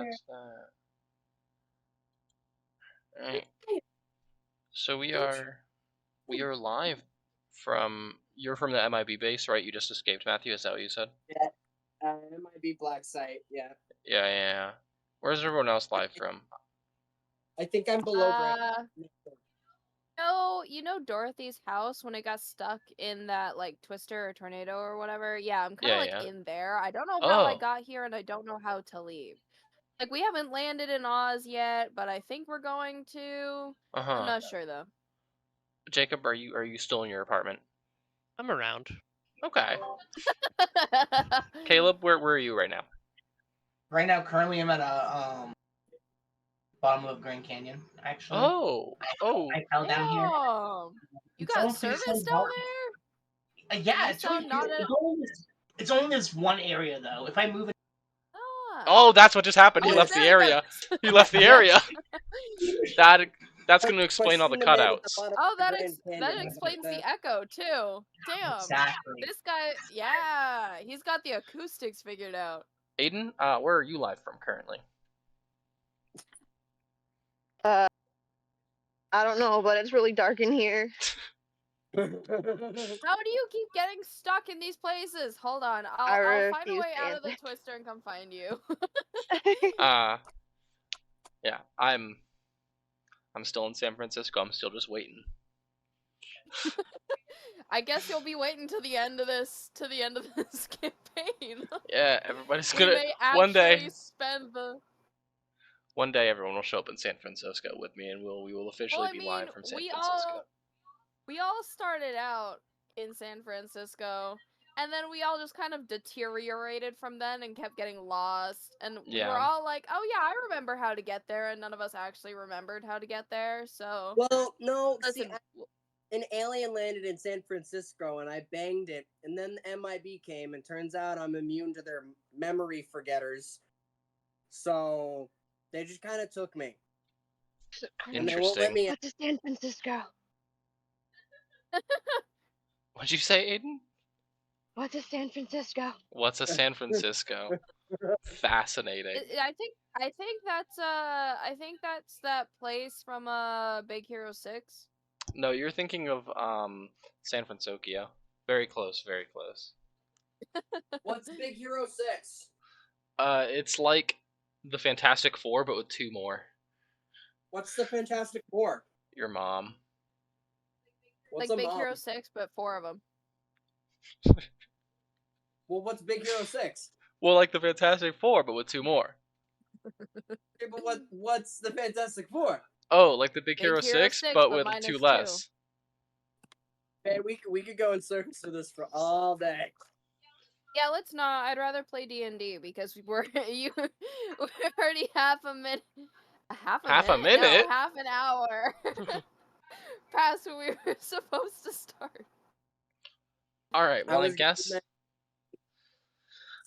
that's that. Alright. So we are live from, you're from the MIB base, right? You just escaped, Matthew, is that what you said? Yeah, it might be Black Site, yeah. Yeah. Where's everyone else live from? I think I'm below ground. No, you know Dorothy's house when it got stuck in that like twister or tornado or whatever? Yeah, I'm kind of like in there. I don't know how I got here and I don't know how to leave. Like we haven't landed in Oz yet, but I think we're going to. I'm not sure though. Jacob, are you still in your apartment? I'm around. Okay. Caleb, where are you right now? Right now, currently, I'm at a bottom of Grand Canyon. Actually. I fell down here. You got service down there? Yeah, it's only this one area though. If I move it. Oh, that's what just happened. He left the area. He left the area. That's going to explain all the cutouts. Oh, that explains the echo too. Damn. Exactly. This guy, yeah, he's got the acoustics figured out. Aiden, where are you live from currently? I don't know, but it's really dark in here. How do you keep getting stuck in these places? Hold on, I'll find a way out of the twister and come find you. Yeah, I'm still in San Francisco. I'm still just waiting. I guess you'll be waiting to the end of this campaign. Yeah, everybody's gonna one day spend the. One day, everyone will show up in San Francisco with me, and we will officially be live from San Francisco. We all started out in San Francisco, and then we all just kind of deteriorated from then and kept getting lost. And we were all like, "Oh yeah, I remember how to get there," and none of us actually remembered how to get there. So well, no, see, an alien landed in San Francisco, and I banged it, and then the MIB came, and turns out I'm immune to their memory forgetters. So they just kind of took me. And they won't let me. What's a San Francisco? What'd you say, Aiden? What's a San Francisco? What's a San Francisco? Fascinating. I think that's that place from Big Hero 6. No, you're thinking of San Francisco. Very close, very close. What's Big Hero 6? It's like the Fantastic Four, but with 2 more. What's the Fantastic Four? Your mom. What's like Big Hero 6, but 4 of them. Well, what's Big Hero 6? Well, like the Fantastic Four, but with 2 more. Okay, but what's the Fantastic Four? Oh, like the Big Hero 6, but with 2 less. Hey, we could go in circles for this for all day. Yeah, let's not. I'd rather play D&D because we're already half a minute. Half a minute? No, half an hour. Past when we were supposed to start. Alright, well I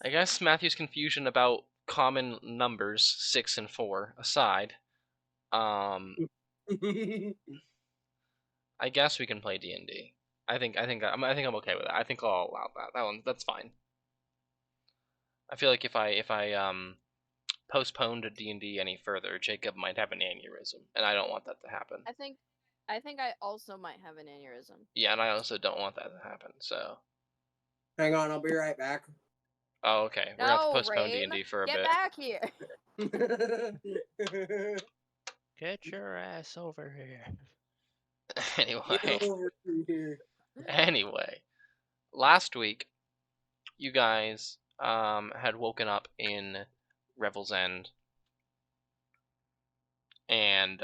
guess Matthew's confusion about common numbers 6 and 4 aside, I guess we can play D&D. I think I'm okay with that. I think I'll allow that. That's fine. I feel like if I postponed D&D any further, Jacob might have an aneurysm, and I don't want that to happen. I think I also might have an aneurysm. Yeah, and I also don't want that to happen. So. Hang on, I'll be right back. Oh, okay. We're gonna have to postpone D&D for a bit. Get back here. Get your ass over here. Anyway, last week, you guys had woken up in Revel's End, and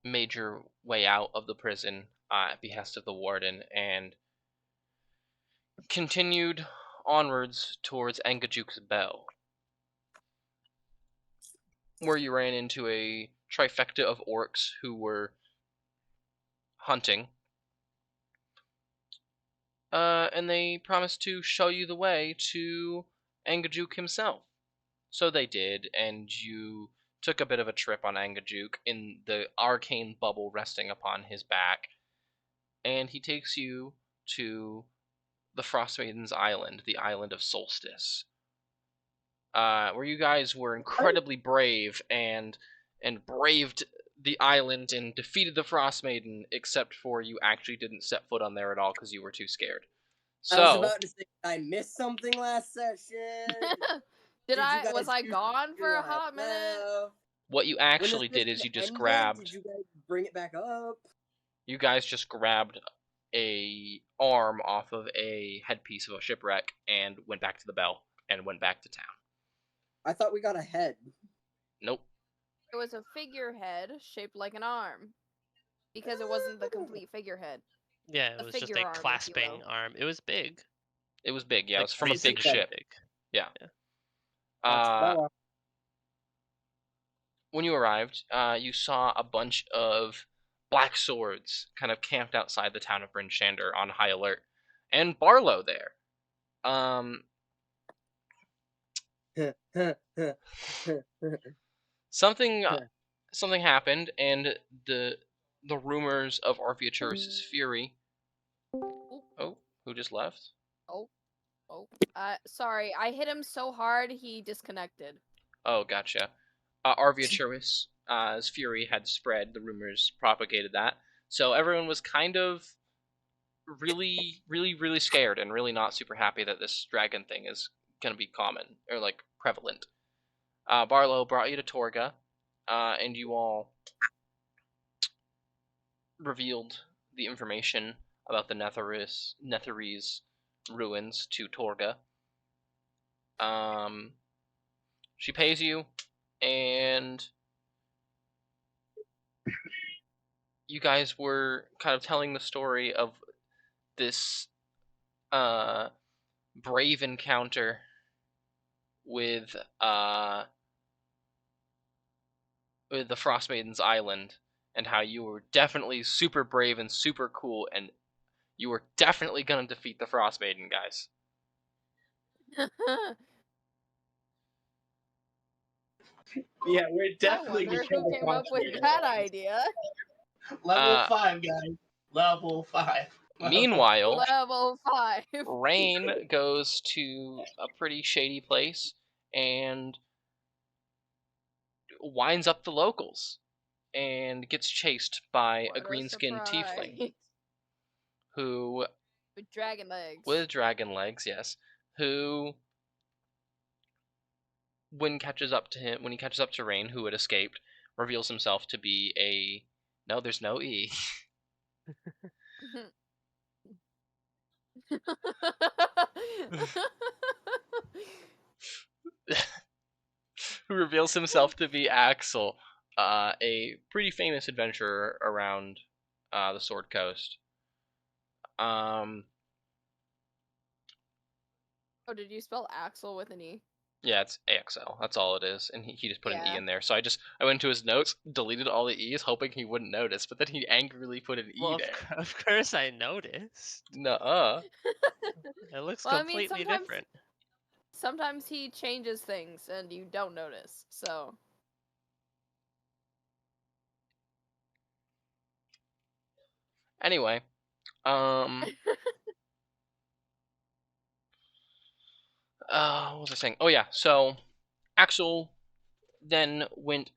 made your way out of the prison at behest of the warden, and continued onwards towards Angajuk's Bell, where you ran into a trifecta of orcs who were hunting, and they promised to show you the way to Angajuk himself. So they did, and you took a bit of a trip on Angajuk in the arcane bubble resting upon his back, and he takes you to the Frostmaiden's island, the island of Solstice, where you guys were incredibly brave and braved the island and defeated the Frostmaiden, except for you actually didn't set foot on there at all because you were too scared. So, I was about to say I missed something last session. Was I gone for a hot minute? What you actually did is you just grabbed. Did you guys bring it back up? You guys just grabbed a arm off of a headpiece of a shipwreck and went back to the bell and went back to town. I thought we got a head. Nope. It was a figurehead shaped like an arm. Because it wasn't the complete figurehead. Yeah, it was just a clasping arm. It was big. It was big, yeah. Like, it was from a big ship. Big. Yeah. When you arrived, you saw a bunch of black swords kind of camped outside the town of Bryn Shander on high alert. And Barlow there. Something happened, and the rumors of Arviaturis's fury. Oh, who just left? Oh. Sorry, I hit him so hard he disconnected. Oh, gotcha. Arviaturis's fury had spread. The rumors propagated that, so everyone was kind of really, really, really scared and really not super happy that this dragon thing is gonna be common or like prevalent. Barlow brought you to Torga, and you all revealed the information about the Netherese ruins to Torga. She pays you, and you guys were kind of telling the story of this brave encounter with the Frostmaiden's island, and how you were definitely super brave and super cool, and you were definitely gonna defeat the Frostmaiden, guys. Yeah, we're definitely gonna kill the Frostmaiden. Who came up with that idea? Level 5, guys. Level 5. Meanwhile, Level 5. Rain goes to a pretty shady place and winds up the locals and gets chased by a green-skinned tiefling who with dragon legs. With dragon legs, yes. Who when he catches up to Rain, who had escaped, reveals himself to be a no, there's no E. Who reveals himself to be Axel, a pretty famous adventurer around the Sword Coast. Oh, did you spell Axel with an E? Yeah, it's AXL. That's all it is, and he just put an E in there. So I went to his notes, deleted all the E's, hoping he wouldn't notice, but then he angrily put an E there. Of course I noticed. Nuh-uh. It looks completely different. Sometimes he changes things and you don't notice, so. Anyway, what was I saying? Oh yeah, so Axel then went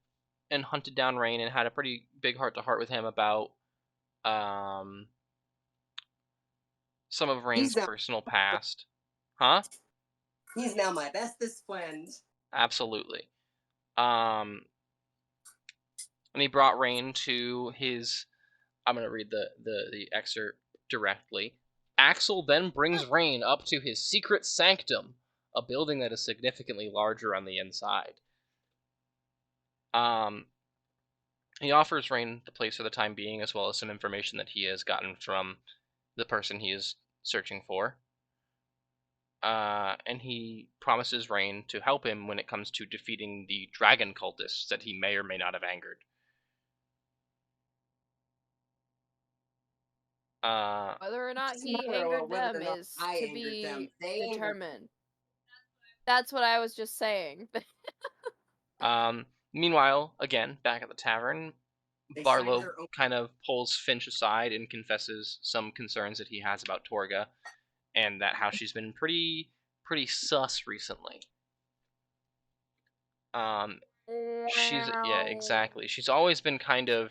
and hunted down Rain and had a pretty big heart-to-heart with him about some of Rain's personal past. Huh? He's now my bestest friend. Absolutely. And he brought Rain to his... I'm going to read the excerpt directly. Axel then brings Rain up to his secret sanctum, a building that is significantly larger on the inside. He offers Rain the place for the time being, as well as some information that he has gotten from the person he is searching for. And he promises Rain to help him when it comes to defeating the dragon cultists that he may or may not have angered. Whether or not he angered them is to be determined. That's what I was just saying. Meanwhile, again, back at the tavern, Barlow kind of pulls Finch aside and confesses some concerns that he has about Torga, and that how she's been pretty sus recently. Exactly. She's always been kind of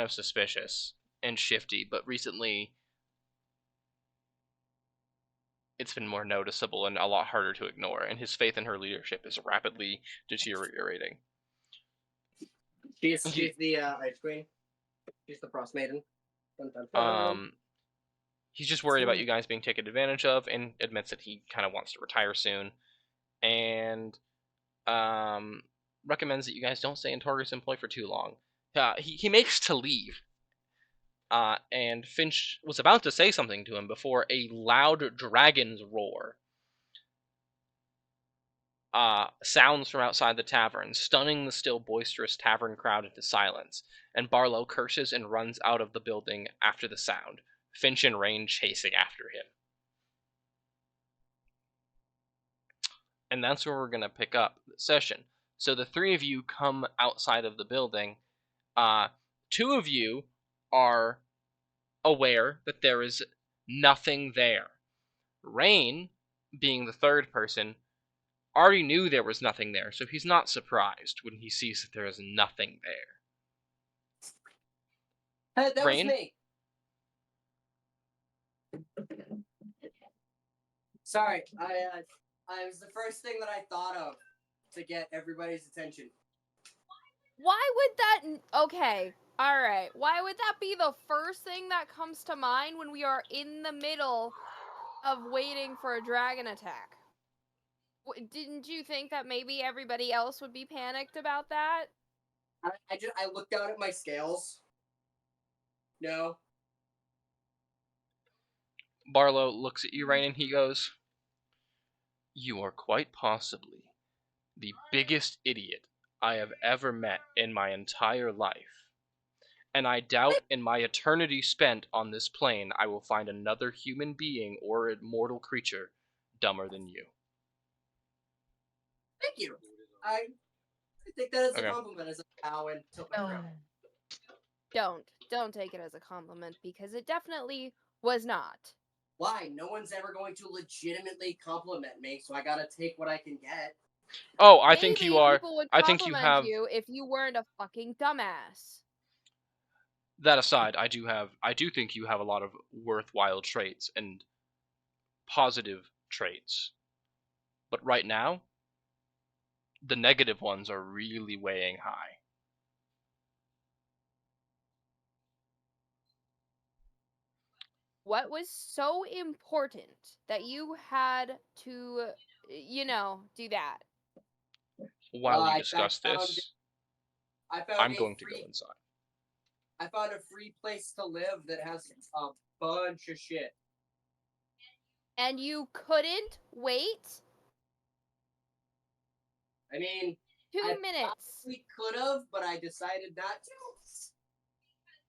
suspicious and shifty, but recently it's been more noticeable and a lot harder to ignore, and his faith in her leadership is rapidly deteriorating. She's the Ice Queen. She's the Frostmaiden. He's just worried about you guys being taken advantage of, and admits that he kind of wants to retire soon, and recommends that you guys don't stay in Torger's employ for too long. He makes to leave, and Finch was about to say something to him before a loud dragon's roar sounds from outside the tavern, stunning the still boisterous tavern crowd into silence, and Barlow curses and runs out of the building after the sound, Finch and Rain chasing after him. And that's where we're going to pick up the session. So the three of you come outside of the building. Two of you are aware that there is nothing there. Rain, being the third person, already knew there was nothing there, so he's not surprised when he sees that there is nothing there. Hey, that Rain? Was me. Sorry, I was the first thing that I thought of to get everybody's attention. Why would that... Okay, alright. Why would that be the first thing that comes to mind when we are in the middle of waiting for a dragon attack? Didn't you think that maybe everybody else would be panicked about that? I looked down at my scales. No. Barlow looks at you, Rain, and he goes, "You are quite possibly the biggest idiot I have ever met in my entire life. And I doubt in my eternity spent on this plane I will find another human being or immortal creature dumber than you." Thank you. I take that as a compliment, as a bow and tilt my crown. Don't take it as a compliment, because it definitely was not. Why? No one's ever going to legitimately compliment me, so I gotta take what I can get. Oh, I think you are. I think you have. You if you weren't a fucking dumbass. That aside, I do think you have a lot of worthwhile traits and positive traits. But right now, the negative ones are really weighing high. What was so important that you had to, do that? While you discuss this, I'm going to go inside. I found a free place to live that has a bunch of shit. And you couldn't wait? I mean, 2 minutes. We could have, but I decided not to.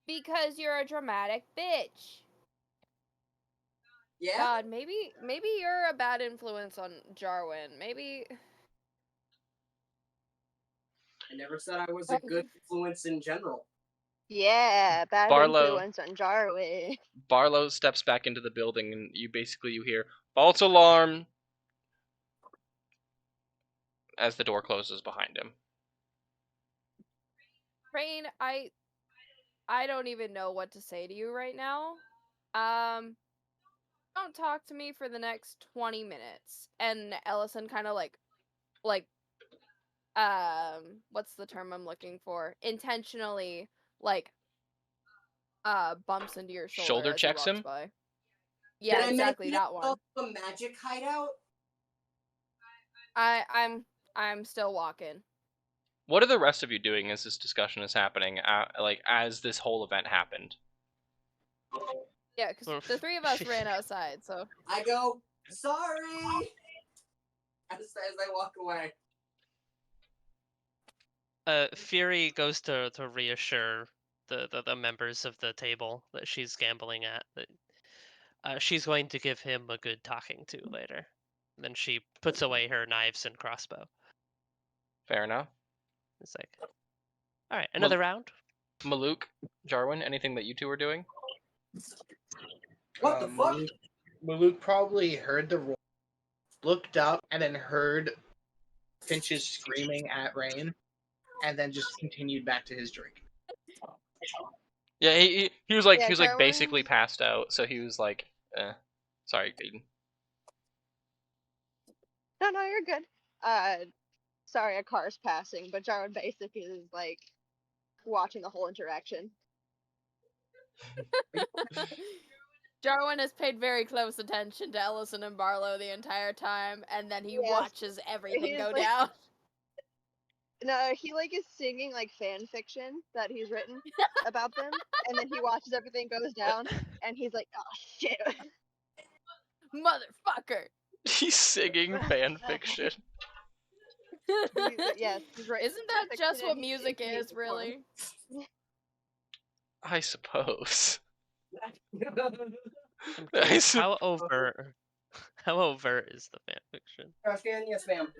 Because you're a dramatic bitch. Yeah. God, maybe you're a bad influence on Jarwin. Maybe. I never said I was a good influence in general. Yeah, bad influence on Jarwin. Barlow steps back into the building, and you hear false alarm as the door closes behind him. Rain, I don't even know what to say to you right now. Don't talk to me for the next 20 minutes. And Ellison kind of like, what's the term I'm looking for? Intentionally, bumps into your shoulder as checks he walks him? by. Yeah, exactly, that one. A magic hideout? I'm still walking. What are the rest of you doing as this discussion is happening, as this whole event happened? Yeah, because the three of us ran outside, so... I go, sorry! As I walk away. Fury goes to reassure the members of the table that she's gambling at, that she's going to give him a good talking to later. Then she puts away her knives and crossbow. Fair enough. It's like, all right, another round. Maluk, Jarwin, anything that you two are doing? What the fuck? Maluk probably heard the roar, looked up, and then heard Finch's screaming at Rain, and then just continued back to his drink. Yeah, he was like basically passed out, so he was like, sorry, Aiden. No, you're good. Sorry, a car's passing, but Jarwin basically is like watching the whole interaction. Jarwin has paid very close attention to Ellison and Barlow the entire time, and then he watches everything go down. No, he like is singing like fan fiction that he's written about them, and then he watches everything goes down, and he's like, "Oh shit, motherfucker!" He's singing fan fiction. Yes, he's right. Isn't that just what music is, really? I suppose. How overt is the fanfiction? Yes, ma'am.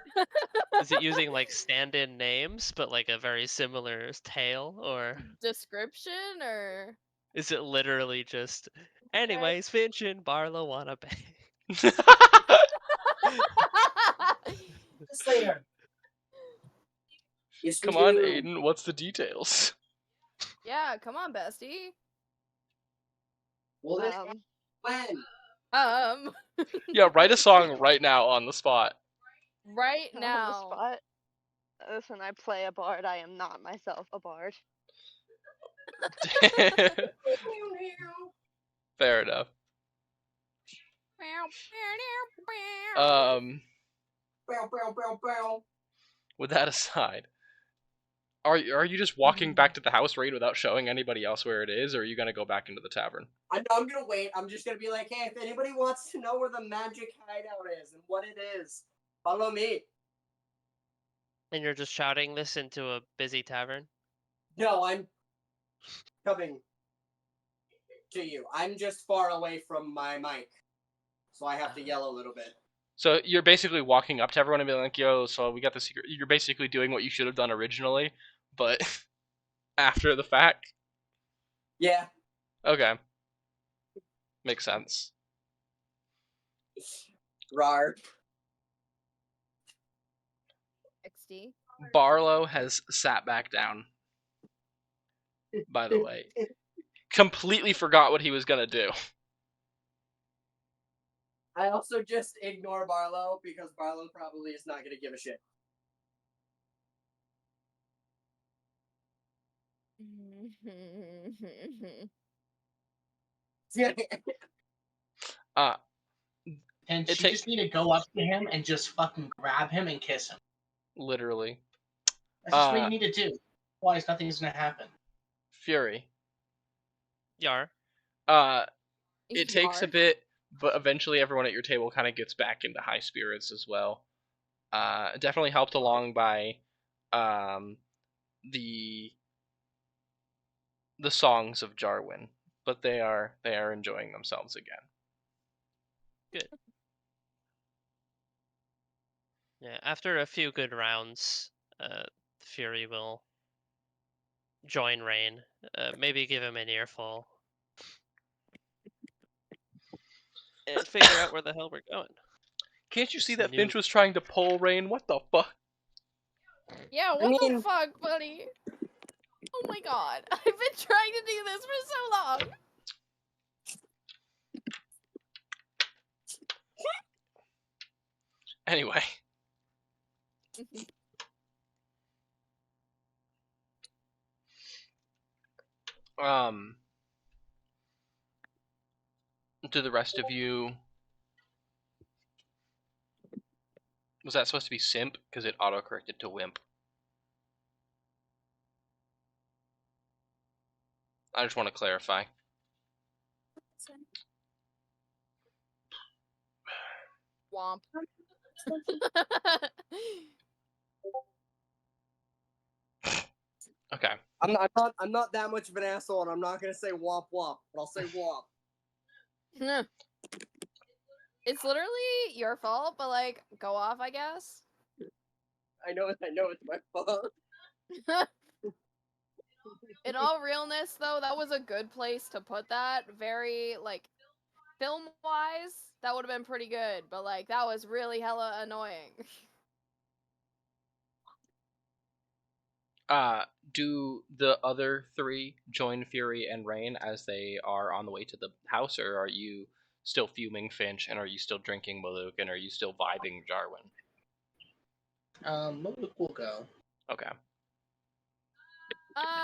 Is it using like stand-in names, but like a very similar tale, or description, or is it literally just, anyways, Finch and Barlow wanna bang? Later. Yes, come on, Aiden. What's the details? Yeah, come on, bestie. Well, when? Yeah, write a song right now on the spot. Right now. On the spot. Listen, I play a bard. I am not myself a bard. Fair enough. With that aside, are you just walking back to the house raid without showing anybody else where it is, or are you gonna go back into the tavern? I'm gonna wait. I'm just gonna be like, hey, if anybody wants to know where the magic hideout is and what it is, follow me. And you're just shouting this into a busy tavern? No, I'm coming to you. I'm just far away from my mic, so I have to yell a little bit. So you're basically walking up to everyone and being like, yo, so we got the secret. You're basically doing what you should have done originally, but after the fact? Yeah. Okay. Makes sense. Rar. XD. Barlow has sat back down, by the way. Completely forgot what he was gonna do. I also just ignore Barlow because Barlow probably is not gonna give a shit. And you just need to go up to him and just fucking grab him and kiss him. Literally. That's just what you need to do. Otherwise, nothing's gonna happen. Fury. Yar. It takes a bit, but eventually everyone at your table kind of gets back into high spirits as well. Definitely helped along by the songs of Jarwin, but they are enjoying themselves again. Good. Yeah, after a few good rounds, Fury will join Rain. Maybe give him an earful. And figure out where the hell we're going. Can't you see that Finch was trying to pull Rain? What the fuck? Yeah, what the fuck, buddy? Oh my god. I've been trying to do this for so long. Anyway. Do the rest of you... Was that supposed to be simp? Because it auto-corrected to wimp. I just want to clarify. Womp. Okay. I'm not that much of an asshole, and I'm not gonna say womp womp, but I'll say womp. It's literally your fault, but like, go off, I guess. I know it's my fault. In all realness, though, that was a good place to put that. Very, like, film-wise, that would have been pretty good, but like that was really hella annoying. Do the other three join Fury and Rain as they are on the way to the house, or are you still fuming Finch, and are you still drinking Maluk, and are you still vibing Jarwin? Maluk will go. Okay.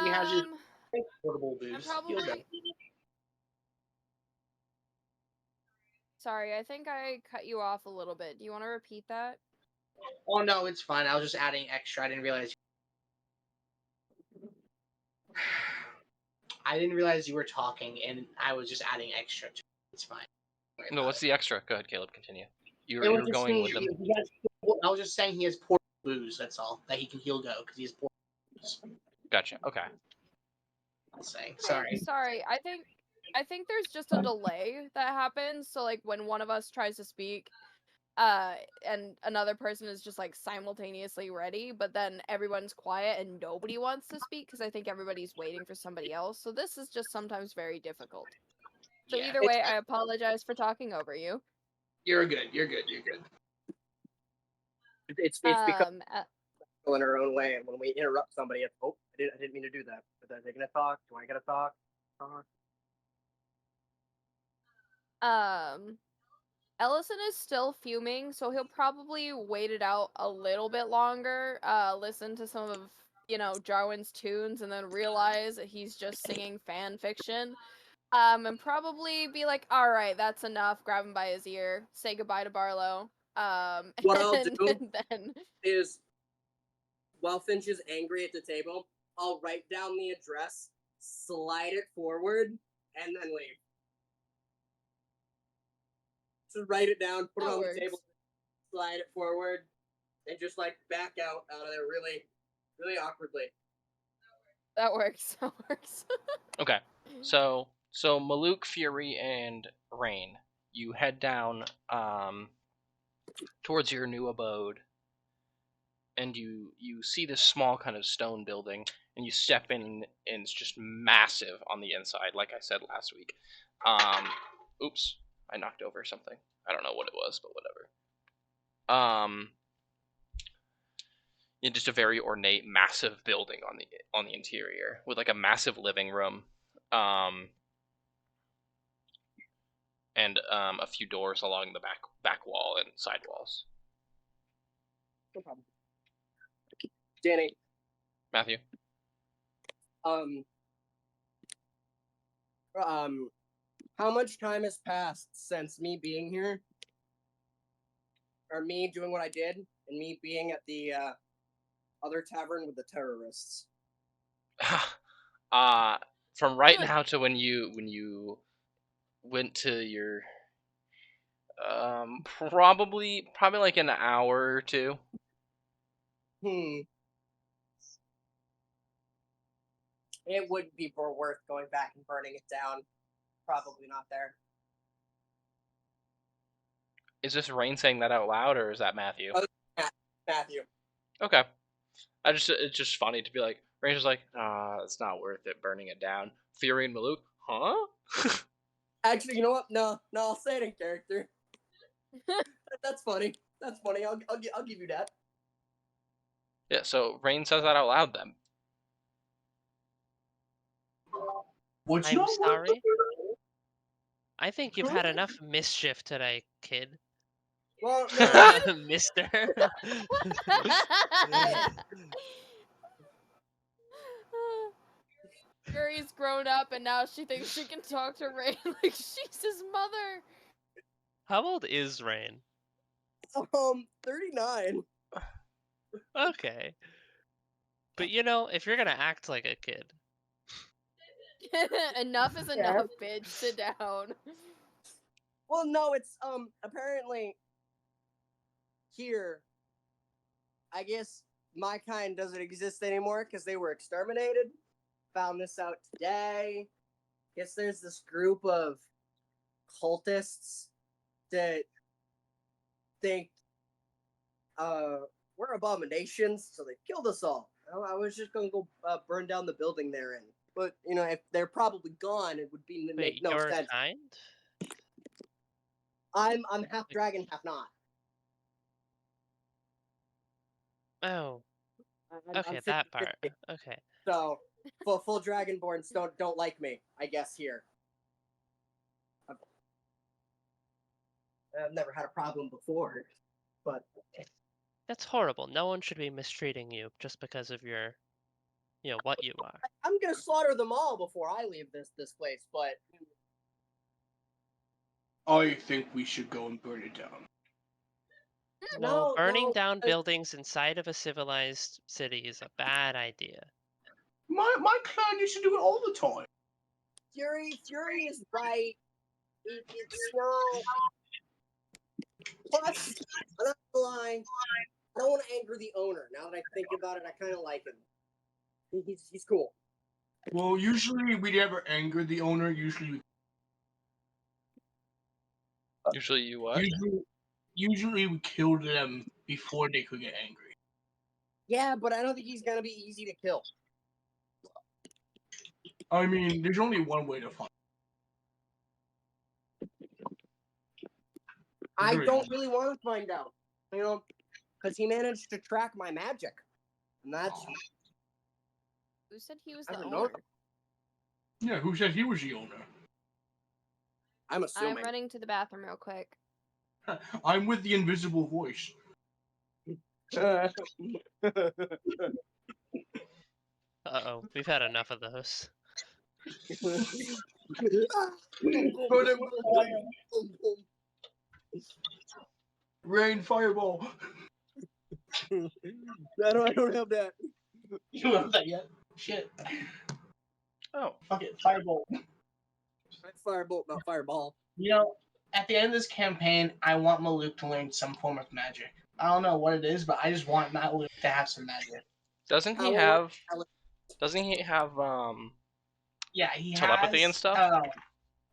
He has his portable boost. I'm probably... Sorry, I think I cut you off a little bit. Do you want to repeat that? Oh no, it's fine. I was just adding extra. I didn't realize you were talking, and I was just adding extra. It's fine. No, what's the extra? Go ahead, Caleb. Continue. You're It was just going with them. I was just saying he has portable booze. That's all that he can heal go because he has portable booze. Gotcha. Okay. I'm saying Okay, sorry. I think there's just a delay that happens. So like when one of us tries to speak, and another person is just like simultaneously ready, but then everyone's quiet and nobody wants to speak because I think everybody's waiting for somebody else. So this is just sometimes very difficult. So yeah. Either way, I apologize for talking over you. You're good. You're good. You're good. It's because in her own way, and when we interrupt somebody, it's I didn't mean to do that. But are they gonna talk? Do I gotta talk? Ellison is still fuming, so he'll probably wait it out a little bit longer, listen to some of, Jarwin's tunes, and then realize that he's just singing fan fiction, and probably be like, alright, that's enough, grab him by his ear, say goodbye to Barlow, what I'll do and then... is, while Finch is angry at the table, I'll write down the address, slide it forward, and then leave. Just write it down, put it on the table, slide it forward, and just like back out of there really, really awkwardly. That works. Okay. So Maluk, Fury, and Rain, you head down towards your new abode, and you see this small kind of stone building, and you step in, and it's just massive on the inside, like I said last week. Oops, I knocked over something. I don't know what it was, but whatever. Just a very ornate, massive building on the interior with like a massive living room, and a few doors along the back wall and side walls. No problem. Danny. Matthew. How much time has passed since me being here? Or me doing what I did, and me being at the other tavern with the terrorists? From right now to when you went to your probably like an hour or two. It wouldn't be worth going back and burning it down. Probably not there. Is this Rain saying that out loud, or is that Matthew? Matthew. Okay. It's just funny to be like, Rain's just like, it's not worth it burning it down. Fury and Maluk, huh? Actually, you know what? No, I'll say it in character. That's funny. That's funny. I'll give you that. Yeah, so Rain says that out loud then. I'm sorry. I think you've had enough mischief today, kid. Well, no. Mister. Fury's grown up and now she thinks she can talk to Rain like she's his mother. How old is Rain? 39. Okay. But if you're gonna act like a kid. Enough is enough, bitch. Sit down. Well, no, it's apparently here, I guess my kind doesn't exist anymore because they were exterminated. Found this out today. Guess there's this group of cultists that think we're abominations, so they killed us all. I was just gonna go burn down the building they're in, but if they're probably gone, it would be make no your sense. Kind? I'm half dragon, half not. Oh. Okay, I'm that part. Okay. So, full dragonborns don't like me, I guess, here. I've never had a problem before, but... That's horrible. No one should be mistreating you just because of your, what you are. I'm gonna slaughter them all before I leave this place, but... I think we should go and burn it down. No, burning down buildings inside of a civilized city is a bad idea. My clan used to do it all the time. Fury is right. It's not... Plus, I'm not gonna lie, I don't want to anger the owner. Now that I think about it, I kind of like him. He's cool. Well, usually we never anger the owner. Usually you what? Usually we killed them before they could get angry. Yeah, but I don't think he's gonna be easy to kill. I mean, there's only one way to find. I don't really want to find out, because he managed to track my magic, and that's. Who said he was the owner? Yeah, who said he was the owner? I'm assuming. I'm running to the bathroom real quick. I'm with the invisible voice. Uh-oh, we've had enough of those. Rain fireball. I don't have that. You don't have that yet? Shit. Oh, fuck it, fireball. Firebolt, not fireball. At the end of this campaign, I want Maluk to learn some form of magic. I don't know what it is, but I just want Maluk to have some magic. Doesn't he have Yeah, he telepathy has, and stuff?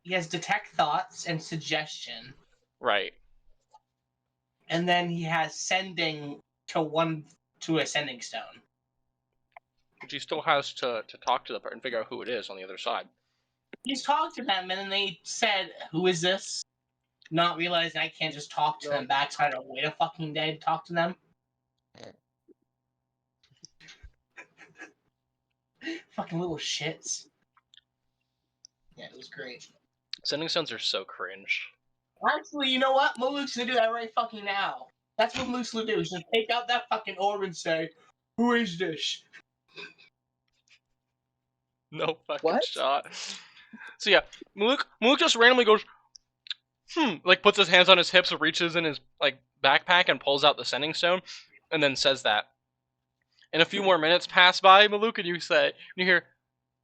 He has detect thoughts and suggestion. Right. And then he has sending to a sending stone. But he still has to talk to the person and figure out who it is on the other side. He's talked to them, and then they said, "Who is this?" Not realizing I can't just talk to them back, so I don't wait a fucking day to talk to them. Fucking little shits. Yeah, it was great. Sending stones are so cringe. Actually, you know what? Maluk's gonna do that right fucking now. That's what Maluk's gonna do. He's gonna take out that fucking orb and say, "Who is this?" No fucking shot. So yeah, Maluk just randomly goes, like puts his hands on his hips, reaches in his backpack and pulls out the sending stone, and then says that. And a few more minutes pass by, Maluk, and you hear,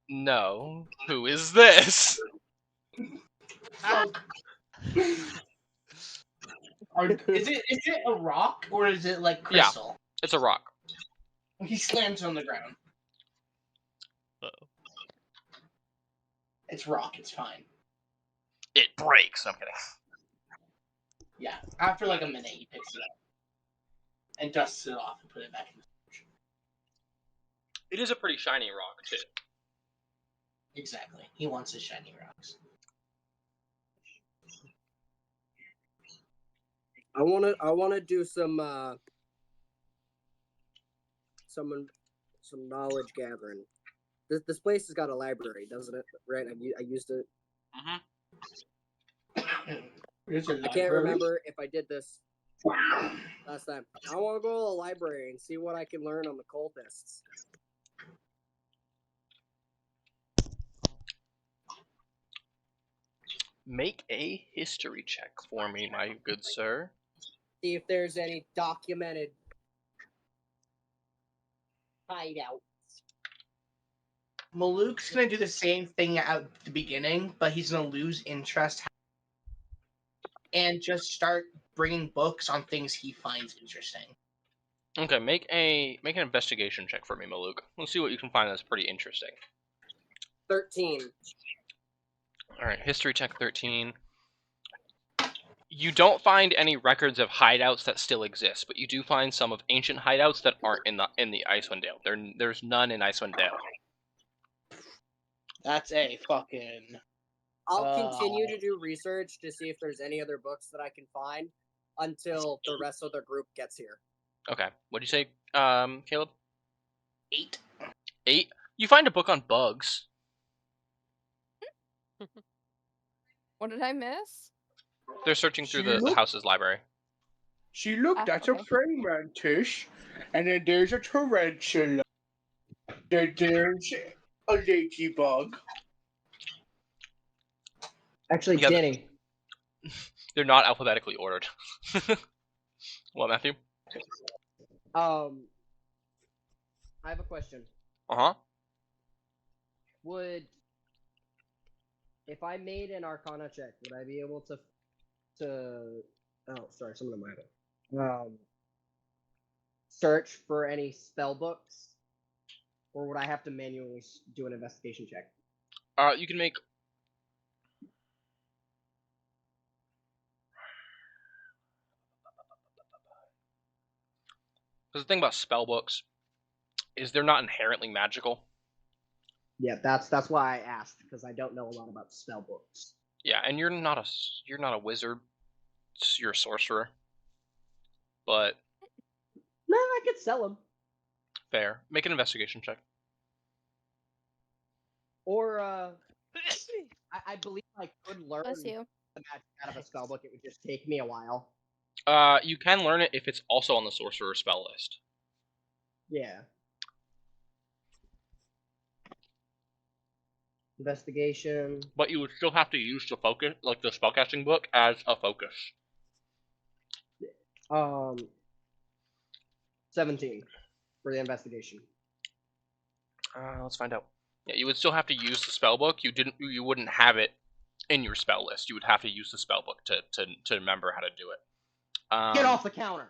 "No, who is this?" Is it a rock or is it like crystal? Yeah, it's a rock. He slams on the ground. Uh-oh. It's rock. It's fine. It breaks. I'm kidding. Yeah. After like a minute, he picks it up and dusts it off and put it back in the storage. It is a pretty shiny rock too. Exactly. He wants his shiny rocks. I wanna do some knowledge gathering. This place has got a library, doesn't it? Right? I used it. I can't remember if I did this last time. I want to go to the library and see what I can learn on the cultists. Make a history check for me, my good sir. See if there's any documented hideouts. Maluk's gonna do the same thing at the beginning, but he's gonna lose interest and just start bringing books on things he finds interesting. Okay, make an investigation check for me, Maluk. Let's see what you can find that's pretty interesting. 13. Alright, history check 13. You don't find any records of hideouts that still exist, but you do find some of ancient hideouts that aren't in the Icewind Dale. There's none in Icewind Dale. That's a fucking I'll continue to do research to see if there's any other books that I can find until the rest of the group gets here. Okay. What'd you say, Caleb? 8. 8? You find a book on bugs. What did I miss? They're searching through the house's library. She looked at a praying mantis, and then there's a tarantula. Then there's a ladybug. Actually, Danny. They're not alphabetically ordered. What, Matthew? I have a question. Uh-huh. If I made an Arcana check, would I be able to oh, sorry, someone in my head. Search for any spell books? Or would I have to manually do an investigation check? You can make... Because the thing about spell books is they're not inherently magical. Yeah, that's why I asked, because I don't know a lot about spell books. Yeah, and you're not a wizard. You're a sorcerer. But no, I could sell them. Fair. Make an investigation check. Or I believe I could learn the magic out of a spell book. It would just take me a while. You can learn it if it's also on the sorcerer spell list. Yeah. Investigation. But you would still have to use the focus, like the spellcasting book, as a focus. 17 for the investigation. Let's find out. Yeah, you would still have to use the spell book. You wouldn't have it in your spell list. You would have to use the spell book to remember how to do it. Get off the counter.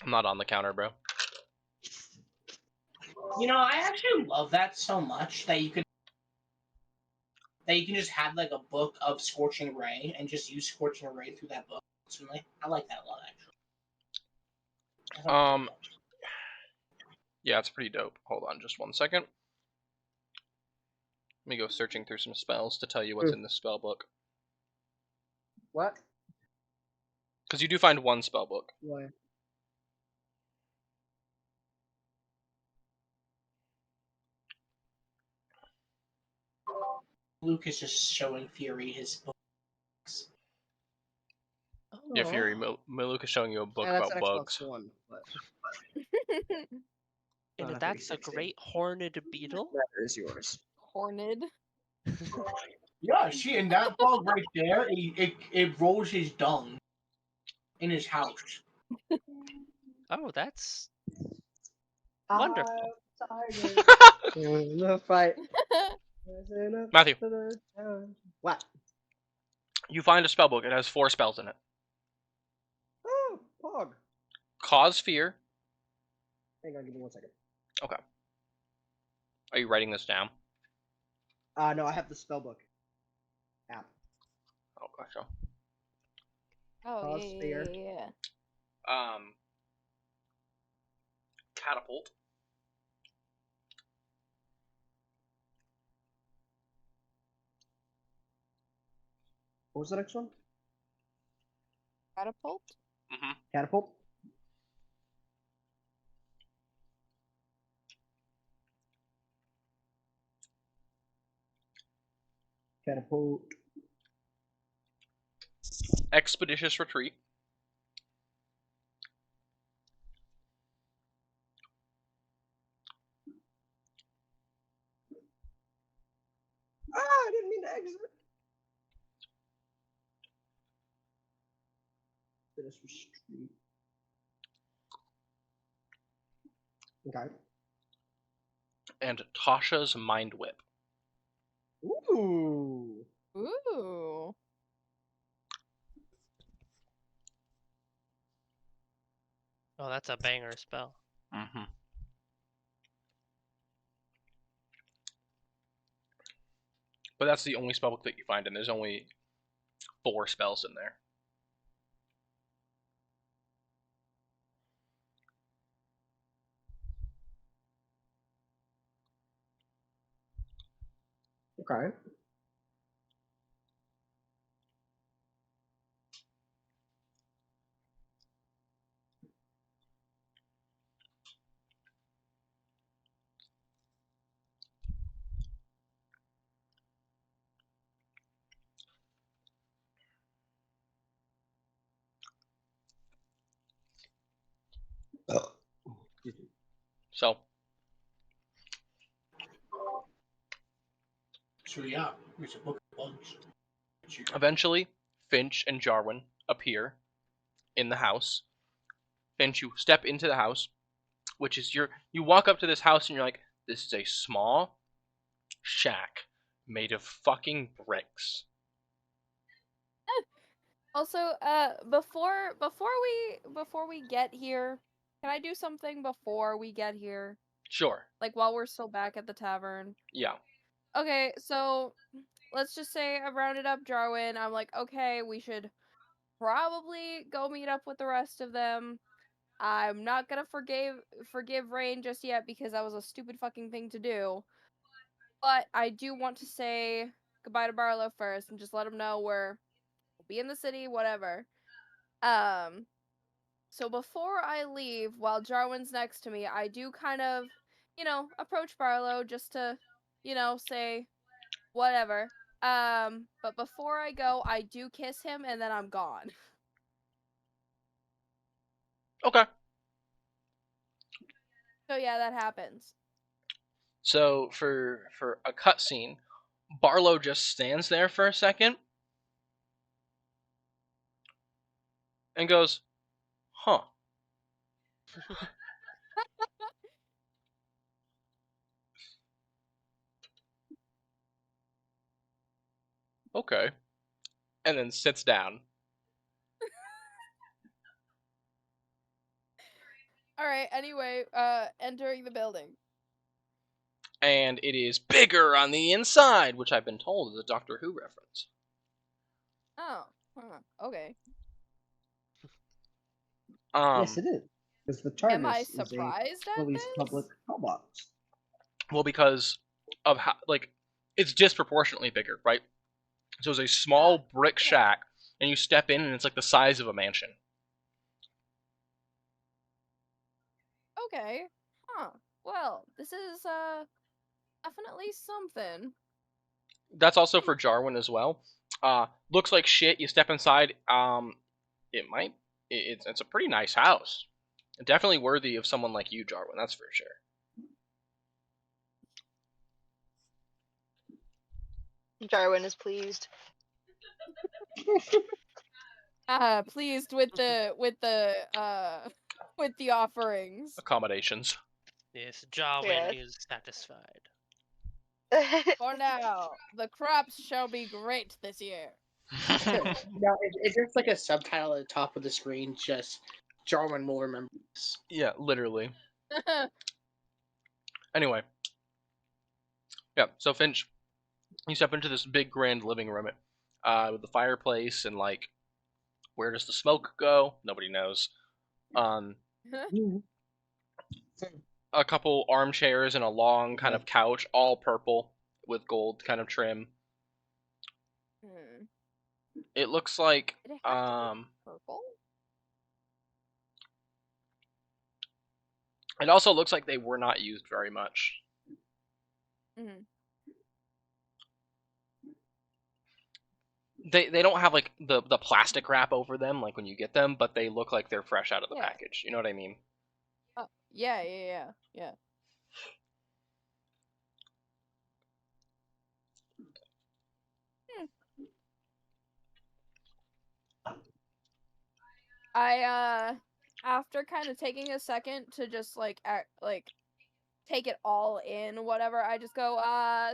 I'm not on the counter, bro. You know, I actually love that so much that you can just have like a book of Scorching Ray and just use Scorching Ray through that book. I like that a lot, actually. Yeah, it's pretty dope. Hold on just one second. Let me go searching through some spells to tell you what's in the spell book. What? Because you do find one spell book. Why? Luke is just showing Fury his books. Yeah, Fury, Luke is showing you a book about bugs. One, but... And that's a great horned beetle. That is yours. Horned? Yeah, see, and that bug right there, it rolls his dung in his house. Oh, that's wonderful. In the fight. Matthew. What? You find a spell book. It has 4 spells in it. Oh, Pog. Cause fear. Hang on, give me 1 second. Okay. Are you writing this down? No, I have the spellbook app. Oh, gotcha. Oh, yeah. Catapult. What was the next one? Catapult? Mm-hmm. Catapult? Catapult. Expeditious retreat. I didn't mean to exit. Expeditious retreat. Okay. And Tasha's Mind Whip. Ooh. Ooh. Oh, that's a banger spell. Mm-hmm. But that's the only spellbook that you find, and there's only 4 spells in there. Okay. So yeah, we should book lunch. eventually, Finch and Jarwin appear in the house. Finch, you step into the house, which is you walk up to this house and you're like, this is a small shack made of fucking bricks. Also, before we get here, can I do something before we get here? Sure. Like while we're still back at the tavern. Yeah. Okay, so let's just say I've rounded up Jarwin. I'm like, okay, we should probably go meet up with the rest of them. I'm not gonna forgive Rain just yet because that was a stupid fucking thing to do. But I do want to say goodbye to Barlow first and just let him know we'll be in the city, whatever. So before I leave, while Jarwin's next to me, I do kind of, approach Barlow just to, say whatever. But before I go, I do kiss him and then I'm gone. Okay. So yeah, that happens. So for a cutscene, Barlow just stands there for a second and goes, "Huh." Okay. And then sits down. Alright, anyway, entering the building. And it is bigger on the inside, which I've been told is a Doctor Who reference. Oh, okay. Yes, it is. Because the TARDIS Am I is surprised a at police this? public mailbox. Well, because of how, it's disproportionately bigger, right? So it's a small brick shack, and you step in, and it's like the size of a mansion. Okay. Huh. Well, this is, definitely something. That's also for Jarwin as well. Looks like shit. You step inside. It's a pretty nice house. Definitely worthy of someone like you, Jarwin. That's for sure. Jarwin is pleased. Pleased with the offerings. Accommodations. Yes, Jarwin Yes. is satisfied. For now, the crops shall be great this year. Now, is there like a subtitle at the top of the screen? Just Jarwin will remember this. Yeah, literally. Anyway. Yeah, so Finch, you step into this big grand living room with the fireplace and where does the smoke go? Nobody knows. A couple armchairs and a long kind of couch, all purple with gold kind of trim. It looks like purple. It also looks like they were not used very much. They don't have the plastic wrap over them like when you get them, but they look like they're fresh out of the package. You know what I mean? Yeah. I after kind of taking a second to just take it all in, whatever, I just go,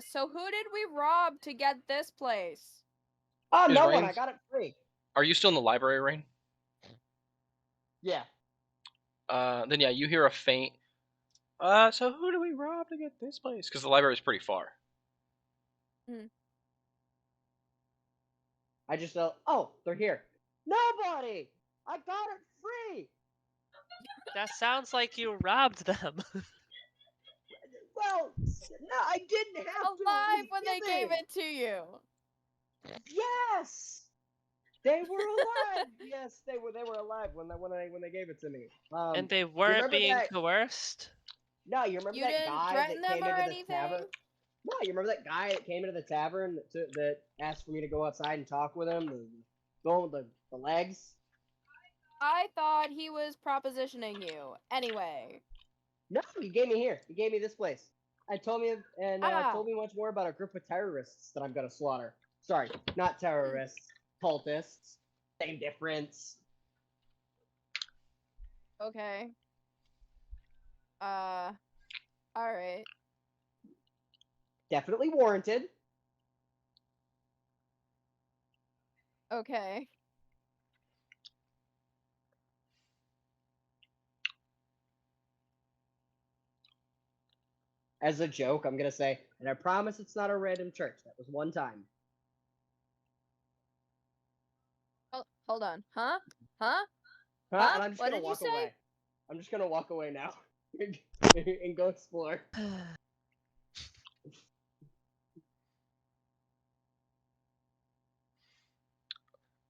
so who did we rob to get this place? Oh, no one. I got it free. Are you still in the library, Rain? Yeah. Then yeah, you hear a faint. So who do we rob to get this place? Because the library's pretty far. I just know. Oh, they're here. Nobody. I got it free. That sounds like you robbed them. Well, no, I didn't have to. Alive when they gave it to you. Yes, they were alive. Yes, they were alive when they gave it to me. And they weren't being coerced. No, you remember that guy that came into the tavern? No, you remember that guy that came into the tavern that asked for me to go outside and talk with him? The one with the legs? I thought he was propositioning you. Anyway. No, he gave me here. He gave me this place. Told me much more about a group of terrorists that I'm gonna slaughter. Sorry, not terrorists, cultists. Same difference. Okay. All right. Definitely warranted. Okay. As a joke, I'm gonna say, and I promise it's not a random church. That was one time. Oh, hold on. Huh? Huh? And I'm just What gonna did you walk say? away. I'm just gonna walk away now and go explore.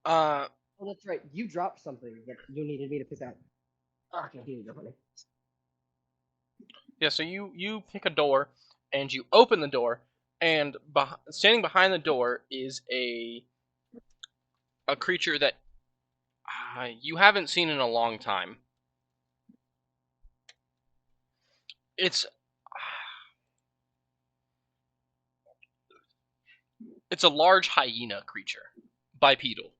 Oh, that's right. You dropped something that you needed me to pick up. Okay, here you go, honey. Yeah, so you pick a door, and you open the door, and standing behind the door is a creature that you haven't seen in a long time. It's a large hyena creature, bipedal,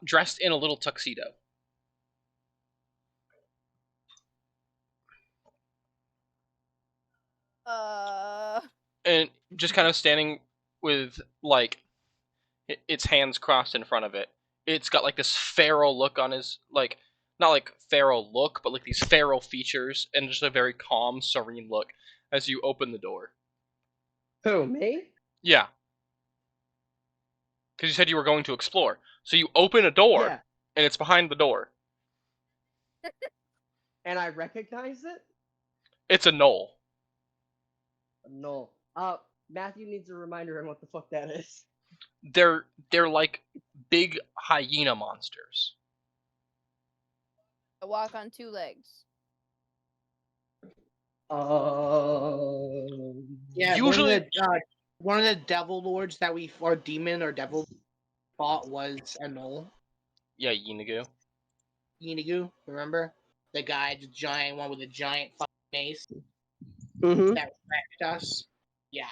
dressed in a little tuxedo. And just kind of standing with like its hands crossed in front of it. It's got like this feral look on his, like, not like feral look, but like these feral features, and just a very calm, serene look as you open the door. Who, me? Yeah. Because you said you were going to explore. So you open a door, Yeah. and it's behind the door. And I recognize it? It's a gnoll. No. Matthew needs a reminder on what the fuck that is. They're like big hyena monsters. I walk on 2 legs. Yeah, Usually, one of the devil lords that or demon or devil fought was a gnoll. Yeah, Yinagu. Yinagu, remember? The guy, the giant one with the giant fucking mace Mm-hmm. that wrecked us. Yeah.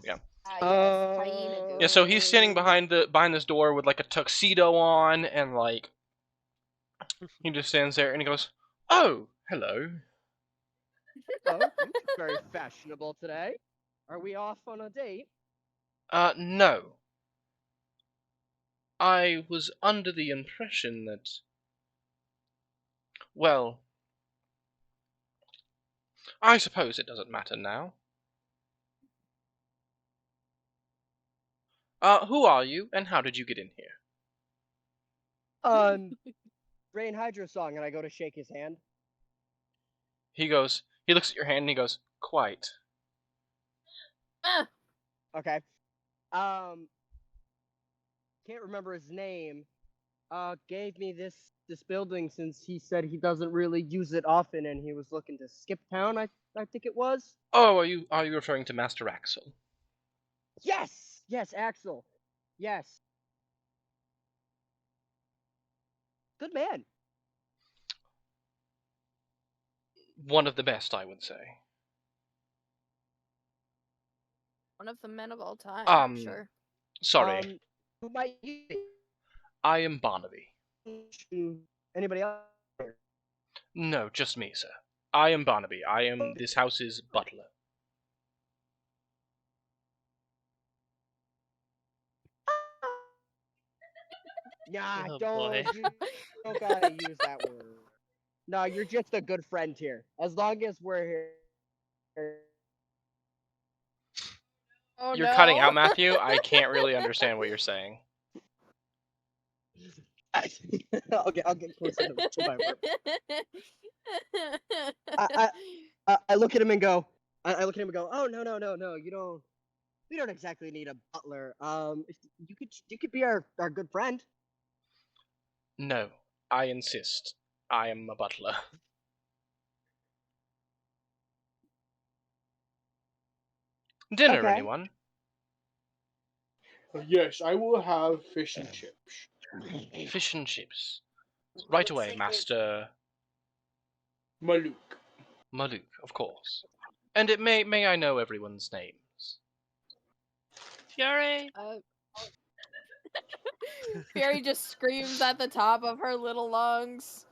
Yeah. Yes, hyena dude. Yeah, so he's standing behind this door with like a tuxedo on, and like he just stands there and he goes, "Oh, hello." Oh, you look very fashionable today. Are we off on a date? No. I was under the impression that, well, I suppose it doesn't matter now. Who are you, and how did you get in here? Rain Hydro song, and I go to shake his hand. He looks at your hand and he goes, "Quite." Okay. Can't remember his name. Gave me this building since he said he doesn't really use it often, and he was looking to skip town. I think it was. Oh, are you referring to Master Axel? Yes, Axel. Yes. Good man. One of the best, I would say. One of the men of all time. Sure. Sorry. Who might you be? I am Barnaby. Anybody else? No, just me, sir. I am Barnaby. I am this house's butler. Nah, Oh, don't gotta use that word. No, you're just a good friend here. As long as we're here. Oh, You're no. cutting out, Matthew. I can't really understand what you're saying. I'll get closer to my I look at him and go. I look at him and go. Oh no! We don't exactly need a butler. You could be our good friend. No, I insist. I am a butler. Dinner, Okay. anyone? Yes, I will have fish and chips. Fish and chips. Right away, Master Maluk. Maluk, of course. And it may I know everyone's names? Fury. Fury just screams at the top of her little lungs.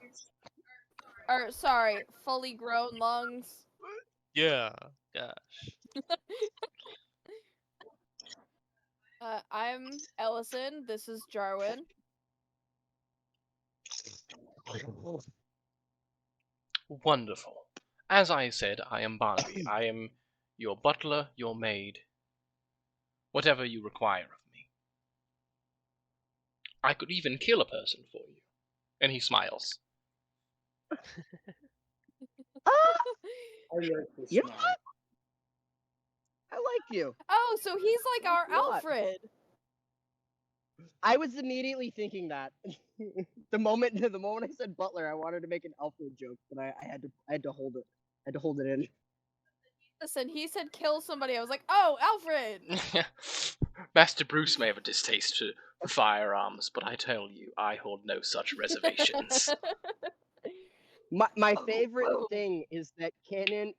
Or sorry, fully grown lungs. Yeah. Gosh. I'm Ellison. This is Jarwin. Wonderful. As I said, I am Barnaby. I am your butler, your maid, whatever you require of me. I could even kill a person for you. And he smiles. You know what? I like you. Oh, so he's like our What? Alfred. I was immediately thinking that. the moment I said butler, I wanted to make an Alfred joke, but I had to hold it. I had to hold it in. Listen, he said kill somebody. I was like, oh, Alfred. Master Bruce may have a distaste for firearms, but I tell you, I hold no such reservations. My favorite thing is that canon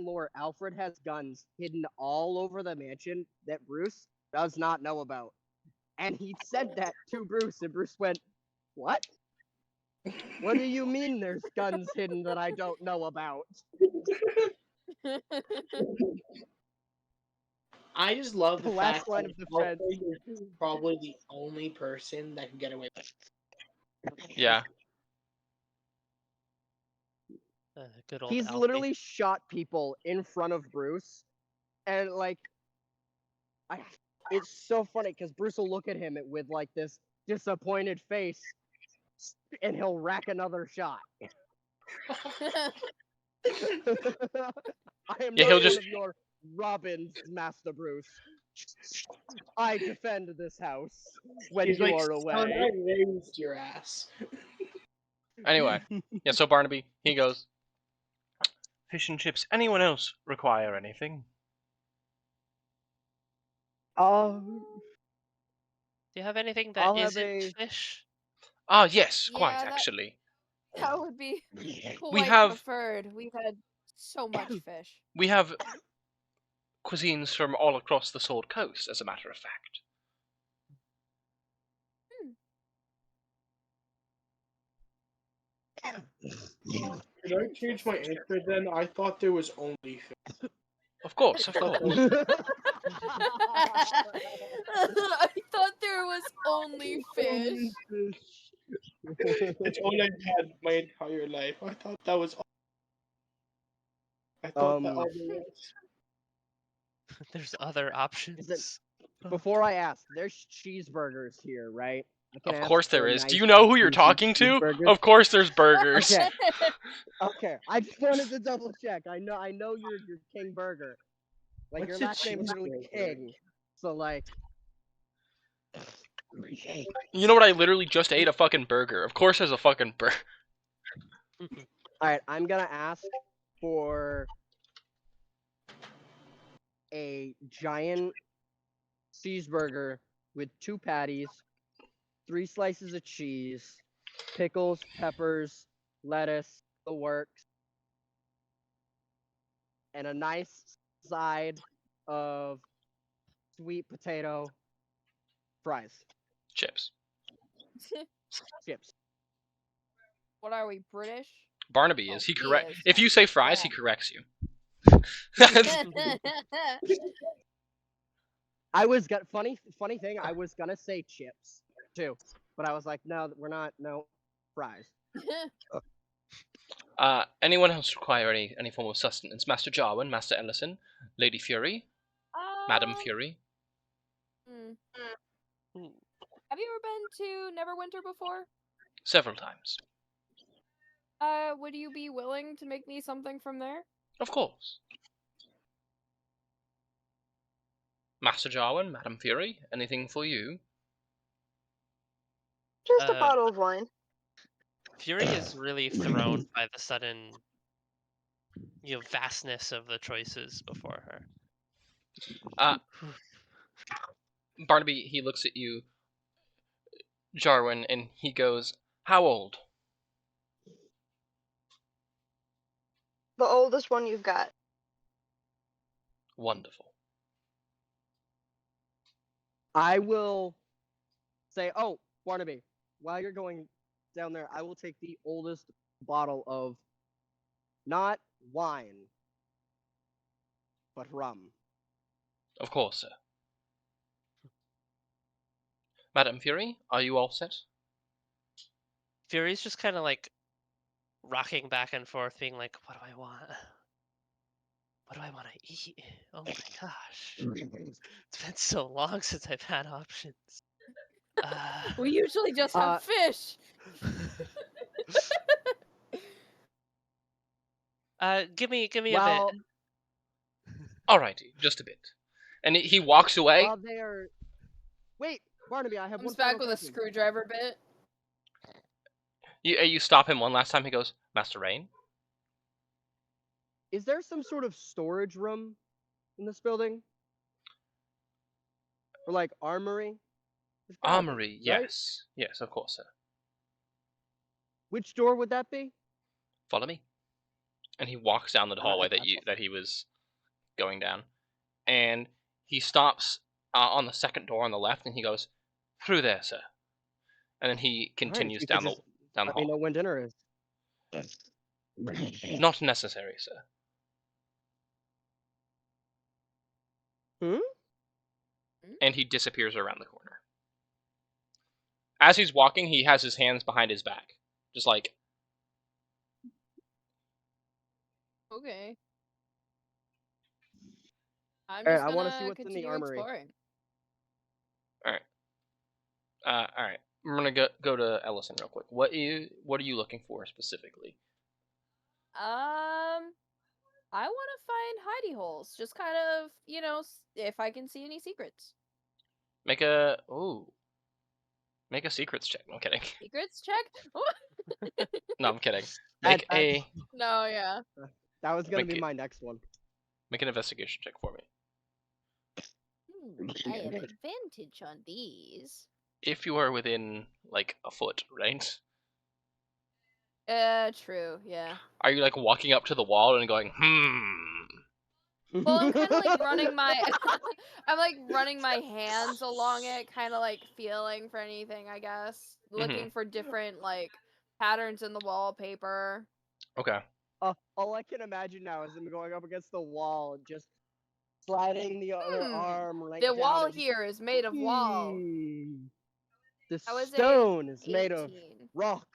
lore, Alfred has guns hidden all over the mansion that Bruce does not know about. And he said that to Bruce, and Bruce went, "What? What do you mean there's guns hidden that I don't know about?" I just love the last fact line that of defense. Alfred is probably the only person that can get away with it. Yeah. Good old He's Alfie. literally shot people in front of Bruce, and like, it's so funny because Bruce will look at him with like this disappointed face, and he'll rack another shot. I am Yeah, not he'll one just- of your Robins, Master Bruce. I defend this house when He's you like, are "Son, away. I raised your ass." Anyway, yeah, so Barnaby, he goes, fish and chips. Anyone else require anything? Do you have anything that I'll have isn't fish? Ah, yes, Yeah, quite, that- actually. That would be We quite have- preferred. We've had so much fish. We have cuisines from all across the Sword Coast, as a matter of fact. Can I change my answer then? I thought there was only fish. Of course, of course. I thought there was only fish. It's all I've had my entire life. I thought that was all. I thought that all there was. There's other options. Before I ask, there's cheeseburgers here, right? Of course there is. Nice Do you know who you're juicy talking to? cheeseburgers. Of course there's burgers. Okay. Okay, I just wanted to double check. I know you're King Burger. Like, What's your a last name is literally cheeseburger? King. So like, You know what? I literally just ate a fucking burger. Of course there's a fucking burger. all right, I'm gonna ask for a giant cheeseburger with 2 patties, 3 slices of cheese, pickles, peppers, lettuce, the works, and a nice side of sweet potato fries, Chips. chips. What are we, British? Barnaby Oh, is. He he correct. is. If you say fries, he Yeah. corrects you. I was gonna funny thing. I was gonna say chips too, but I was like, no, we're not. No, fries. Anyone else require any form of sustenance? Master Jarwin, Master Ellison, Lady Fury, Madam Fury. Hmm. Have you ever been to Neverwinter before? Several times. Would you be willing to make me something from there? Of course. Master Jarwin, Madam Fury, anything for you? Just a bottle of wine. Fury is really thrown by the sudden, vastness of the choices before her. Barnaby, he looks at you, Jarwin, and he goes, "How old?" The oldest one you've got. Wonderful. I will say, oh, Barnaby, while you're going down there, I will take the oldest bottle of not wine, but rum. Of course, sir. Madam Fury, are you all set? Fury's just kind of like rocking back and forth, being like, "What do I want? What do I want to eat? Oh my gosh, it's been so long since I've had options." We usually just have fish. Give me a bit. Alrighty, just a bit. And he walks away. While they are... Wait, Barnaby, I have Comes one back final with question. a screwdriver bit. You stop him one last time. He goes, Master Rain? Is there some sort of storage room in this building? Or like armory? Armory, be, right? yes. Yes, of course, sir. Which door would that be? Follow me. And he walks down the hallway that he was going down. And he stops on the second door on the left, and he goes, through there, sir. And then he continues down the hall. Let me know when dinner is. Not necessary, sir. And he disappears around the corner. As he's walking, he has his hands behind his back. Just like... Okay. I'm just I want to see gonna what's in the continue armory. exploring. Alright. Alright. I'm gonna go to Ellison real quick. What are you looking for specifically? I want to find hidey holes. Just kind of, if I can see any secrets. Make a secrets check. No, I'm kidding. Secrets check? No, I'm kidding. No, yeah. That was gonna be my next one. Make an investigation check for me. I have advantage on these. If you are within, like, a foot, right? True, yeah. Are you, like, walking up to the wall and going, Well, I'm kind of like running my... I'm like running my hands along it, kind of like feeling for anything, I guess. Looking for different, like, patterns in the wallpaper. Okay. All I can imagine now is him going up against the wall and just sliding the other arm right down. The wall here is made of wall. The stone is made of rock.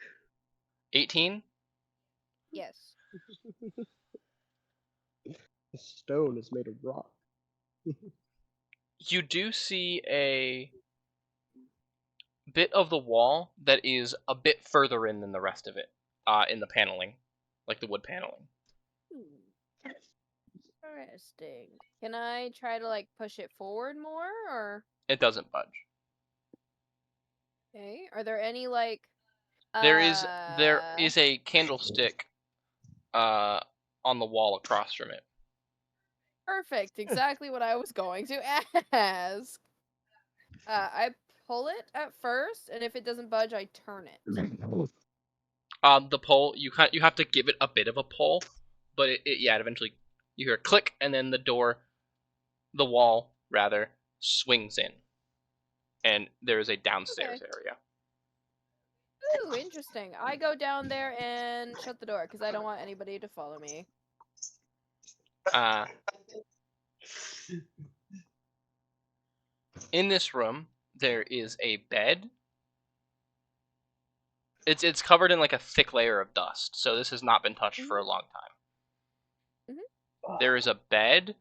18? Yes. The stone is made of rock. You do see a bit of the wall that is a bit further in than the rest of it, in the paneling, like the wood paneling. Interesting. Can I try to, like, push it forward more, or? It doesn't budge. Okay. Are there any, like... There is a candlestick on the wall across from it. Perfect. Exactly what I was going to ask. I pull it at first, and if it doesn't budge, I turn it. The pull, you have to give it a bit of a pull, but it eventually you hear a click, and then the wall rather, swings in, and there is a downstairs area. Ooh, interesting. I go down there and shut the door, because I don't want anybody to follow me. In this room, there is a bed. It's covered in like a thick layer of dust, so this has not been touched for a long time. There is a bed,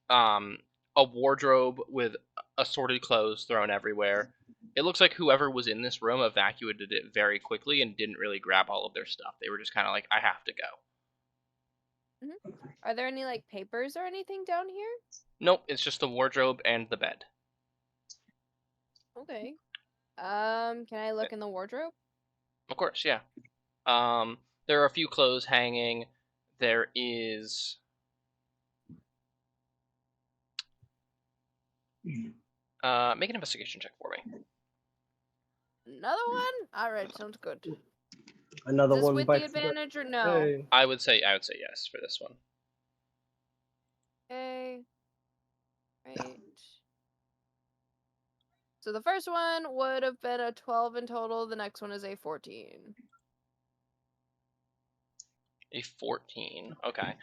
a wardrobe with assorted clothes thrown everywhere. It looks like whoever was in this room evacuated it very quickly and didn't really grab all of their stuff. They were just kind of like, I have to go. Are there any, like, papers or anything down here? Nope, it's just the wardrobe and the bed. Okay. Can I look in the wardrobe? Of course, yeah. There are a few clothes hanging. There is... make an investigation check for me. Another one? Alright, sounds good. Another Is this one with by the advantage or no? Hey. I would say yes for this one. Okay. Right. So the first one would have been a 12 in total. The next one is a 14. A 14. Okay.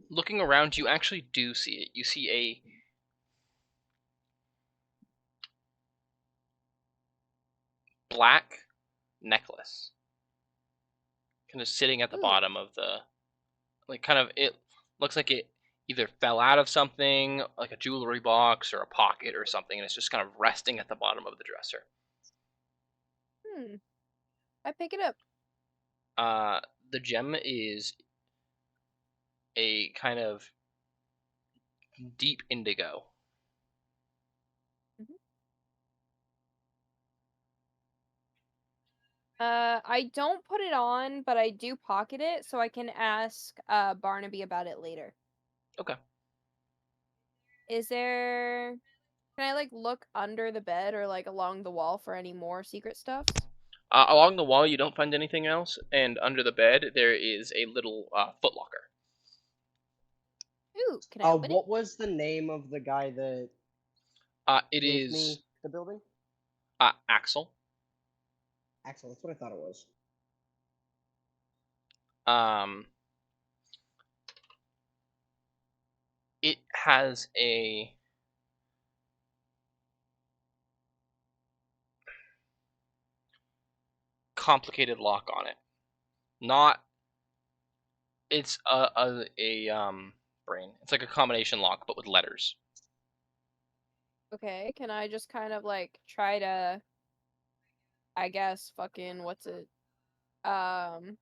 Looking around, you actually do see it. You see a black necklace kind of sitting at the bottom of the, like, kind of, it looks like it either fell out of something, like a jewelry box or a pocket or something, and it's just kind of resting at the bottom of the dresser. I pick it up. The gem is a kind of deep indigo. I don't put it on, but I do pocket it so I can ask Barnaby about it later. Okay. Is there... Can I, like, look under the bed or, like, along the wall for any more secret stuffs? Along the wall, you don't find anything else, and under the bed, there is a little footlocker. Ooh, can I open it? What was the name of the guy that It gave is me the building? Axel. Axel, that's what I thought it was. It has a complicated lock on it. Not, it's a brain. It's like a combination lock, but with letters. Okay, can I just kind of, like, try to, I guess, fucking, what's it? Kind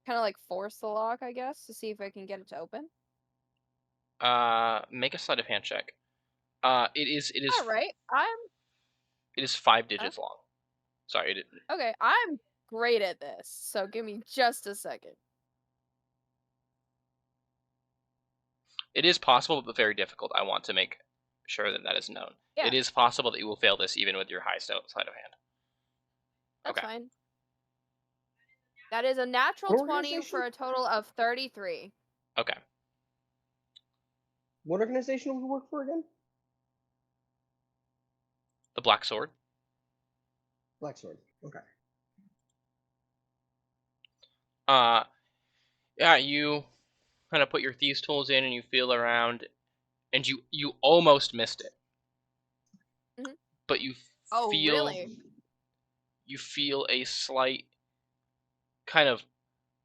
of, like, force the lock, I guess, to see if I can get it to open? Make a sleight of hand check. It is Alright, it is 5 digits long. Sorry, Okay, I'm great at this, so give me just a second. It is possible, but very difficult. I want to make sure that is known. Yeah. It is possible that you will fail this even with your high sleight of hand. That's fine. That is a natural 20 for a total of 33. Okay. What organization would we work for again? The Black Sword. Black Sword. Okay. Yeah, you kind of put your thieves' tools in and you feel around, and you almost missed it. Mm-hmm. But you feel, really? You feel a slight kind of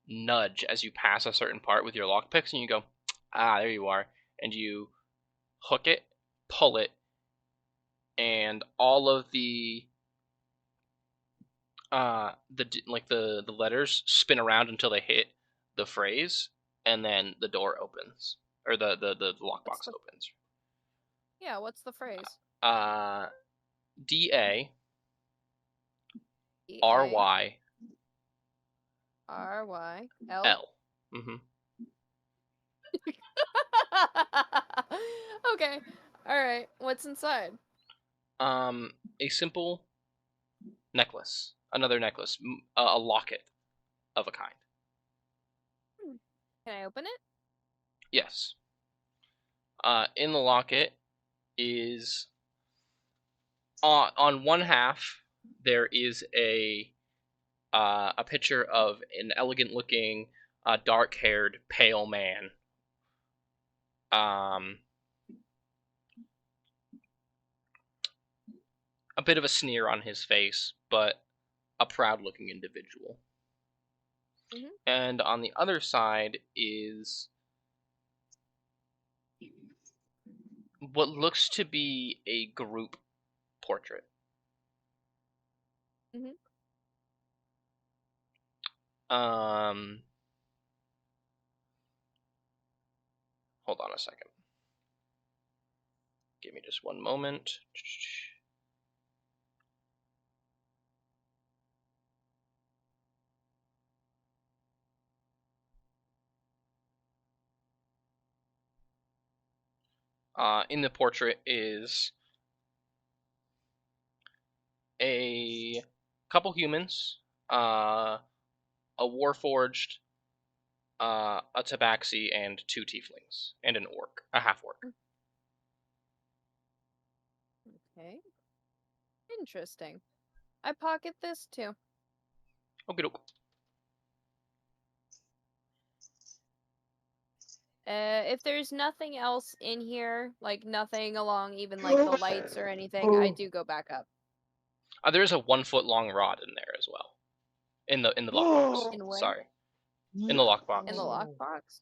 nudge as you pass a certain part with your lockpicks, and you go, there you are, and you hook it, pull it, and all of the letters spin around until they hit the phrase, and then the door opens, or the lockbox opens. Yeah, what's the phrase? D-A R-Y R-Y-L. L. Mm-hmm. Okay. Alright. What's inside? A simple necklace. Another necklace. A locket of a kind. Can I open it? Yes. In the locket is, on one half, there is a picture of an elegant-looking, dark-haired, pale man. A bit of a sneer on his face, but a proud-looking individual. Mm-hmm. And on the other side is what looks to be a group portrait. Mm-hmm. Hold on a second. Give me just one moment. In the portrait is a couple humans a warforged, a tabaxi, and 2 tieflings, and an orc, a half-orc. Okay. Interesting. I pocket this too. Okay, doke. If there's nothing else in here, like nothing along even like the lights or anything, I do go back up. There is a 1-foot long rod in there as well. In the lockbox. In where? Sorry. In the lockbox. In the lockbox.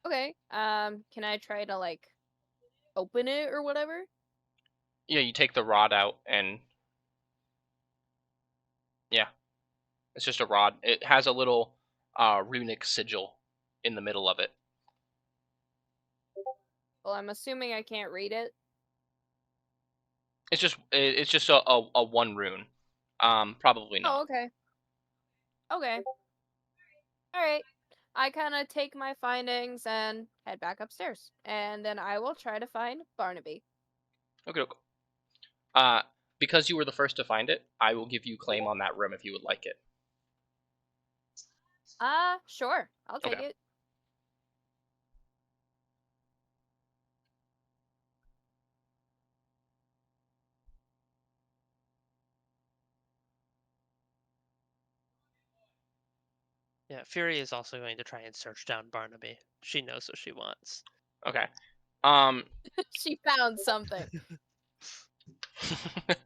Okay. Can I try to like open it or whatever? Yeah, you take the rod out and yeah, it's just a rod. It has a little runic sigil in the middle of it. Well, I'm assuming I can't read it. It's just a 1 rune. Probably not. Oh, okay. Okay. All right. I kind of take my findings and head back upstairs, and then I will try to find Barnaby. Okay. Because you were the first to find it, I will give you claim on that room if you would like it. Sure. I'll take Okay. it. Yeah, Fury is also going to try and search down Barnaby. She knows what she wants. Okay. She found something. It's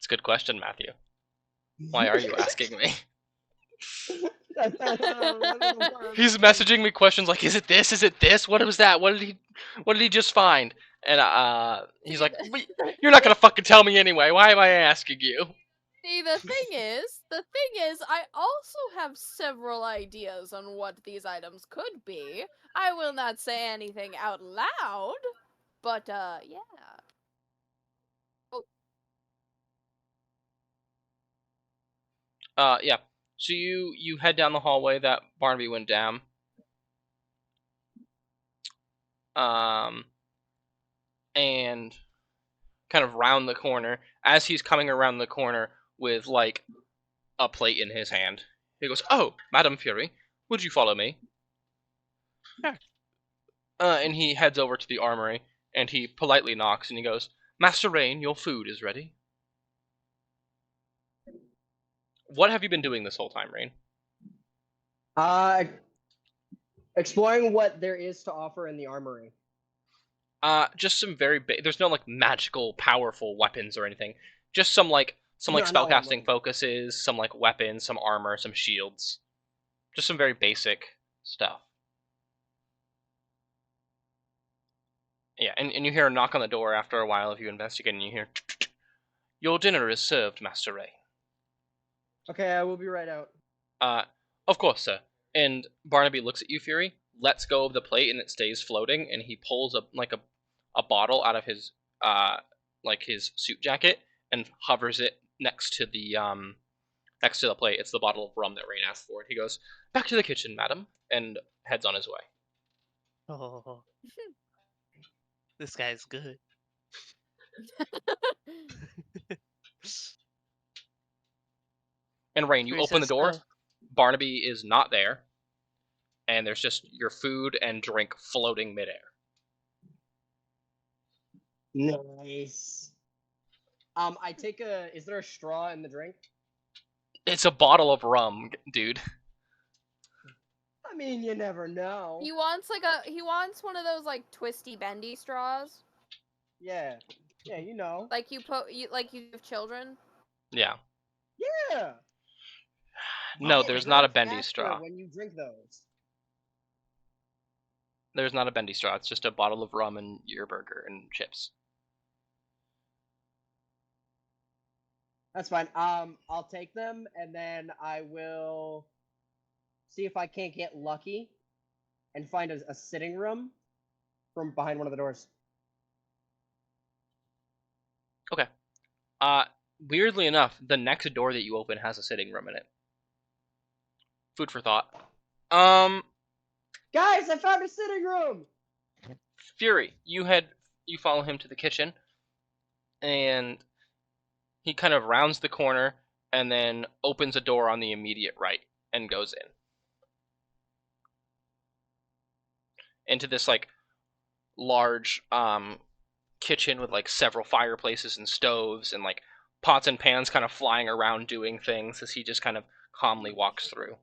a good question, Matthew. Why are you asking me? He's messaging me questions like, "Is it this? Is it this? What was that? What did he just find?" And he's like, "You're not gonna fucking tell me anyway. Why am I asking you?" See, the thing is, I also have several ideas on what these items could be. I will not say anything out loud, but yeah. Yeah. So you head down the hallway that Barnaby went down. And kind of round the corner. As he's coming around the corner with like a plate in his hand, he goes, "Oh, Madam Fury, would you follow me?" Sure. And he heads over to the armory and he politely knocks and he goes, "Master Rain, your food is ready." What have you been doing this whole time, Rain? Exploring what there is to offer in the armory. Just some very there's no like magical, powerful weapons or anything. Just some spellcasting focuses, some like weapons, some armor, some shields. Just some very basic stuff. Yeah, and you hear a knock on the door after a while if you investigate, and you hear, "Your dinner is served, Master Ray." Okay, I will be right out. Of course, sir. And Barnaby looks at you, Fury, lets go of the plate, and it stays floating, and he pulls a bottle out of his his suit jacket and hovers it next to the plate. It's the bottle of rum that Rain asked for. He goes, "Back to the kitchen, madam," and heads on his way. Oh, this guy's good. And Rain, you open the door. Barnaby is not there, and there's just your food and drink floating midair. Nice. I take is there a straw in the drink? It's a bottle of rum, dude. I mean, you never know. He wants one of those like twisty bendy straws. Yeah, you know. Like you have children. Yeah. Yeah. No, there's not a bendy straw. When you drink those. There's not a bendy straw. It's just a bottle of rum and your burger and chips. That's fine. I'll take them, and then I will see if I can't get lucky and find a sitting room from behind one of the doors. Okay. Weirdly enough, the next door that you open has a sitting room in it. Food for thought. Guys, I found a sitting room! Fury, you follow him to the kitchen, and he kind of rounds the corner and then opens a door on the immediate right and goes into this like large kitchen with like several fireplaces and stoves and like pots and pans kind of flying around doing things as he just kind of calmly walks through.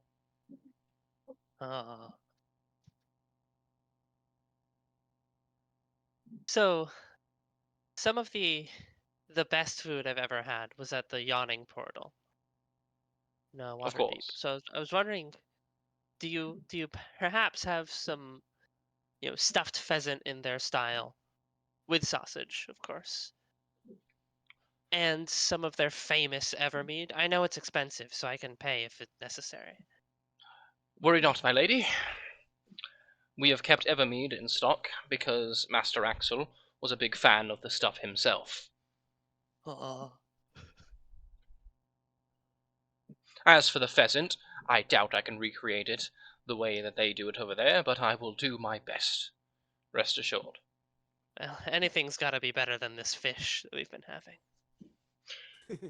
So, some of the best food I've ever had was at the Yawning Portal. No, Of Waterdeep. course. So I was wondering, do you perhaps have some, stuffed pheasant in their style, with sausage, of course, and some of their famous Evermead? I know it's expensive, so I can pay if it's necessary. Worry not, my lady. We have kept Evermead in stock because Master Axel was a big fan of the stuff himself. As for the pheasant, I doubt I can recreate it the way that they do it over there, but I will do my best. Rest assured. Well, anything's got to be better than this fish that we've been having.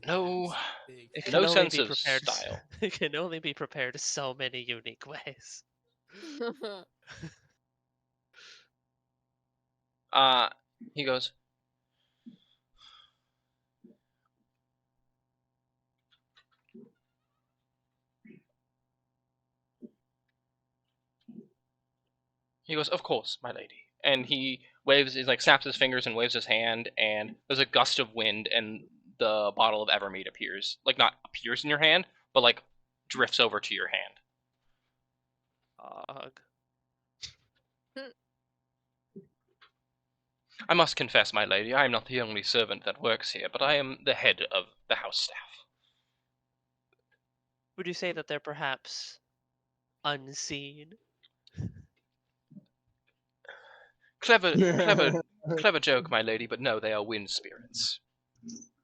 No, It can no only sense be of prepared. style. It can only be prepared so many unique ways. He goes, of course, my lady. And he waves, he like snaps his fingers and waves his hand, and there's a gust of wind, and the bottle of Evermead appears. Like, not appears in your hand, but like drifts over to your hand. I must confess, my lady, I am not the only servant that works here, but I am the head of the house staff. Would you say that they're perhaps unseen? Clever joke, my lady, but no, they are wind spirits.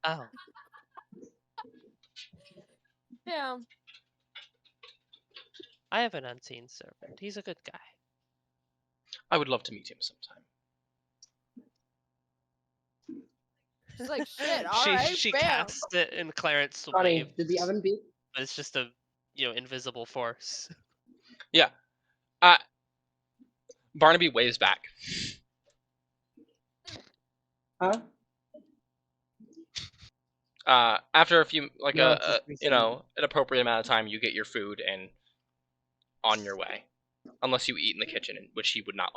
Oh. Yeah. I have an unseen servant. He's a good guy. I would love to meet him sometime. She's like, shit, alright, she bam. casts it and Clarence Funny, waves. did the oven beep? But it's just a, invisible force. Yeah. Barnaby waves back. Huh? After a few, like No, an appropriate amount of time, you get your food and on your way. Unless you eat in the kitchen, which he would not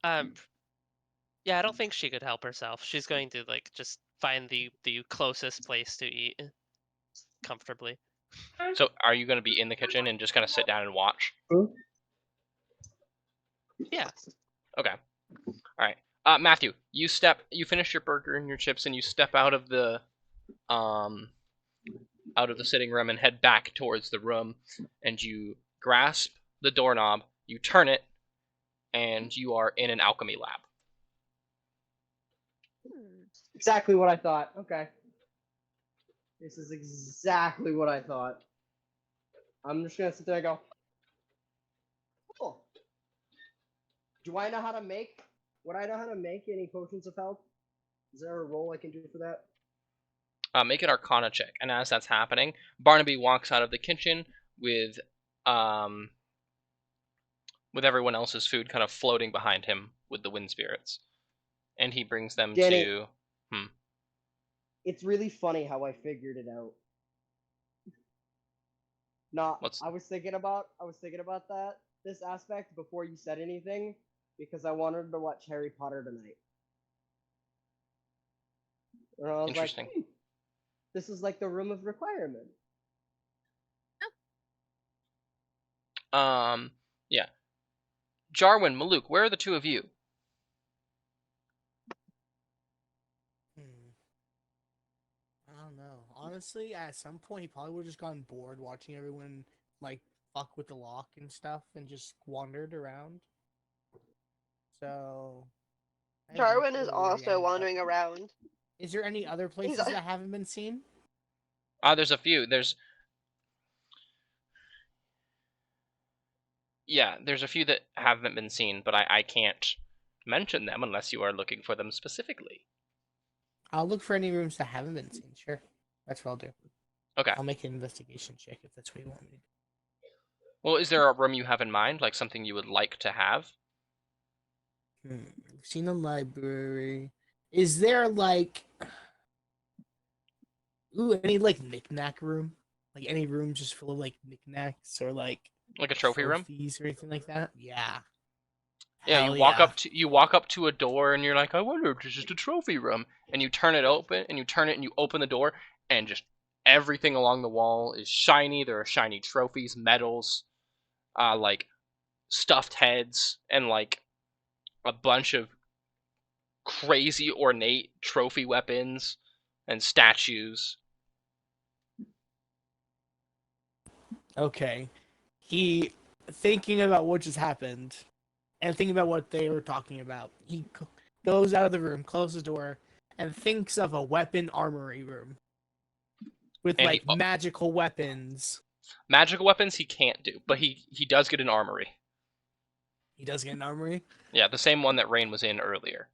mind. Yeah, I don't think she could help herself. She's going to just find the closest place to eat comfortably. So, are you going to be in the kitchen and just kind of sit down and watch? Yeah. Okay. All right. Matthew, you finish your burger and your chips, and you step out of the sitting room and head back towards the room, and you grasp the doorknob, you turn it, and you are in an alchemy lab. Exactly what I thought. Okay. This is exactly what I thought. I'm just gonna sit there and go, cool. Do I know how to make? Would I know how to make any potions of health? Is there a roll I can do for that? Make an Arcana check, and as that's happening, Barnaby walks out of the kitchen with everyone else's food kind of floating behind him with the wind spirits, and he brings them to. It's really funny how I figured it out. I was thinking about this aspect before you said anything because I wanted to watch Harry Potter tonight. And I was Interesting. like, this is like the room of requirement. Yeah. Jarwin, Maluk, where are the two of you? I don't know. Honestly, at some point, he probably would have just gotten bored watching everyone like fuck with the lock and stuff, and just wandered around. So, Jarwin is also wandering around. Is there any other places that haven't been seen? There's a few. There's a few that haven't been seen, but I can't mention them unless you are looking for them specifically. I'll look for any rooms that haven't been seen. Sure, that's what I'll do. Okay. I'll make an investigation check if that's what you want me to do. Well, is there a room you have in mind, like something you would like to have? We've seen the library. Is there like, any like knickknack room? Like any room just full of like knickknacks or like a trophy room? trophies or anything like that? Yeah. Yeah, Hell you walk up to a door and you're like, I wonder if it's just a trophy room, and you turn it open and you open the door and just everything along the wall is shiny. There are shiny trophies, medals, like stuffed heads, and like a bunch of crazy ornate trophy weapons and statues. Okay. He, thinking about what just happened and thinking about what they were talking about, he goes out of the room, closes the door, and thinks of a weapon armory room with And like magical weapons. Magical weapons he can't do, but he does get an armory. He does get an armory? Yeah, the same one that Rain was in earlier.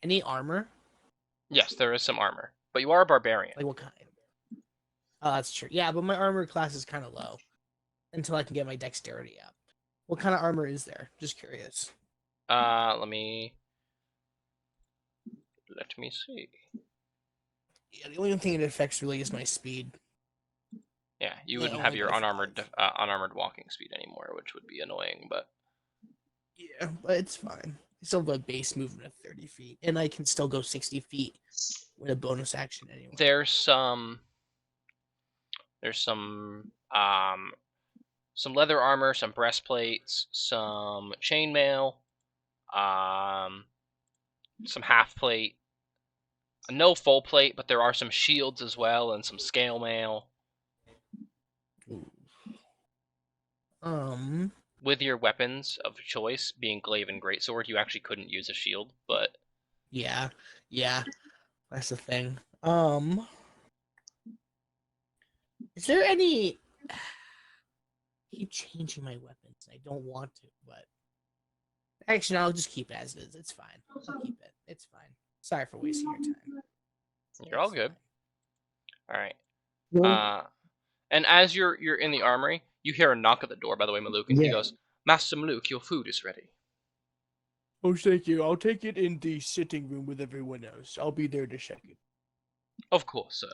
Any armor? Yes, there is some armor, but you are a barbarian. Like what kind? Oh, that's true. Yeah, but my armor class is kind of low until I can get my dexterity up. What kind of armor is there? Just curious. Let me see. Yeah, the only thing it affects really is my speed. Yeah, you wouldn't have your unarmored walking speed anymore, which would be annoying, but yeah, but it's fine. I still have a base movement of 30 feet, and I can still go 60 feet with a bonus action anyway. There's some leather armor, some breastplates, some chainmail, some half plate, no full plate, but there are some shields as well and some scale mail. With your weapons of choice being glaive and greatsword, you actually couldn't use a shield, but yeah, that's the thing. Is there any? I keep changing my weapons. I don't want to, but actually, no, I'll just keep it as it is. It's fine. I'll keep it. It's fine. Sorry for wasting your time. You're all good. All right. And as you're in the armory, you hear a knock at the door. By the way, Maluk, and he goes, "Master Maluk, your food is ready." Oh, thank you. I'll take it in the sitting room with everyone else. I'll be there to check it. Of course, sir.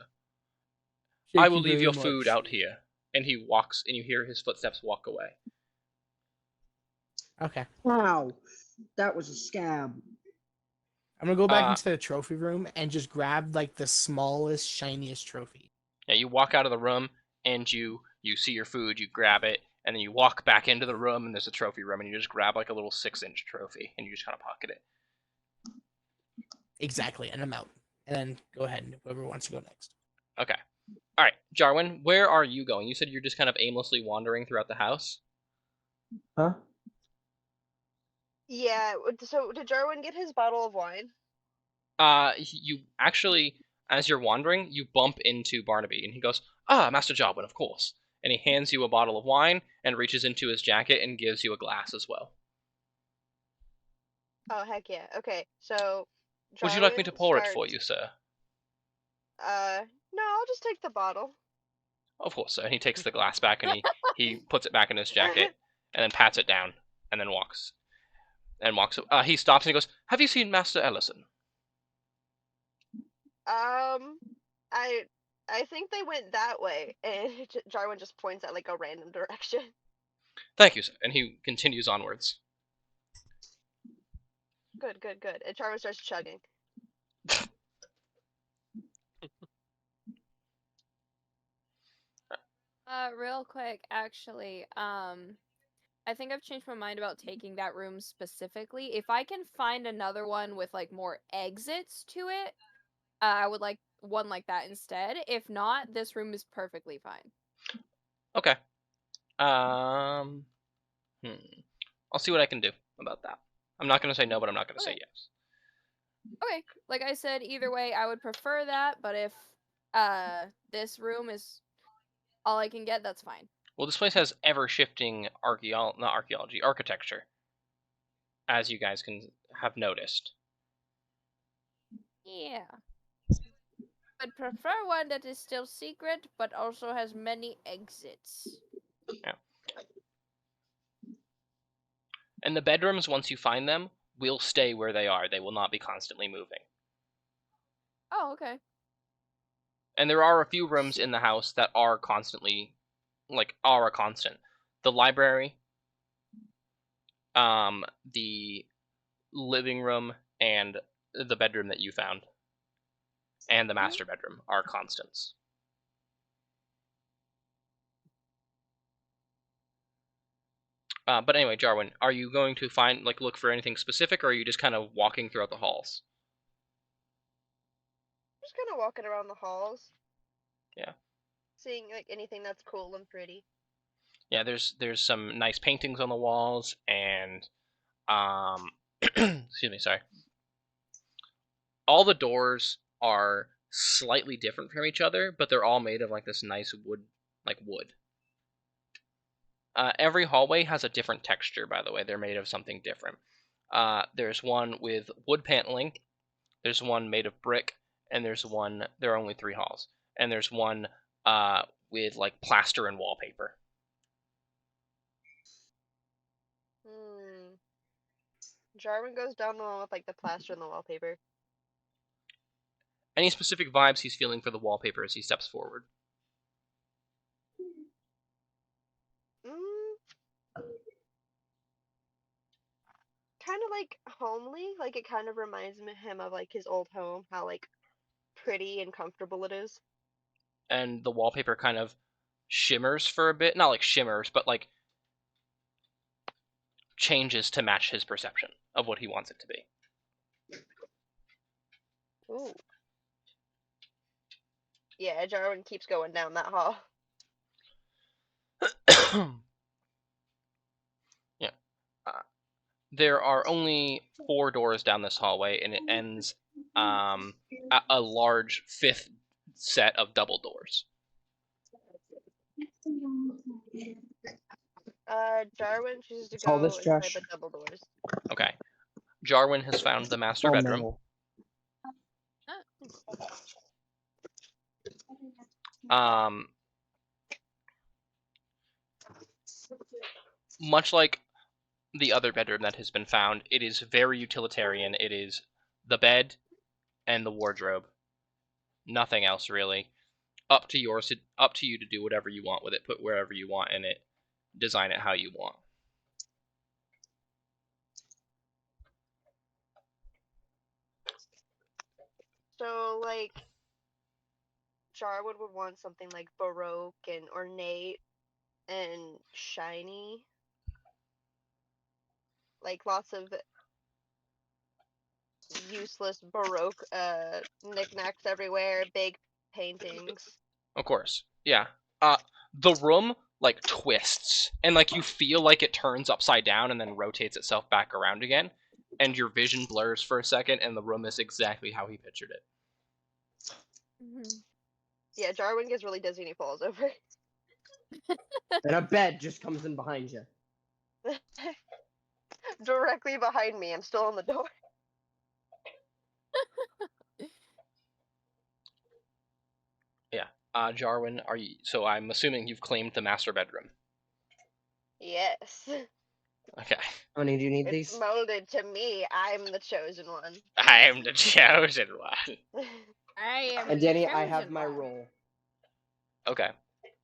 Thank I will leave your much. food out here. And he walks, and you hear his footsteps walk away. Okay. Wow, that was a scab. I'm gonna go back into the trophy room and just grab like the smallest, shiniest trophy. Yeah, you walk out of the room and you see your food, you grab it, and then you walk back into the room and there's a trophy room and you just grab like a little 6-inch trophy and you just kind of pocket it. Exactly, and I'm out. And then go ahead and whoever wants to go next. Okay. All right, Jarwin, where are you going? You said you're just kind of aimlessly wandering throughout the house. Huh? Yeah. So did Jarwin get his bottle of wine? You actually, as you're wandering, you bump into Barnaby, and he goes, "Ah, Master Jarwin, of course." And he hands you a bottle of wine and reaches into his jacket and gives you a glass as well. Oh, heck yeah. Okay, so Would you like me to pour it for you, sir? No, I'll just take the bottle. Of course, sir. And he takes the glass back and he puts it back in his jacket and then pats it down and then walks. He stops and he goes, "Have you seen Master Ellison?" I think they went that way, and Jarwin just points at like a random direction. Thank you, sir. And he continues onwards. Good. And Jarwin starts chugging. Real quick, actually, I think I've changed my mind about taking that room specifically. If I can find another one with like more exits to it, I would like one like that instead. If not, this room is perfectly fine. Okay. I'll see what I can do about that. I'm not gonna say no, but I'm not gonna say yes. Okay. Like I said, either way, I would prefer that. But if this room is all I can get, that's fine. Well, this place has ever-shifting architecture. as you guys can have noticed. Yeah. I'd prefer one that is still secret, but also has many exits. Yeah. And the bedrooms, once you find them, will stay where they are. They will not be constantly moving. Oh, okay. And there are a few rooms in the house that are constantly, are a constant. The library, the living room, and the bedroom that you found, and the master bedroom are constants. But anyway, Jarwin, are you going to look for anything specific, or are you just kind of walking throughout the halls? Just kind of walking around the halls. Yeah. Seeing anything that's cool and pretty. Yeah, there's some nice paintings on the walls, and excuse me, sorry. All the doors are slightly different from each other, but they're all made of this nice wood. Every hallway has a different texture, by the way. They're made of something different. There's one with wood paneling, there's one made of brick, and there are only 3 halls, and there's one with plaster and wallpaper. Jarwin goes down the one with the plaster and the wallpaper. Any specific vibes he's feeling for the wallpaper as he steps forward? Kind of homely. It kind of reminds him of his old home. How pretty and comfortable it is. And the wallpaper kind of shimmers for a bit. Not shimmers, but changes to match his perception of what he wants it to be. Ooh. Yeah, Jarwin keeps going down that hall. Yeah. There are only 4 doors down this hallway, and it ends at a large 5th set of double doors. Jarwin chooses to go inside the double doors. Okay. Jarwin has found the master bedroom. Much like the other bedroom that has been found, it is very utilitarian. It is the bed and the wardrobe. Nothing else really. Up to you to do whatever you want with it. Put wherever you want in it. Design it how you want. So Jarwin would want something baroque and ornate and shiny. Lots of useless baroque knickknacks everywhere, big paintings. Of course. Yeah. The room twists, and you feel it turns upside down and then rotates itself back around again, and your vision blurs for a second, and the room is exactly how he pictured it. Yeah, Jarwin gets really dizzy and he falls over. And a bed just comes in behind you. Directly behind me. I'm still on the door. Yeah. Jarwin, so I'm assuming you've claimed the master bedroom. Yes. Okay. Honey, do you need It's these? molded to me. I'm the chosen one. I am the chosen one. I am. And Danny, I have my roll. Okay.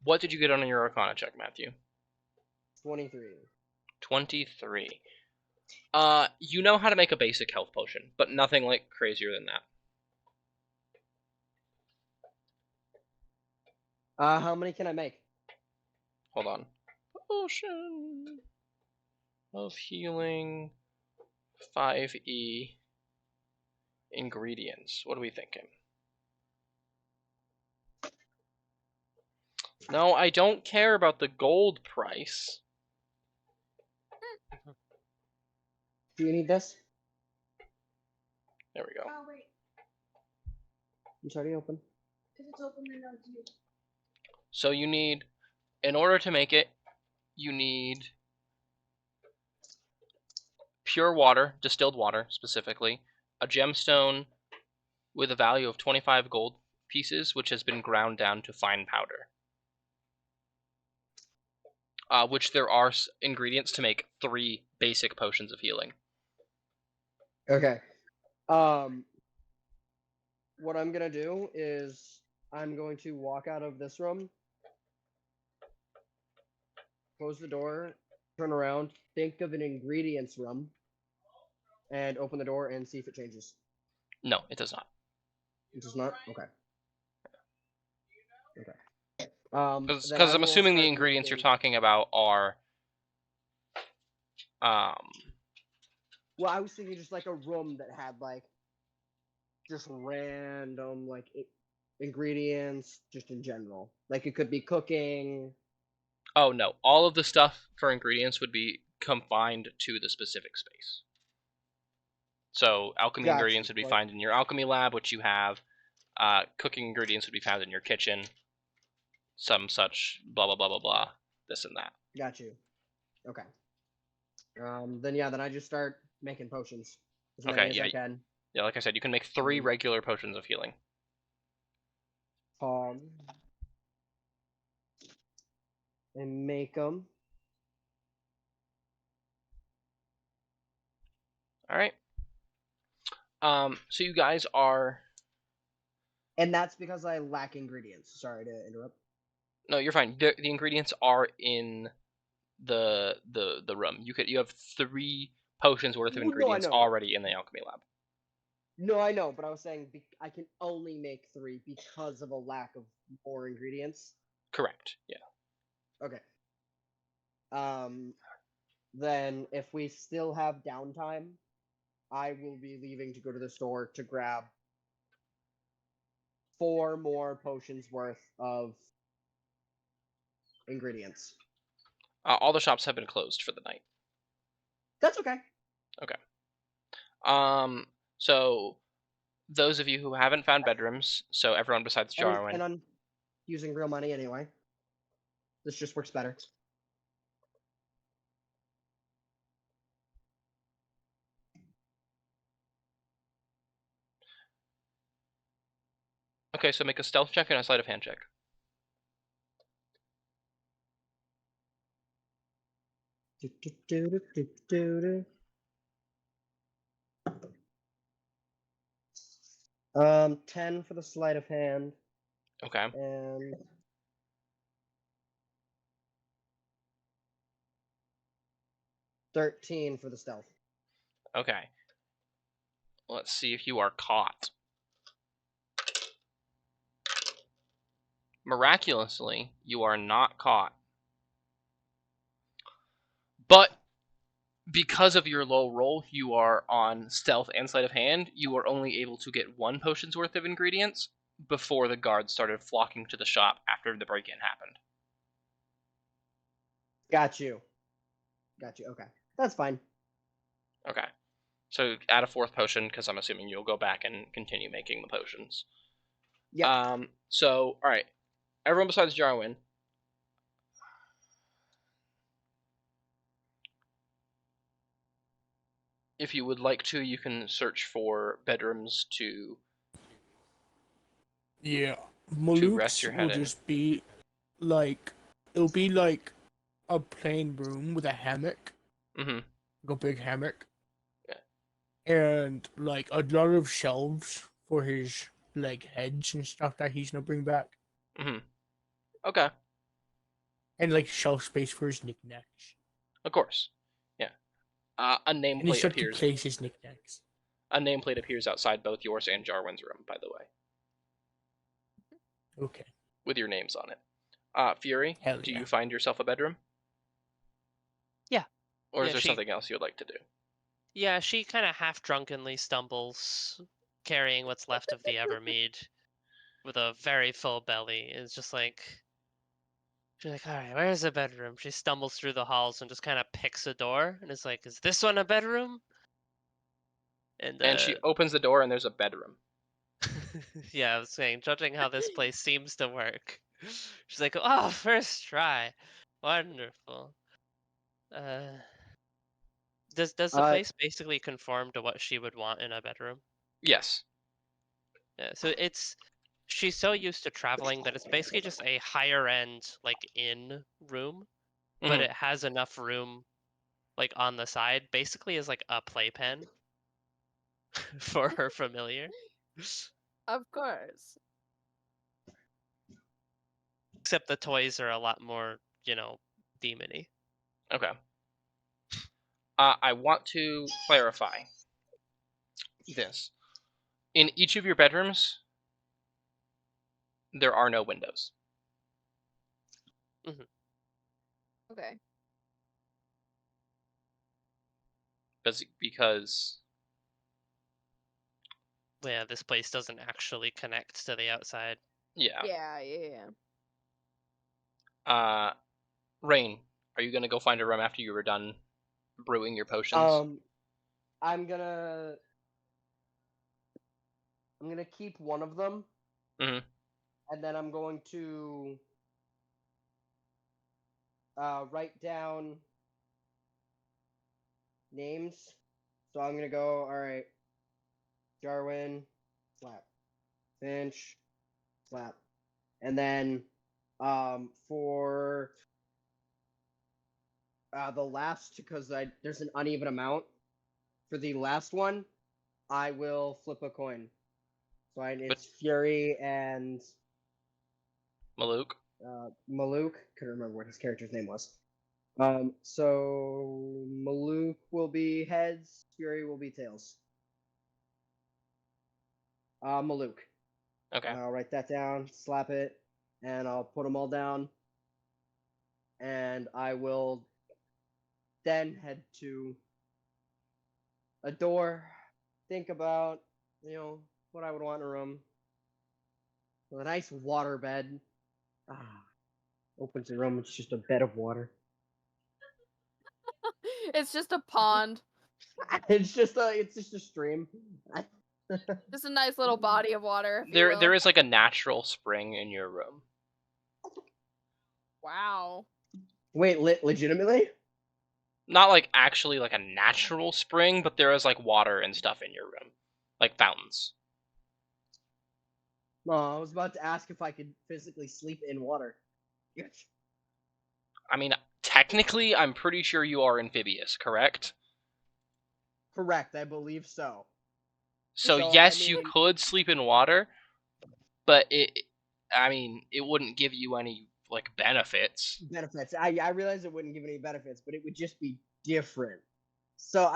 What did you get on your Arcana check, Matthew? 23. 23. You know how to make a basic health potion, but nothing crazier than that. How many can I make? Hold on. Potion of healing 5e ingredients. What are we thinking? No, I don't care about the gold price. Do you need this? There we go. Oh, wait. It's already open. If it's open, then I'll do it. So you need, in order to make it, you need pure water, distilled water specifically, a gemstone with a value of 25 gold pieces, which has been ground down to fine powder. Which there are ingredients to make 3 basic potions of healing. Okay. What I'm gonna do is I'm going to walk out of this room, close the door, turn around, think of an ingredients room, and open the door and see if it changes. No, it does not. It does not? Okay. Okay. Because I'm assuming the ingredients you're talking about are... Well, I was thinking just like a room that had like just random like ingredients just in general. Like it could be cooking. Oh no, all of the stuff for ingredients would be confined to the specific space. So alchemy ingredients would be found in your alchemy lab, which you have. Cooking ingredients would be found in your kitchen. Some such blah blah blah blah blah. This and that. Got you. Okay. Then I just start making potions as many as I can. Yeah, like I said, you can make 3 regular potions of healing. And make them. All right. So you guys are... And that's because I lack ingredients. Sorry to interrupt. No, you're fine. The ingredients are in the room. You have 3 potions worth of ingredients already in the alchemy lab. No, I know, but I was saying I can only make 3 because of a lack of more ingredients. Correct. Yeah. Okay. Then if we still have downtime, I will be leaving to go to the store to grab 4 more potions worth of ingredients. All the shops have been closed for the night. That's okay. Okay. So those of you who haven't found bedrooms, so everyone besides Jarwin. And I'm using real money anyway. This just works better. Okay, so make a stealth check and a sleight of hand check. Um, 10 for the sleight of hand. Okay. And 13 for the stealth. Okay. Let's see if you are caught. Miraculously, you are not caught. But because of your low roll, you are on stealth and sleight of hand. You are only able to get 1 potion's worth of ingredients before the guards started flocking to the shop after the break-in happened. Got you. Okay. That's fine. Okay. So add a 4th potion, because I'm assuming you'll go back and continue making the potions. Yeah. So, alright. Everyone besides Jarwin. If you would like to, you can search for bedrooms to... Yeah. To rest your head will just be like... It'll be like a plain room with a hammock. Mm-hmm. Like a big hammock. Yeah. And like a lot of shelves for his like heads and stuff that he's gonna bring back. Mm-hmm. Okay. And like shelf space for his knickknacks. Of course. Yeah. A nameplate appears. To place his knickknacks. A nameplate appears outside both yours and Jarwin's room, by the way. Okay. With your names on it. Fury, do you find yourself a bedroom? Yeah. Or is there something else you would like to do? Yeah, she kind of half-drunkenly stumbles, carrying what's left of the Evermead, with a very full belly. It's just like... She's like, alright, where's the bedroom? She stumbles through the halls and just kind of picks a door, and is like, is this one a bedroom? And she opens the door and there's a bedroom. Yeah, I was saying, judging how this place seems to work. She's like, oh, first try. Wonderful. Does the place basically conform to what she would want in a bedroom? Yes. Yeah, so she's so used to traveling that it's basically just a higher end like inn room, but Mhm. it has enough room like on the side, basically as like a playpen for her familiar. Of course. Except the toys are a lot more, demony. Okay. I want to clarify this. In each of your bedrooms, there are no windows. Mm-hmm. Okay. Because Yeah, this place doesn't actually connect to the outside. Yeah. Yeah. Rain, are you gonna go find a room after you were done brewing your potions? I'm gonna keep one of them. Mm-hmm. And then I'm going to write down names. So I'm gonna go. All right, Jarwin, slap, Finch, slap, and then for the last, because there's an uneven amount for the last one, I will flip a coin. So it's Fury and Maluk. Maluk. Couldn't remember what his character's name was. So Maluk will be heads, Fury will be tails. Maluk. Okay. I'll write that down, slap it, and I'll put them all down. And I will then head to a door, think about, what I would want in a room. With a nice water bed. Opens the room, it's just a bed of water. It's just a pond. It's just a stream. Just a nice little body of water. There is like a natural spring in your room. Wow. Wait, legitimately? Not like actually like a natural spring, but there is like water and stuff in your room, like fountains. No, I was about to ask if I could physically sleep in water. Yes. I mean, technically, I'm pretty sure you are amphibious, correct? Correct, I believe so. So yes, you could sleep in water, but it wouldn't give you any like benefits. Benefits. I realize it wouldn't give any benefits, but it would just be different. So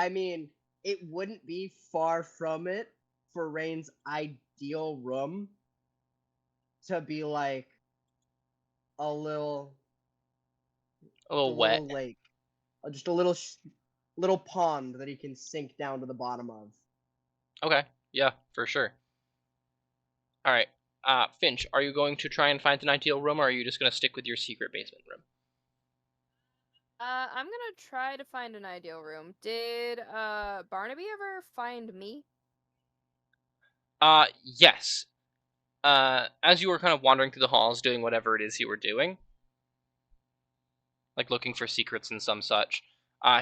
it wouldn't be far from it for Rain's ideal room to be like a little wet lake, just a little pond that he can sink down to the bottom of. Okay, yeah, for sure. All right, Finch, are you going to try and find an ideal room, or are you just going to stick with your secret basement room? I'm gonna try to find an ideal room. Did Barnaby ever find me? Yes. As you were kind of wandering through the halls, doing whatever it is you were doing, like looking for secrets and some such,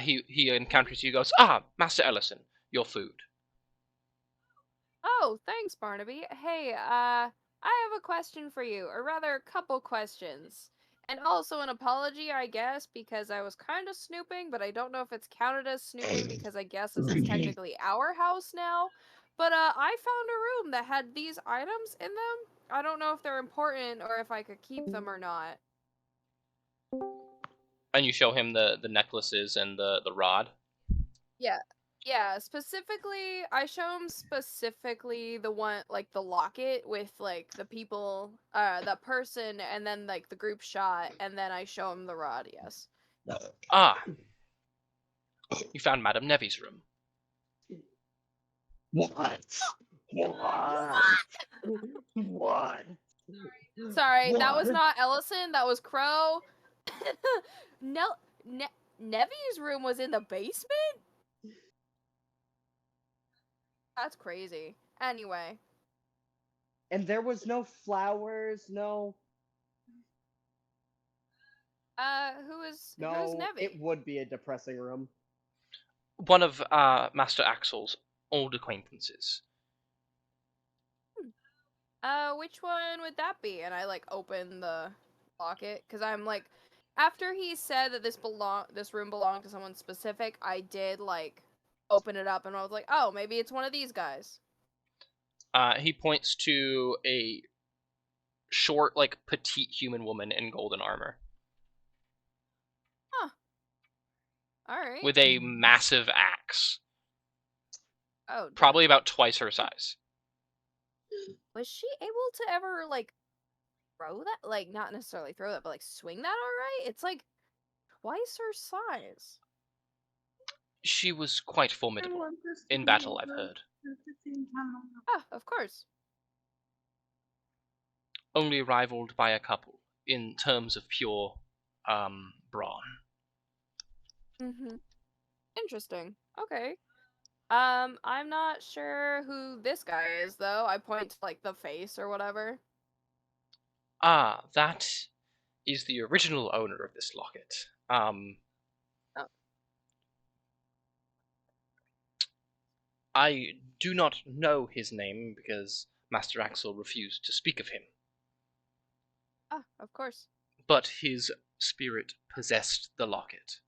he encounters you. Goes, Master Ellison, your food. Oh, thanks, Barnaby. Hey, I have a question for you, or rather, a couple questions. And also an apology, I guess, because I was kind of snooping, but I don't know if it's counted as snooping because I guess this is technically our house now. But I found a room that had these items in them. I don't know if they're important or if I could keep them or not. And you show him the necklaces and the rod. Yeah, specifically, I show him specifically the one, like, the locket with, like, the people, the person, and then, like, the group shot, and then I show him the rod, yes. You found Madame Nevy's room. What? Sorry, that was not Ellison, that was Crow. Nevy's room was in the basement? That's crazy. Anyway. And there was no flowers, no... Who's Nevy? It would be a depressing room. One of Master Axel's old acquaintances. Which one would that be? And I like open the locket because I'm like, after he said that this room belonged to someone specific, I did like open it up and I was like, oh, maybe it's one of these guys. He points to a short, like petite human woman in golden armor. Huh. All right. With a massive axe. Oh. Probably about twice her size. Was she able to ever like throw that? Like not necessarily throw that, but like swing that all right? It's like twice her size. She was quite formidable in battle, I've heard. Ah, of course. Only rivaled by a couple in terms of pure brawn. Mm-hmm. Interesting. Okay. I'm not sure who this guy is though. I point to like the face or whatever. Ah, that is the original owner of this locket. Oh. I do not know his name because Master Axel refused to speak of him. Ah, of course. But his spirit possessed the locket.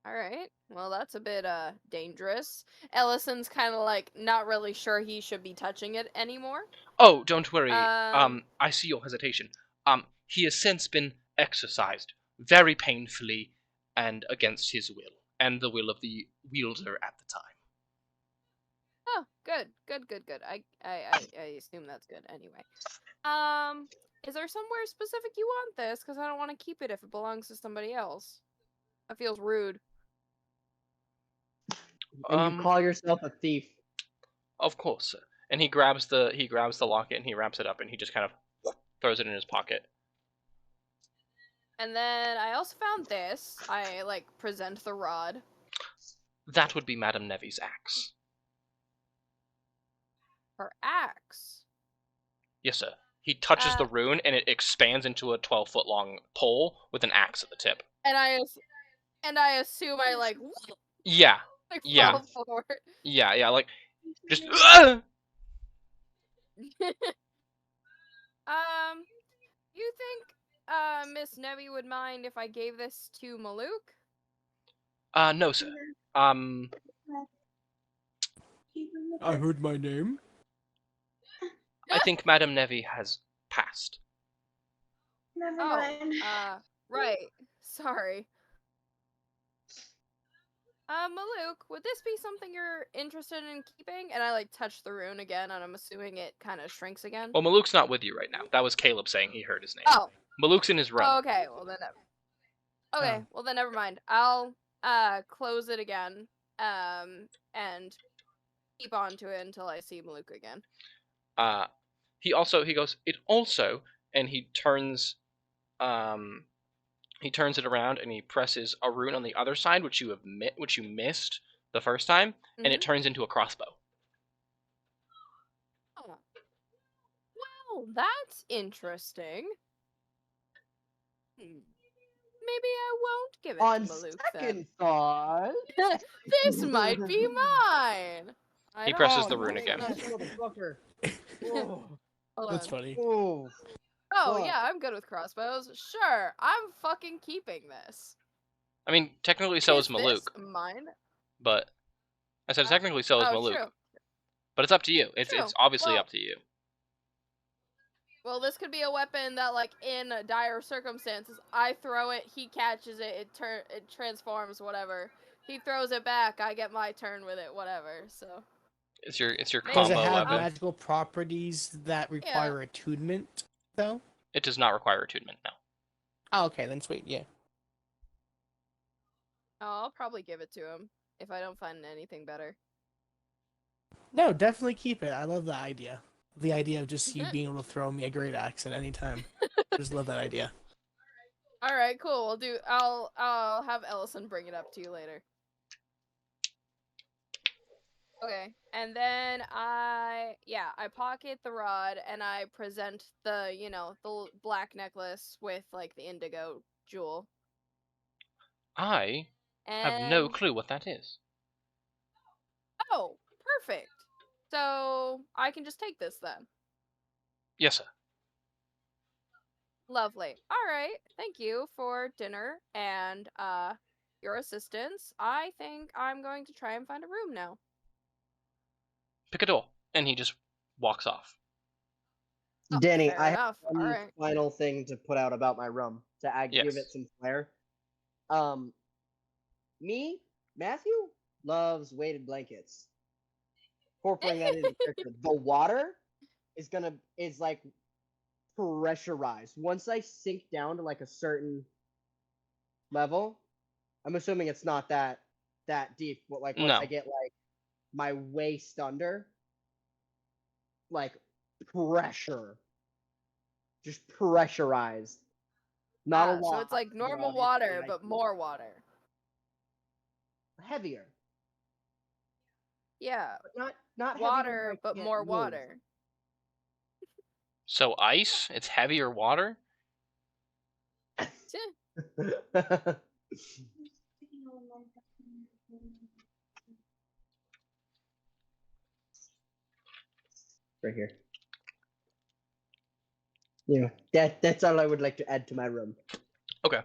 Alright. Well, that's a bit, dangerous. Ellison's kind of, like, not really sure he should be touching it anymore. Oh, don't worry. I see your hesitation. He has since been exorcised very painfully and against his will, and the will of the wielder at the time. Oh, good. I assume that's good anyway. Is there somewhere specific you want this? Because I don't want to keep it if it belongs to somebody else. That feels rude. And you call yourself a thief. Of course, sir. And he grabs the locket and he wraps it up and he just kind of throws it in his pocket. And then I also found this. I like present the rod. That would be Madame Nevi's axe. Her axe? Yes, sir. He touches the rune and it expands into a 12-foot long pole with an axe at the tip. And I assume I like yeah. like yeah. fall forward. Yeah, like just You think Miss Nevi would mind if I gave this to Maluk? No, sir. I heard my name. I think Madame Nevi has passed. Oh, right. Sorry. Maluk, would this be something you're interested in keeping? And I like touch the rune again, and I'm assuming it kind of shrinks again. Well, Maluk's not with you right now. That was Caleb saying he heard his name. Oh. Maluk's in his room. Oh, okay. Well then. Well then, never mind. I'll close it again. And keep on to it until I see Maluk again. He goes, it also, and he turns it around and he presses a rune on the other side, which you missed the first time, and it turns into a crossbow. Oh. Well, that's interesting. Maybe I won't give it to Maluk then. On second thought, this might be mine. He presses the rune again. That's funny. Oh, yeah, I'm good with crossbows. Sure, I'm fucking keeping this. I mean, technically so is Maluk. Mine? But I said technically so is Maluk. True. But it's up to you. It's obviously up to you. Well, this could be a weapon that, like, in dire circumstances, I throw it, he catches it, it transforms, whatever. He throws it back, I get my turn with it, whatever. So it's your combo weapon. Does it have weapon. magical properties that require attunement, though? It does not require attunement, no. Oh, okay, then sweet, yeah. Oh, I'll probably give it to him if I don't find anything better. No, definitely keep it. I love that idea. The idea of just you being able to throw me a great axe at any time. Just love that idea. All right, cool. I'll have Ellison bring it up to you later. Okay, and then I pocket the rod and I present the, the black necklace with like the indigo jewel. I have no clue what that is. Oh, perfect. So I can just take this then. Yes, sir. Lovely. All right. Thank you for dinner and your assistance. I think I'm going to try and find a room now. Pick a door, and he just walks off. Oh, Danny, fair I have enough. one All right. final thing to put out about my room to give it some flair. Me, Matthew loves weighted blankets. Incorporating that into the character. The water is like pressurized. Once I sink down to like a certain level, I'm assuming it's not that deep, but like once I get like my waist under, like pressure, just pressurized. Not a lot. So it's like normal water, but more water. Heavier. Yeah. But not water, but more water. So ice? It's heavier water? Right here. Yeah, that's all I would like to add to my room. Okay.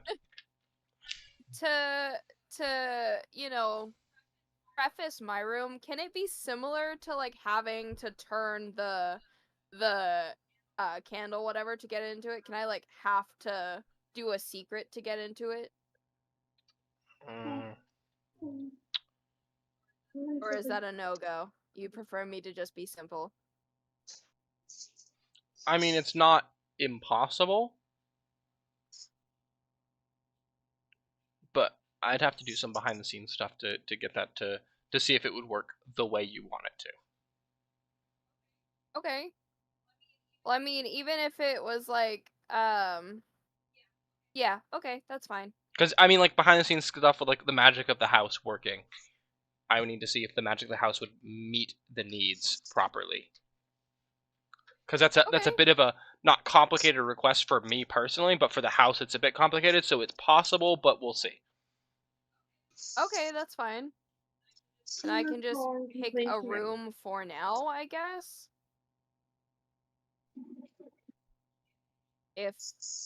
To preface my room, can it be similar to like having to turn the candle whatever to get into it? Can I like have to do a secret to get into it? Or is that a no-go? You prefer me to just be simple? I mean, it's not impossible, but I'd have to do some behind-the-scenes stuff to get that to see if it would work the way you want it to. Okay. Well, I mean, even if it was like, yeah, okay, that's fine. Because, I mean, like, behind-the-scenes stuff with, like, the magic of the house working, I would need to see if the magic of the house would meet the needs properly. Because that's a bit of a not complicated request for me personally, but for the house it's a bit complicated, so it's possible, but we'll see. Okay, that's fine. And I can just pick a room for now, I guess. If,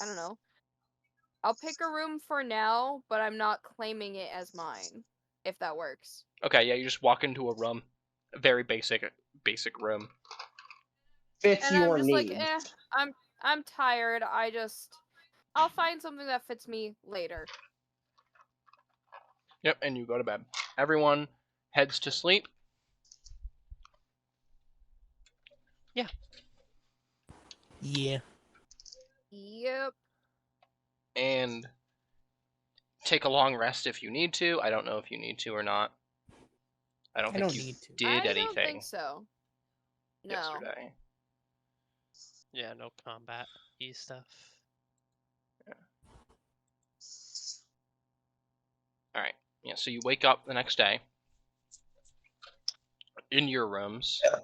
I don't know. I'll pick a room for now, but I'm not claiming it as mine, if that works. Okay, yeah, you just walk into a room. A very basic room. Fits and your I'm just needs. like, I'm tired. I'll find something that fits me later. Yep, and you go to bed. Everyone heads to sleep. Yeah. Yeah. Yep. And take a long rest if you need to. I don't know if you need to or not. I don't think you did anything. I don't think so. No. Yesterday. Yeah, no combat-y stuff. Yeah. Alright. Yeah, so you wake up the next day. In your rooms. Yeah.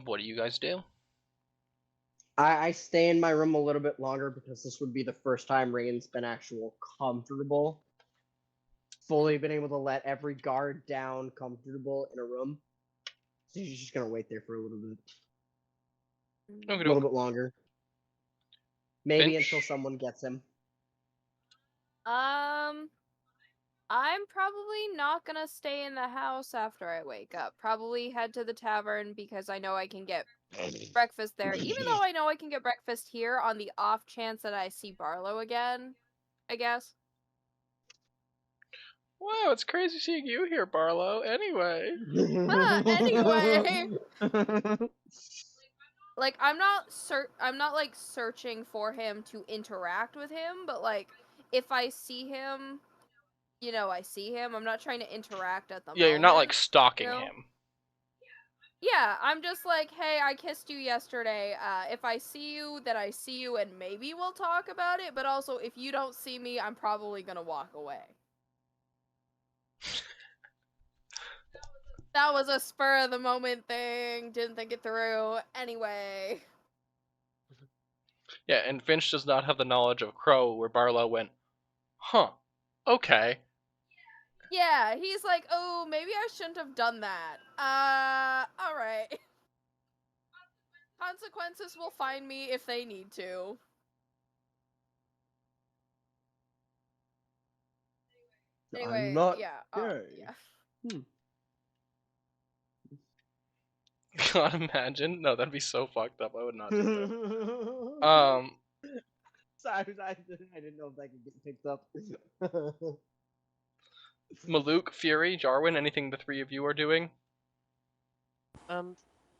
What do you guys do? I stay in my room a little bit longer because this would be the first time Rain's been comfortable. Fully been able to let every guard down comfortable in a room. So she's just gonna wait there for a little bit. A little bit longer. Maybe Finch? until someone gets him. I'm probably not gonna stay in the house after I wake up. Probably head to the tavern because I know I can get breakfast there. Even though I know I can get breakfast here on the off chance that I see Barlow again, I guess. Wow, it's crazy seeing you here, Barlow. Anyway. Anyway. Like, I'm not like searching for him to interact with him, but like if I see him, I see him. I'm not trying to interact at the moment. Yeah, you're not like stalking him. Yeah, I'm just like, hey, I kissed you yesterday. If I see you, then I see you, and maybe we'll talk about it. But also, if you don't see me, I'm probably gonna walk away. That was a spur of the moment thing. Didn't think it through. Anyway. Yeah, and Finch does not have the knowledge of Crow, where Barlow went, huh, okay. Yeah, he's like, oh, maybe I shouldn't have done that. Alright. Consequences will find me if they need to. Anyway, I'm not yeah. gay. Yeah. God, imagine. No, that'd be so fucked up. I would not do that. Sorry, I didn't know if that could get picked up. Maluk, Fury, Jarwin, anything the three of you are doing?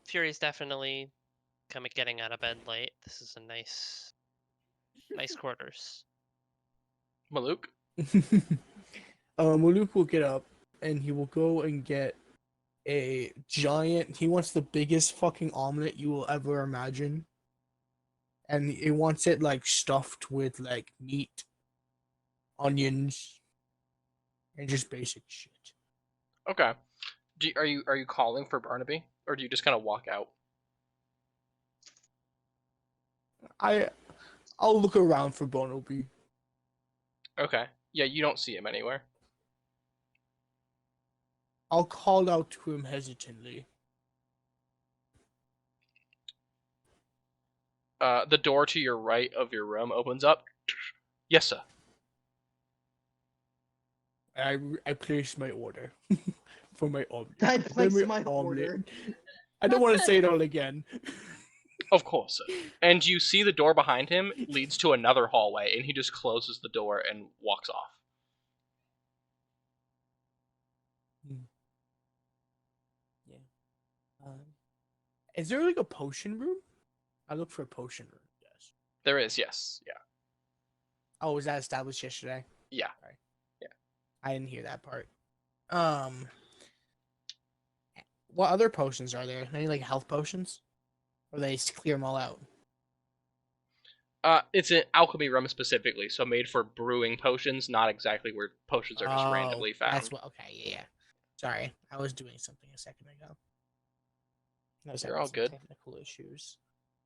Fury's definitely kind of getting out of bed late. This is a nice quarters. Maluk? Maluk will get up and he will go and get a giant. He wants the biggest fucking omelet you will ever imagine, and he wants it like stuffed with like meat, onions, and just basic shit. Okay. Are you calling for Barnaby, or do you just kind of walk out? I'll look around for Barnaby. Okay. Yeah, you don't see him anywhere. I'll call out to him hesitantly. The door to your right of your room opens up. Yes, sir. I place my order for my omelet. I place my order. I don't want to say it all again. Of course, sir. And you see the door behind him leads to another hallway, and he just closes the door and walks off. Yeah. Is there like a potion room? I look for a potion room. Yes. There is, yes. Yeah. Oh, was that established yesterday? Yeah. Sorry. Yeah. I didn't hear that part. What other potions are there? Any like health potions? Or they just clear them all out? It's an alchemy room specifically, so made for brewing potions, not exactly where potions are just randomly found. That's what. Okay, yeah. Sorry, I was doing something a second ago. You're all good. Technical issues.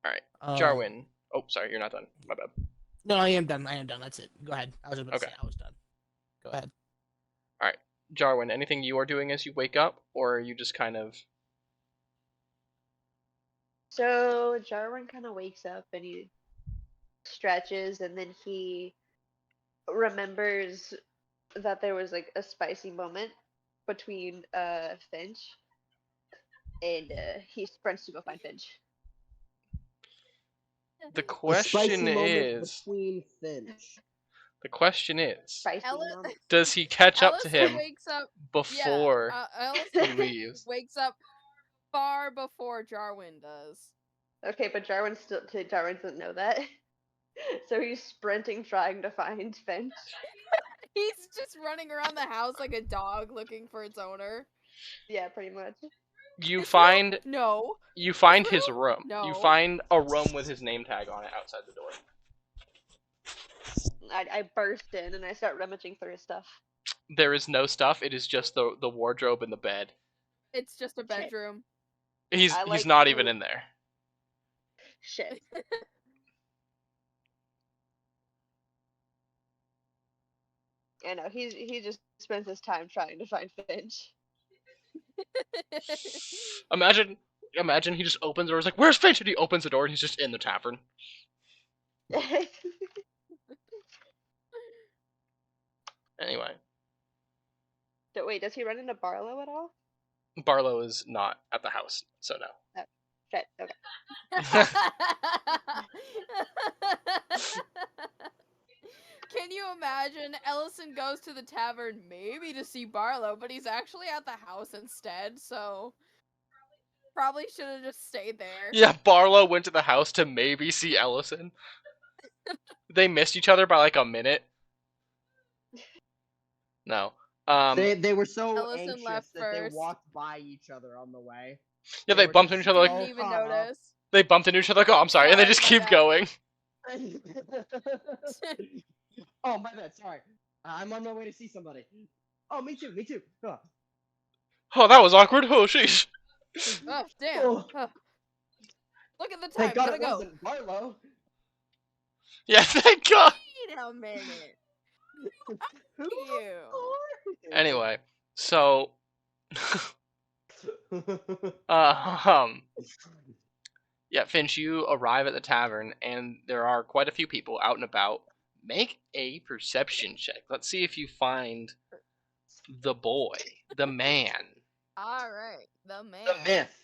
All right, Jarwin. Oh, sorry, you're not done. My bad. No, I am done. That's it. Go ahead. I was about to say I was done. Go ahead. All right, Jarwin. Anything you are doing as you wake up, or are you just kind of? So Jarwin kind of wakes up and he stretches, and then he remembers that there was like a spicy moment between Finch, and he sprints to go find Finch. The question is between Finch. The question is, Spicy moment. Does he catch up to him wakes up, before he leaves? Wakes up far before Jarwin does. Okay, but Jarwin doesn't know that. So he's sprinting, trying to find Finch. He's just running around the house like a dog looking for its owner. Yeah, pretty much. You find You find his room. No. You find a room with his name tag on it outside the door. I burst in and I start rummaging through his stuff. There is no stuff. It is just the wardrobe and the bed. It's just a bedroom. He's not even in there. Shit. I know, he just spends his time trying to find Finch. Imagine he just opens the door. He's like, "Where's Finch?" And he opens the door and he's just in the tavern. Anyway. Wait, does he run into Barlow at all? Barlow is not at the house, so no. Oh, shit, okay. Can you imagine? Ellison goes to the tavern maybe to see Barlow, but he's actually at the house instead, so probably should have just stayed there. Yeah, Barlow went to the house to maybe see Ellison. They missed each other by like a minute. No. They were so Ellison anxious left that they first. walked by each other on the way. Yeah, they bumped into each other like. Didn't even notice. They bumped into each other like, "Oh, I'm sorry," and they just keep going. Oh, my bad. Sorry. I'm on my way to see somebody. Oh, me too. Oh. Oh, that was awkward. Oh, sheesh. Oh, damn. Oh. Oh. Look at the time. Thank God Gotta it go. wasn't Barlow. Yeah, thank God. Wait a minute. Who You. Anyway, so yeah, Finch, you arrive at the tavern, and there are quite a few people out and about. Make a perception check. Let's see if you find the boy, the man. All right, the man, The myth,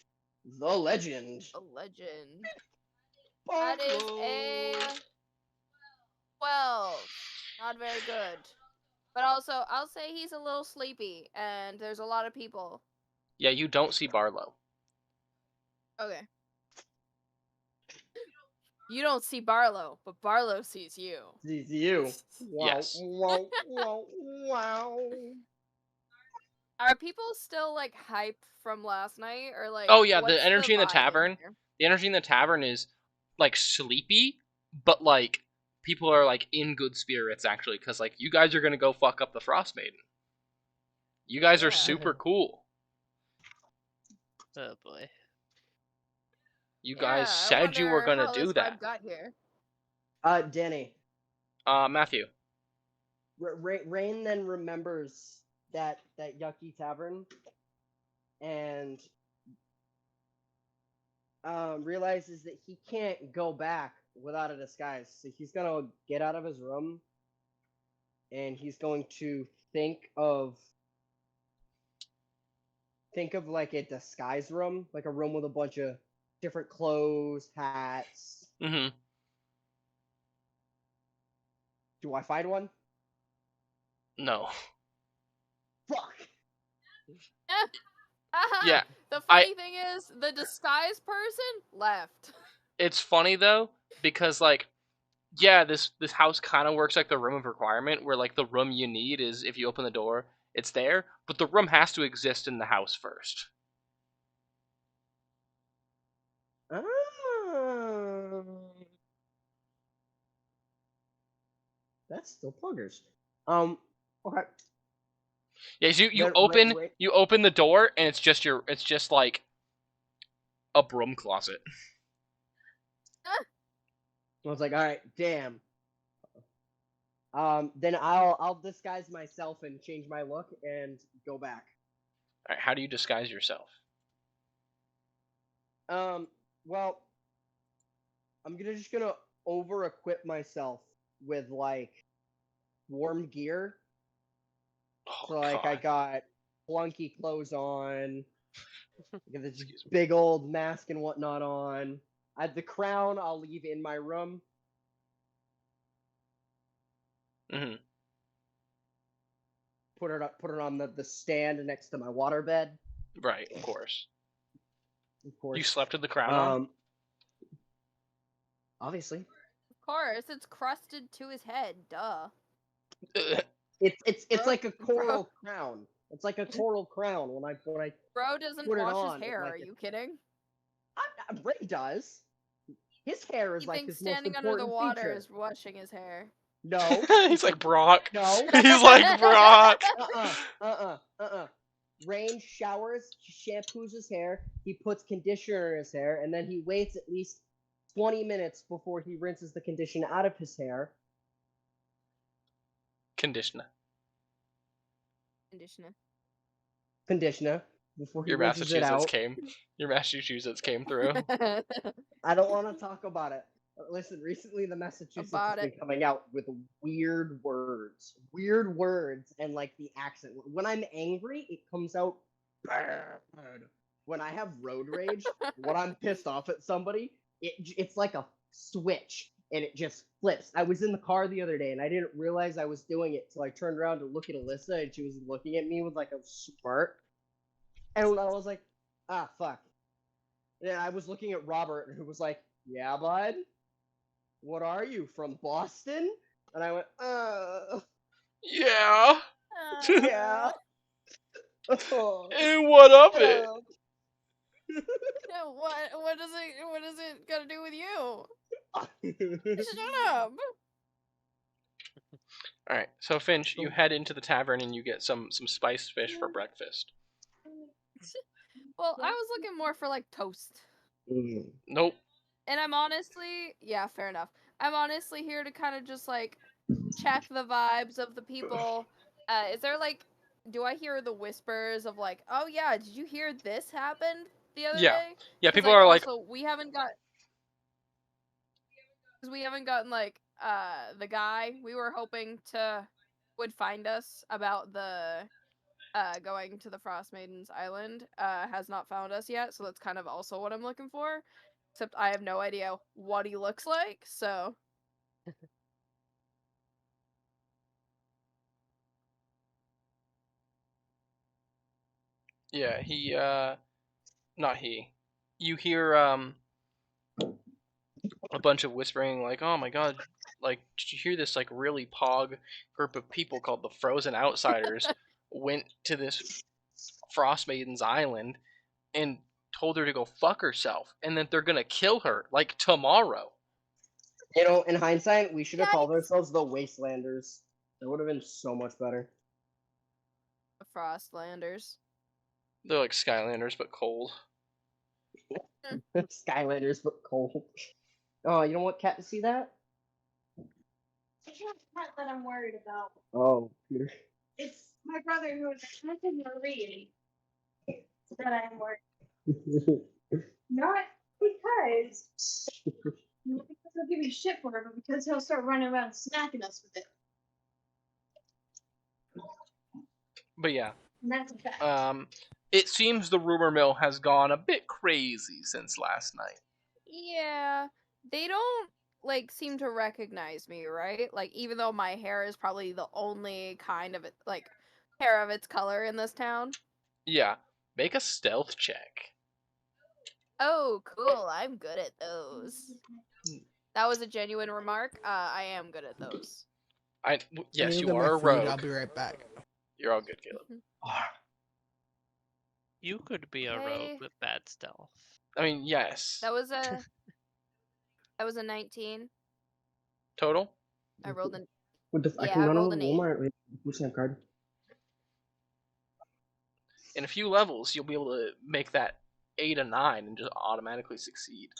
the legend. the legend. That is a Barlow. 12. Not very good. But also, I'll say he's a little sleepy, and there's a lot of people. Yeah, you don't see Barlow. Okay. You don't see Barlow, but Barlow sees you. Sees you. Wow. Yes. Wow. Wow. Wow. Are people still like hyped from last night, or like? Oh yeah, what's the energy in the vibe tavern. here? The energy in the tavern is like sleepy, but like people are like in good spirits actually, because like you guys are gonna go fuck up the Frostmaiden. You guys are Yeah. super cool. Oh boy. You Yeah, guys I said you were wonder gonna how do this that. vibe got here. Danny. Matthew. Rain then remembers that yucky tavern, and realizes that he can't go back without a disguise. So he's gonna get out of his room, and he's going to think of like a disguise room, like a room with a bunch of different clothes, hats. Mm-hmm. Do I find one? No. Fuck. Yeah. The funny thing is, the disguise person left. It's funny though, because like, yeah, this house kind of works like the room of requirement, where like the room you need is if you open the door, it's there, but the room has to exist in the house first. Oh. That's still pluggers. Okay. Yeah, so you Then open Ra- you open the door and it's just like a broom closet. I was like, all right, damn. Then I'll disguise myself and change my look and go back. All right, how do you disguise yourself? Well, I'm just gonna over equip myself with like warm gear. Oh, So like I God. got flunky clothes on, I got this big old mask and whatnot on. The crown I'll leave in my room. Mm-hmm. Put it on the stand next to my waterbed. Right, of course. Of course. You slept with the crown on? Obviously. Of course, it's crusted to his head. Duh. It's like a coral crown. It's like a coral crown when I Bro doesn't put it wash on, his hair. like Are you kidding? Ray does. His hair is He like thinks his most standing under the important water feature. is washing his hair. No. He's like Brock. No. He's like Brock. Rain showers, shampoos his hair, he puts conditioner in his hair, and then he waits at least 20 minutes before he rinses the conditioner out of his hair. Conditioner. Before he Your rinses it out. Your Massachusetts came through. I don't want to talk about it. Listen, recently the Massachusetts has been coming out with weird words, and like the accent. When I'm angry, it comes out bad. When I have road rage, when I'm pissed off at somebody, it's like a switch, and it just flips. I was in the car the other day, and I didn't realize I was doing it, so I turned around to look at Alyssa, and she was looking at me with like a smirk. And I was like, ah, fuck. And I was looking at Robert, who was like, yeah, bud? What are you, from Boston? And I went, Yeah. yeah. And what of it? Yeah, what does it got to do with you? Shut up. All right, so Finch, you head into the tavern and you get some spiced fish for breakfast. Well, I was looking more for like toast. Nope. And I'm honestly, yeah, fair enough. I'm honestly here to kind of just like check the vibes of the people. Is there like, do I hear the whispers of like, oh yeah, did you hear this happened the other Yeah. day? Yeah, Because people like are like, also we haven't gotten like the guy we were hoping to would find us about the going to the Frostmaiden's island has not found us yet, so that's kind of also what I'm looking for. Except I have no idea what he looks like, so yeah, he not he. You hear a bunch of whispering like, "Oh my god, like did you hear this like really pog group of people called the Frozen Outsiders went to this Frostmaiden's island and told her to go fuck herself and then they're going to kill her like tomorrow." You know, in hindsight, we should have called Yikes. ourselves the Wastelanders. That would have been so much better. the Frostlanders. They're like Skylanders but cold. Skylanders, but cold. Oh, you don't want Cat to see that? It's not that that I'm worried about. Oh, Peter. It's my brother who is attempting to read that I'm worried. Not because not because he'll give me shit for it, but because he'll start running around smacking us with it. But yeah. And that's a fact. It seems the rumor mill has gone a bit crazy since last night. Yeah, they don't like seem to recognize me, right? Like even though my hair is probably the only kind of it like hair of its color in this town. Yeah, make a stealth check. Oh, cool. I'm good at those. That was a genuine remark. I am good at those. Yes, you Get my are a food, rogue. I'll be right back. You're all good, Caleb. You could be a rogue with bad stealth. I mean, yes. That was a 19 total. I rolled an I yeah, can I run rolled over an to 8. Walmart with Snap card. In a few levels, you'll be able to make that 8 a 9 and just automatically succeed.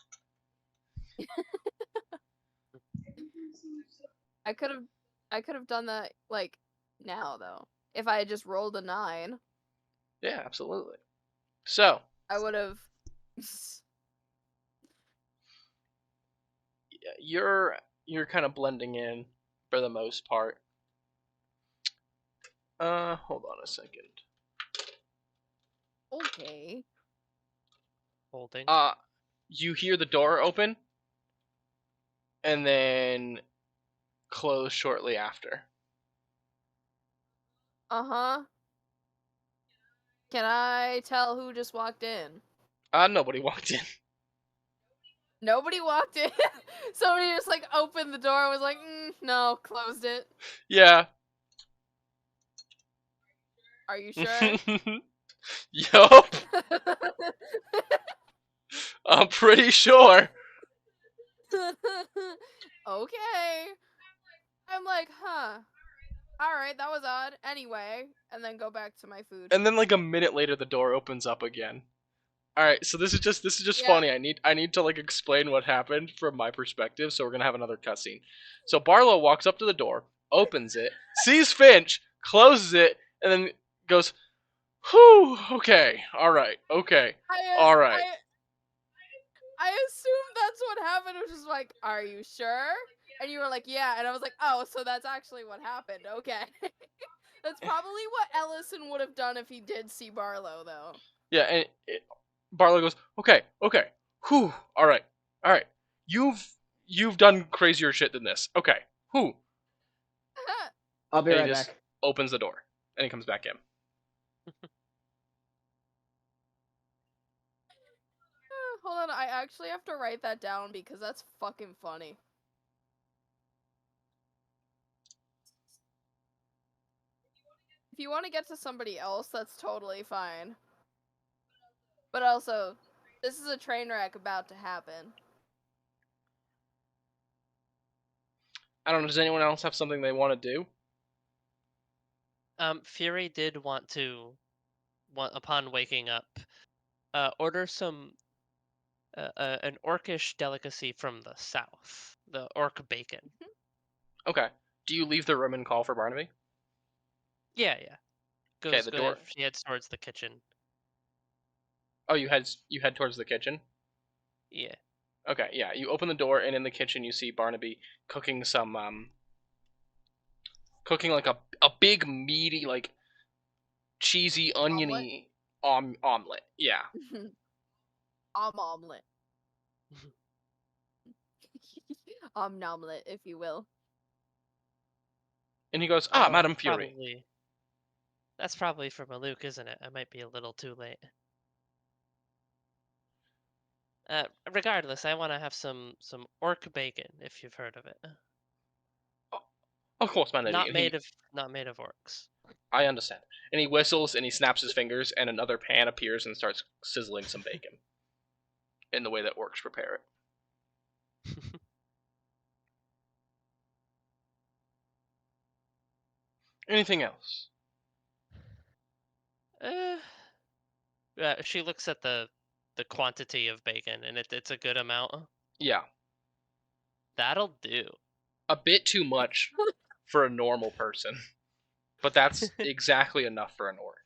I could have done that like now though. If I had just rolled a 9. Yeah, absolutely. So I would have. you're kind of blending in for the most part. Hold on a second. Okay. Holding. You hear the door open and then close shortly after. Uh-huh. Can I tell who just walked in? Nobody walked in. Nobody walked in? Somebody just like opened the door and was like, no, closed it. Yeah. Are you sure? Yup. I'm pretty sure. Okay. I'm like, huh. Alright, that was odd. Anyway, and then go back to my food. And then like a minute later the door opens up again. Alright, so this is just funny. I need to like explain what happened from my perspective, so we're gonna have another cutscene. So Barlow walks up to the door, opens it, sees Finch, closes it, and then goes, whew, okay, alright, okay, alright. I assumed that's what happened, which is like, are you sure? And you were like, yeah, and I was like, oh, so that's actually what happened, okay. That's probably what Ellison would have done if he did see Barlow, though. Yeah, and Barlow goes, okay, whew, alright, you've done crazier shit than this, okay, whew. I'll be and right he just back. opens the door, and he comes back in. Hold on, I actually have to write that down because that's fucking funny. If you want to get to somebody else, that's totally fine. But also, this is a train wreck about to happen. I don't know, does anyone else have something they want to do? Fury did want to upon waking up, order some an orcish delicacy from the south, the orc bacon. Okay. Do you leave the room and call for Barnaby? Yeah. Okay, the door. She heads towards the kitchen. Oh, you head towards the kitchen? Yeah. Okay, yeah. You open the door, and in the kitchen you see Barnaby cooking some cooking like a big meaty like cheesy oniony omelet. Yeah. Omelet. Omelet, if you will. And he goes, Madam Fury. That's probably for Maluk, isn't it? I might be a little too late. Regardless, I want to have some orc bacon, if you've heard of it. Of course, my lady. Not made of orcs. I understand. And he whistles and he snaps his fingers, and another pan appears and starts sizzling some bacon. In the way that orcs prepare it. Anything else? She looks at the quantity of bacon, and it's a good amount. Yeah. That'll do. A bit too much for a normal person, but that's exactly enough for an orc.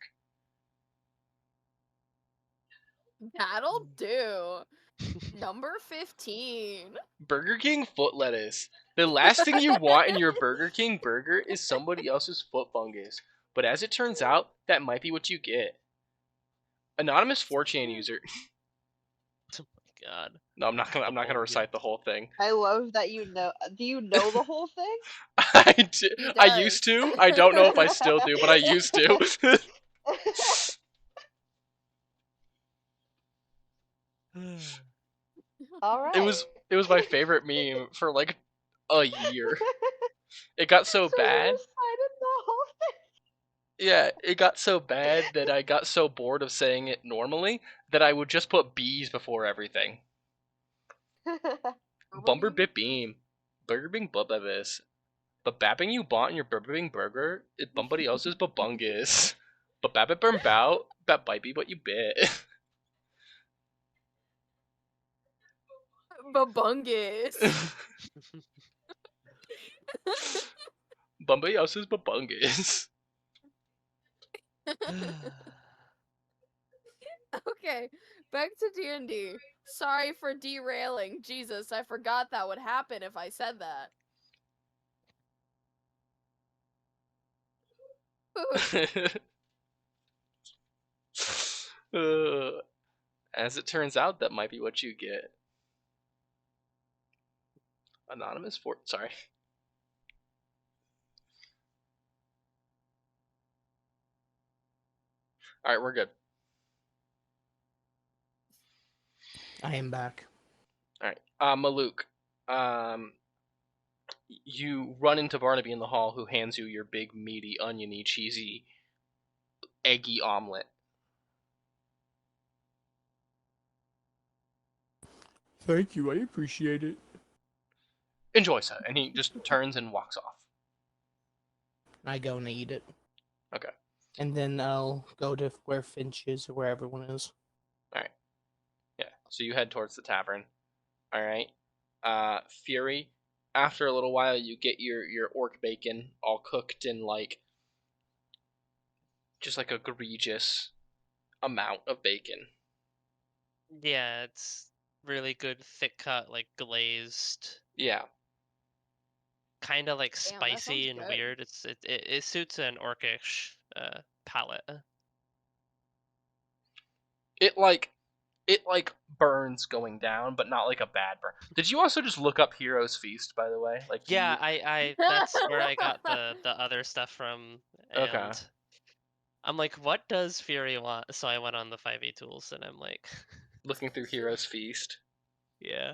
That'll do. Number 15. Burger King foot lettuce. The last thing you want in your Burger King burger is somebody else's foot fungus. But as it turns out, that might be what you get. Anonymous 4chan user. Oh my god. No, I'm not gonna recite the whole thing. I love that you know. Do you know the whole thing? I do. I used to. I don't know if I still do, but I used to. All right. It was my favorite meme for like a year. It got so bad. Yeah, it got so bad that I got so bored of saying it normally that I would just put B's before everything. Bumper bit beam. Burger Bing bubbavis. But bapping you bought in your Burger Bing burger is somebody else's babungus. But babbit burn bout, bat bite be what you bit. Babungus. Somebody else's babungus. Okay, back to D&D. Sorry for derailing. Jesus, I forgot that would happen if I said that. As it turns out, that might be what you get. Anonymous sorry. Alright, we're good. I am back. Alright. Maluk. You run into Barnaby in the hall, who hands you your big, meaty, oniony, cheesy, eggy omelet. Thank you, I appreciate it. Enjoy, sir. And he just turns and walks off. I go and eat it. Okay. And then I'll go to where Finch is or where everyone is. Alright. Yeah, so you head towards the tavern. Alright. Fury, after a little while, you get your orc bacon all cooked in, like, just like a egregious amount of bacon. Yeah, it's really good, thick cut, like glazed. Yeah. Kind of like spicy and weird. It suits an orcish palate. It like burns going down, but not like a bad burn. Did you also just look up Hero's Feast, by the way? Like, yeah, I that's where I got the other stuff from. And okay. I'm like, what does Fury want? So I went on the 5e tools, and I'm like, looking through Hero's Feast. Yeah,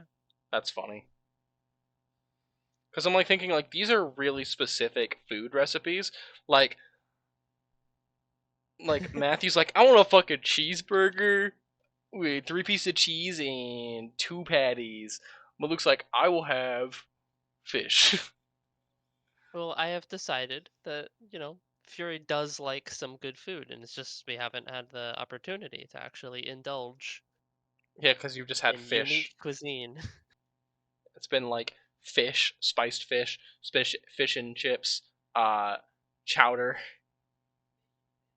that's funny. Because I'm like thinking, like, these are really specific food recipes. Like Matthew's like, I want a fucking cheeseburger with 3 pieces of cheese and 2 patties. Maluk's like, I will have fish. Well, I have decided that, Fury does like some good food, and it's just we haven't had the opportunity to actually indulge. Yeah, because you've just had in fish. Unique cuisine. It's been like fish, spiced fish, fish and chips, chowder.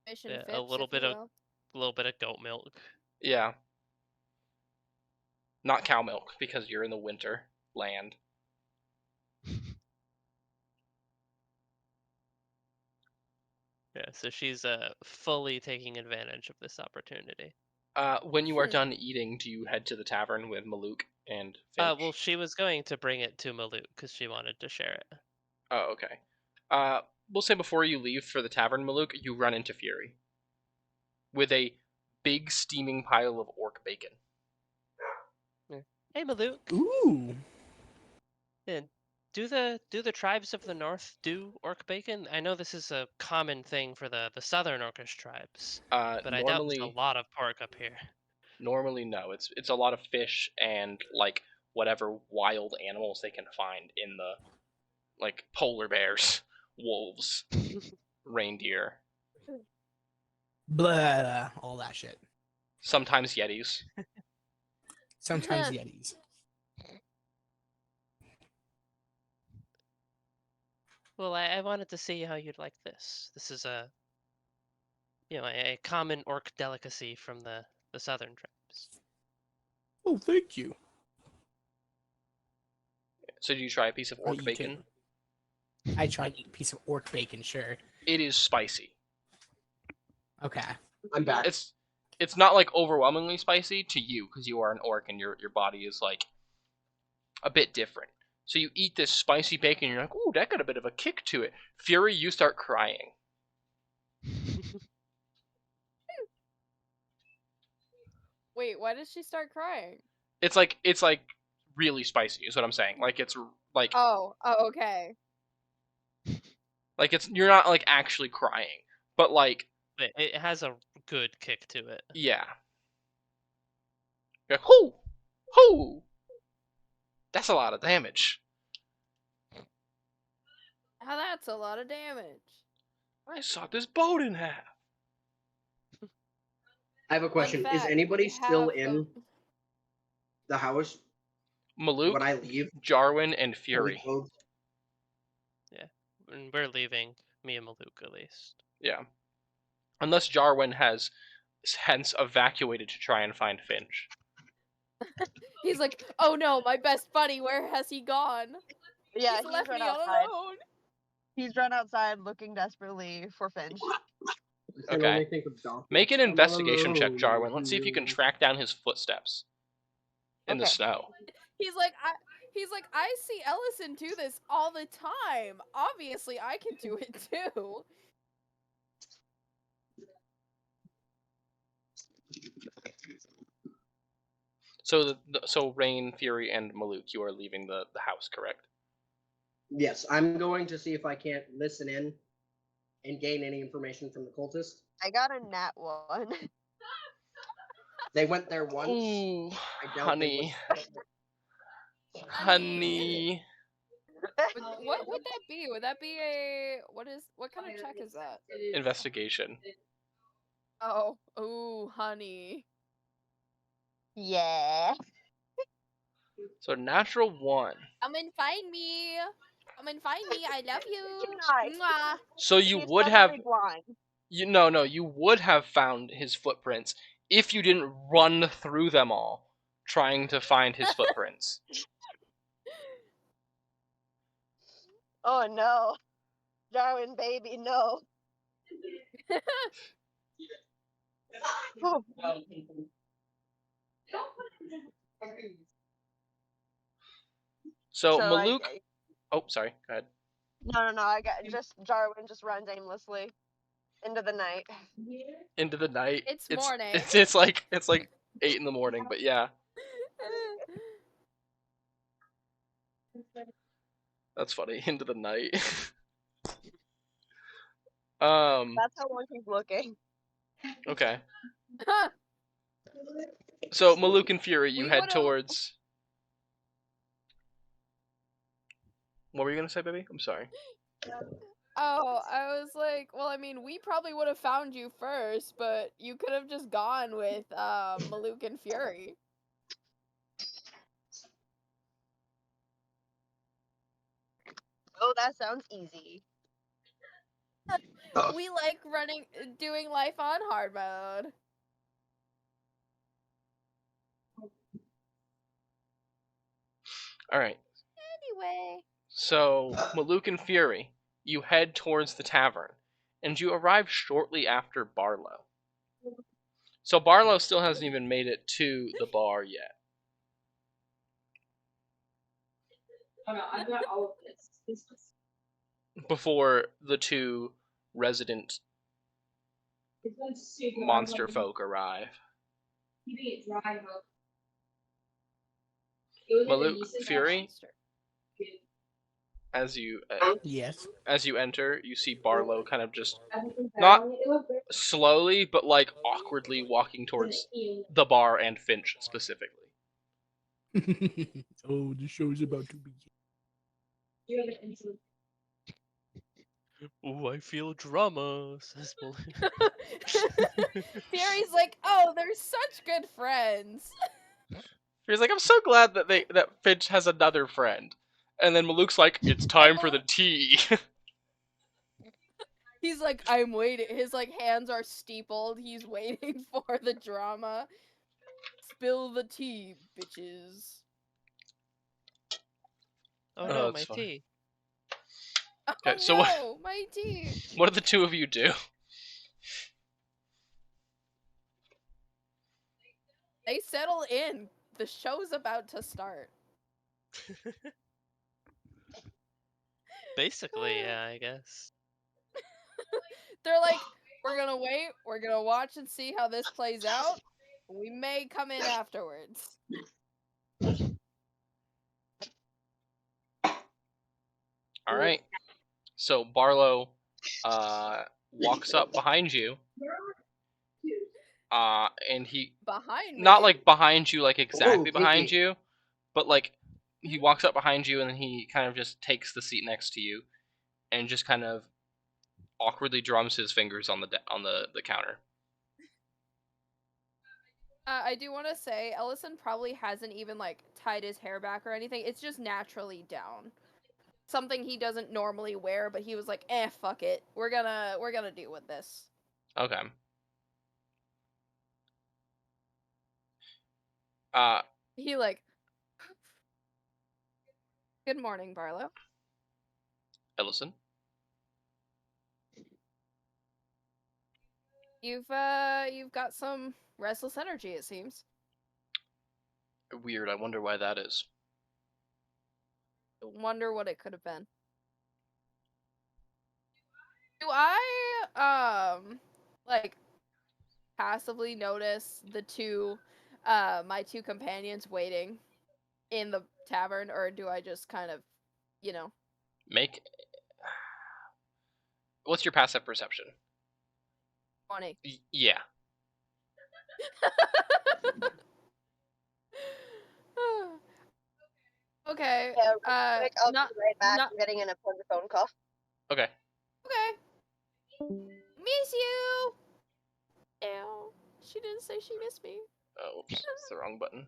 Fish and Yeah, fips, a little bit of goat milk. Yeah. Not cow milk because you're in the winter land. Yeah, so she's fully taking advantage of this opportunity. When you are done eating, do you head to the tavern with Maluk and Finch? Well, she was going to bring it to Maluk because she wanted to share it. Oh, okay. We'll say before you leave for the tavern, Maluk, you run into Fury with a big steaming pile of orc bacon. Hey, Maluk. Ooh. And do the tribes of the north do orc bacon? I know this is a common thing for the southern orcish tribes, but I doubt there's a lot of pork up here. Normally, no. It's a lot of fish and like whatever wild animals they can find in the like polar bears, wolves, reindeer, Blah, all that shit. sometimes yetis. Sometimes yetis. Well, I wanted to see how you'd like this. This is a common orc delicacy from the southern tribes. Oh, thank you. So do you try a piece of orc bacon? I try to eat a piece of orc bacon, sure. It is spicy. Okay. I'm back. It's not like overwhelmingly spicy to you because you are an orc and your body is like a bit different. So you eat this spicy bacon, and you're like, "Ooh, that got a bit of a kick to it." Fury, you start crying. Wait, why does she start crying? It's like really spicy, is what I'm saying. Like it's like Oh, okay. Like you're not like actually crying, but like it has a good kick to it. Yeah. You're like, hoo, hoo. That's a lot of damage. Now that's a lot of damage. I saw this boat in half. I have a question. Is anybody still in the house? Maluk, when I leave? Jarwin, and Fury. Yeah, and we're leaving. Me and Maluk, at least. Yeah. Unless Jarwin has hence evacuated to try and find Finch. He's like, oh no, my best buddy, where has he gone? Yeah, he's left run me outside. all alone. He's run outside looking desperately for Finch. Okay. Make an investigation check, Jarwin. Let's see if you can track down his footsteps in the snow. He's like, I see Ellison do this all the time. Obviously, I can do it too. So Rain, Fury, and Maluk, you are leaving the house, correct? Yes, I'm going to see if I can't listen in and gain any information from the cultist. I got a nat 1. They went there once. Ooh, I doubt honey. Honey. What would that be? Would that be a what kind of check is that? Investigation. Oh, ooh, honey. Yeah. So natural 1. Come and find me. Come and find me. I love you. Mwah. So you He's would have blind. you would have found his footprints if you didn't run through them all trying to find his footprints. Oh no. Darwin baby, no. Oh. So Maluk. Oh, sorry. Go ahead. No. I got Jarwin just runs aimlessly into the night. Into the night. It's morning. It's like 8 in the morning, but yeah. That's funny. Into the night. That's how long he's looking. Okay. So Maluk and Fury, you head towards. What were you gonna say, baby? I'm sorry. Oh, I was like, well, I mean, we probably would have found you first, but you could have just gone with Maluk and Fury. Oh, that sounds easy. We like doing life on hard mode. All right. Anyway. So, Maluk and Fury, you head towards the tavern, and you arrive shortly after Barlow. So Barlow still hasn't even made it to the bar yet. Oh no, I've got all of this. Before the two resident monster folk arrive. Keeping it dry, Maluk, Fury, as you Yes. as you enter, you see Barlow kind of just not slowly, but like awkwardly walking towards the bar and Finch specifically. Oh, the show's about to begin. Ooh, I feel drama, says Fury's like, oh, they're such good friends. Fury's like, I'm so glad that Finch has another friend. And then Maluk's like, it's time for the tea. He's like, I'm waiting. His like hands are steepled. He's waiting for the drama. Spill the tea, bitches. Oh no, my fine. tea. Okay, Oh so no, my tea. What do the two of you do? They settle in. The show's about to start. Basically, yeah, I guess. They're like, we're gonna wait. We're gonna watch and see how this plays out. We may come in afterwards. All right. So Barlow walks up behind you. And he Behind me. Not like behind you, like exactly behind you, but like he walks up behind you and then he kind of just takes the seat next to you and just kind of awkwardly drums his fingers on the counter. I do want to say Ellison probably hasn't even like tied his hair back or anything. It's just naturally down. Something he doesn't normally wear, but he was like, fuck it. We're gonna deal with this. Okay. He like, good morning, Barlow. Ellison? You've got some restless energy, it seems. Weird, I wonder why that is. Wonder what it could have been. Do I like passively notice the two my two companions waiting in the tavern, or do I just kind of, Make What's your passive perception? 20. Yeah. Okay. Yeah, I'll not, be right back. not... I'm getting an important phone call. Okay. Miss you! Ew. She didn't say she missed me. Oh, oops. That's the wrong button.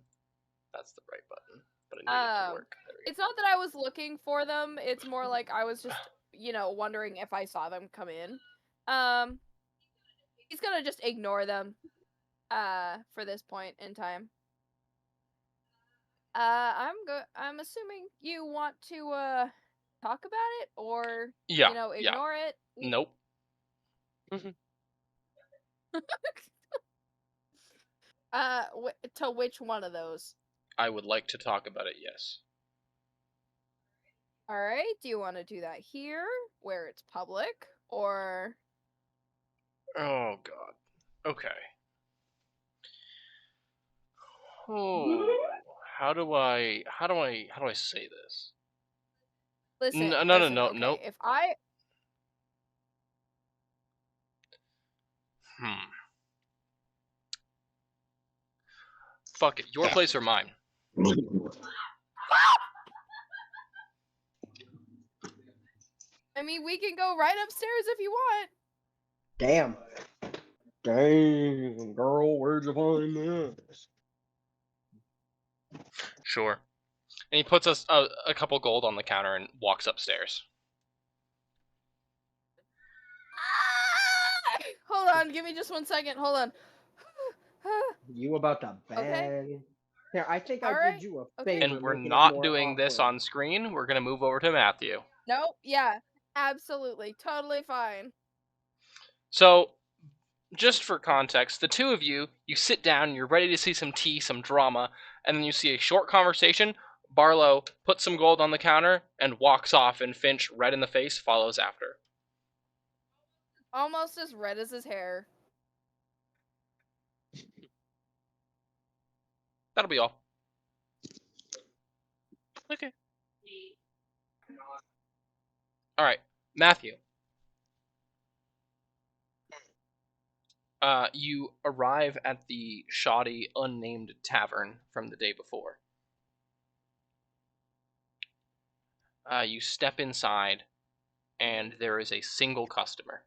That's the right button. But I need it to work. It's not that I was looking for them. It's more like I was just, wondering if I saw them come in. He's gonna just ignore them, for this point in time. I'm assuming you want to, talk about it, or, ignore it? Nope. To which one of those? I would like to talk about it, yes. Alright, do you want to do that here, where it's public, or... Oh, God. Okay. Oh, how do I say this? Listen, No, okay, nope. If I... Fuck it. Your place or mine? I mean, we can go right upstairs if you want. Damn. Dang, girl, where'd you find this? Sure. And he puts us a couple gold on the counter and walks upstairs. Hold on, give me just 1 second. Hold on. You about to bang? Okay. Here, I think I did you a favor. And we're making it not more doing this awkward. on screen. We're gonna move over to Matthew. Nope. Yeah. Absolutely. Totally fine. So, just for context, the two of you sit down, you're ready to see some tea, some drama, and then you see a short conversation. Barlow puts some gold on the counter and walks off, and Finch, red in the face, follows after. Almost as red as his hair. That'll be all. Okay. Alright, Matthew. You arrive at the shoddy, unnamed tavern from the day before. You step inside, and there is a single customer.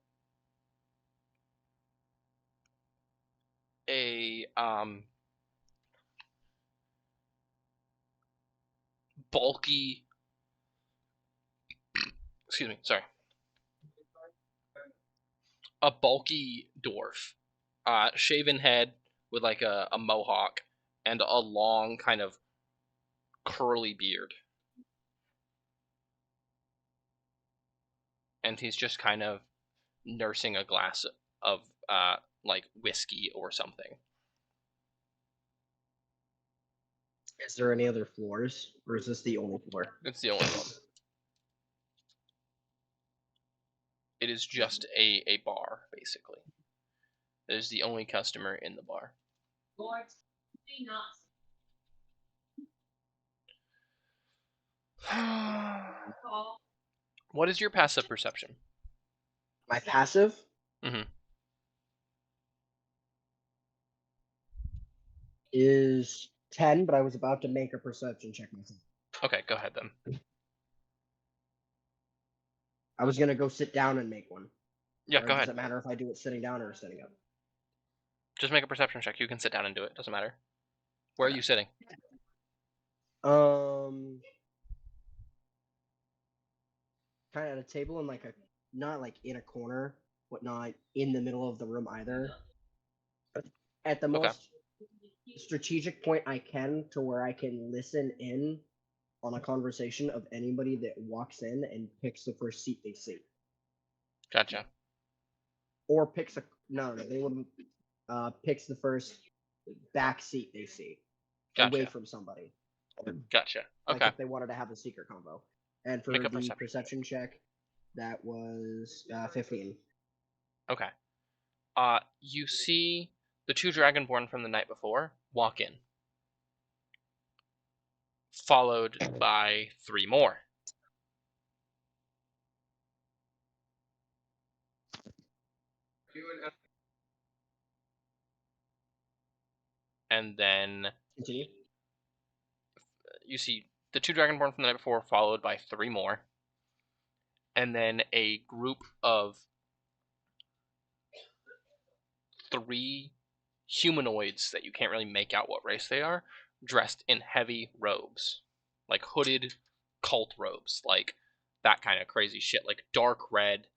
A bulky, excuse me, sorry. A bulky dwarf, shaven head with like a mohawk and a long kind of curly beard. And he's just kind of nursing a glass of like whiskey or something. Is there any other floors, or is this the only floor? It's the only one. It is just a bar, basically. It is the only customer in the bar. What is your passive perception? My passive? Mm-hmm. Is 10, but I was about to make a perception check myself. Okay, go ahead then. I was gonna go sit down and make one. Yeah, go ahead. Does it matter if I do it sitting down or sitting up? Just make a perception check. You can sit down and do it. Doesn't matter. Where are you sitting? Kind of at a table in like not like in a corner, but not in the middle of the room either. At the most strategic point I can, to where I can listen in on a conversation of anybody that walks in and picks the first seat they see. Gotcha. Or picks they wouldn't picks the first back seat they see. Gotcha. Away from somebody. Gotcha. Okay. Like if they wanted to have a secret combo. And for the perception check, that was 15. Okay. You see the two Dragonborn from the night before walk in, followed by 3 more. And then continue. You see the two Dragonborn from the night before, followed by 3 more. And then a group of 3 humanoids that you can't really make out what race they are, dressed in heavy robes. Like hooded cult robes. Like that kind of crazy shit. Like dark red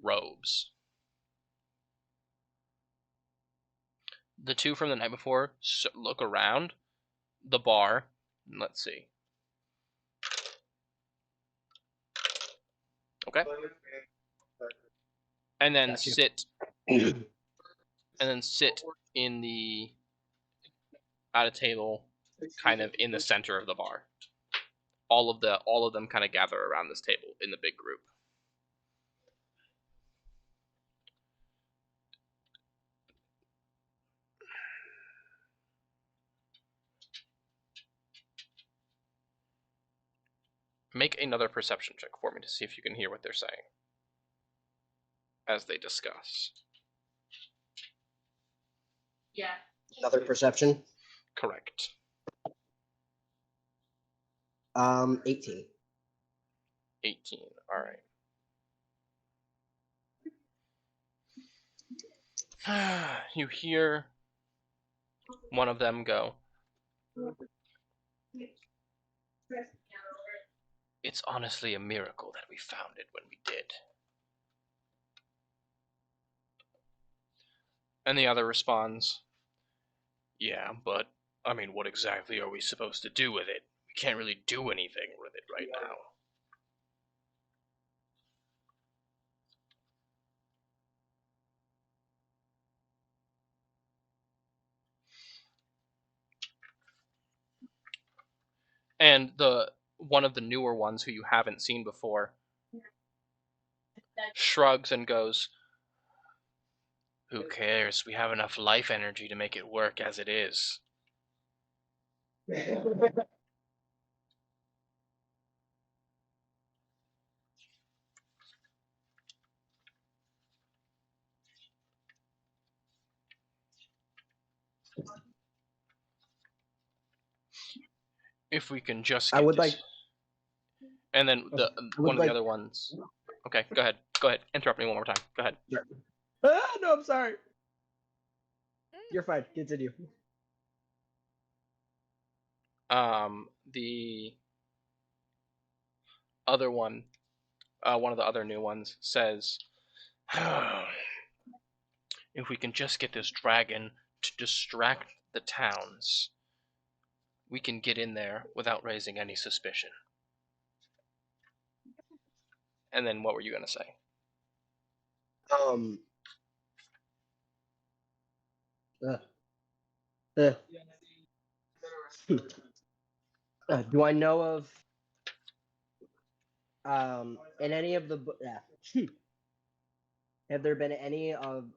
robes. The 2 from the night before look around the bar. Let's see. Okay. And then sit in the at a table kind of in the center of the bar. All of them kind of gather around this table in the big group. Make another perception check for me to see if you can hear what they're saying as they discuss. Yeah. Another perception? Correct. 18. 18. All right. You hear one of them go, "It's honestly a miracle that we found it when we did." And the other responds, "Yeah, but, I mean, what exactly are we supposed to do with it? We can't really do anything with it right now." And one of the newer ones who you haven't seen before shrugs and goes, "Who cares? We have enough life energy to make it work as it is." If we can just get this. And then one of the other ones. Okay, go ahead. Go ahead. Interrupt me one more time. Go ahead. No, I'm sorry. You're fine. Continue. The other one of the other new ones says, "If we can just get this dragon to distract the towns, we can get in there without raising any suspicion." And then what were you going to say? Do I know of in any of the have there been any of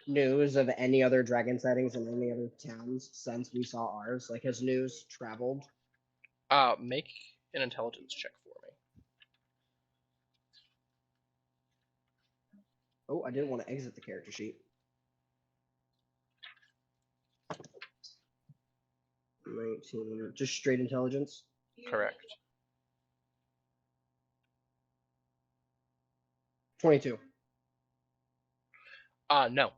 news of any other dragon sightings in any other towns since we saw ours? Like, has news traveled? Make an intelligence check for me. Oh, I didn't want to exit the character sheet. 19, just straight intelligence. Correct. 22. No.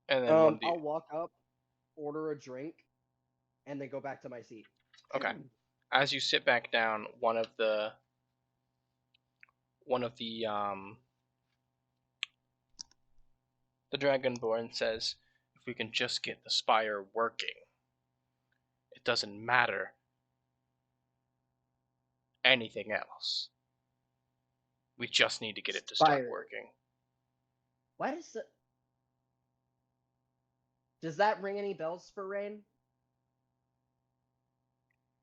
And then I'll walk up, order a drink, and then go back to my seat. Okay. As you sit back down, one of the Dragonborn says, "If we can just get the spire working, it doesn't matter anything else. We just need to get it to start working." Why does it? Does that ring any bells for Rain?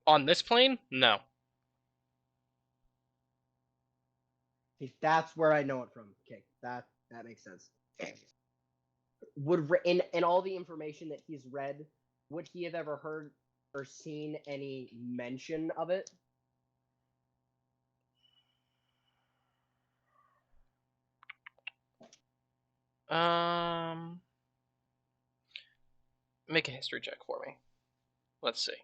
On this plane? No. That's where I know it from. Okay, that makes sense. Would in all the information that he's read, would he have ever heard or seen any mention of it? Make a history check for me. Let's see.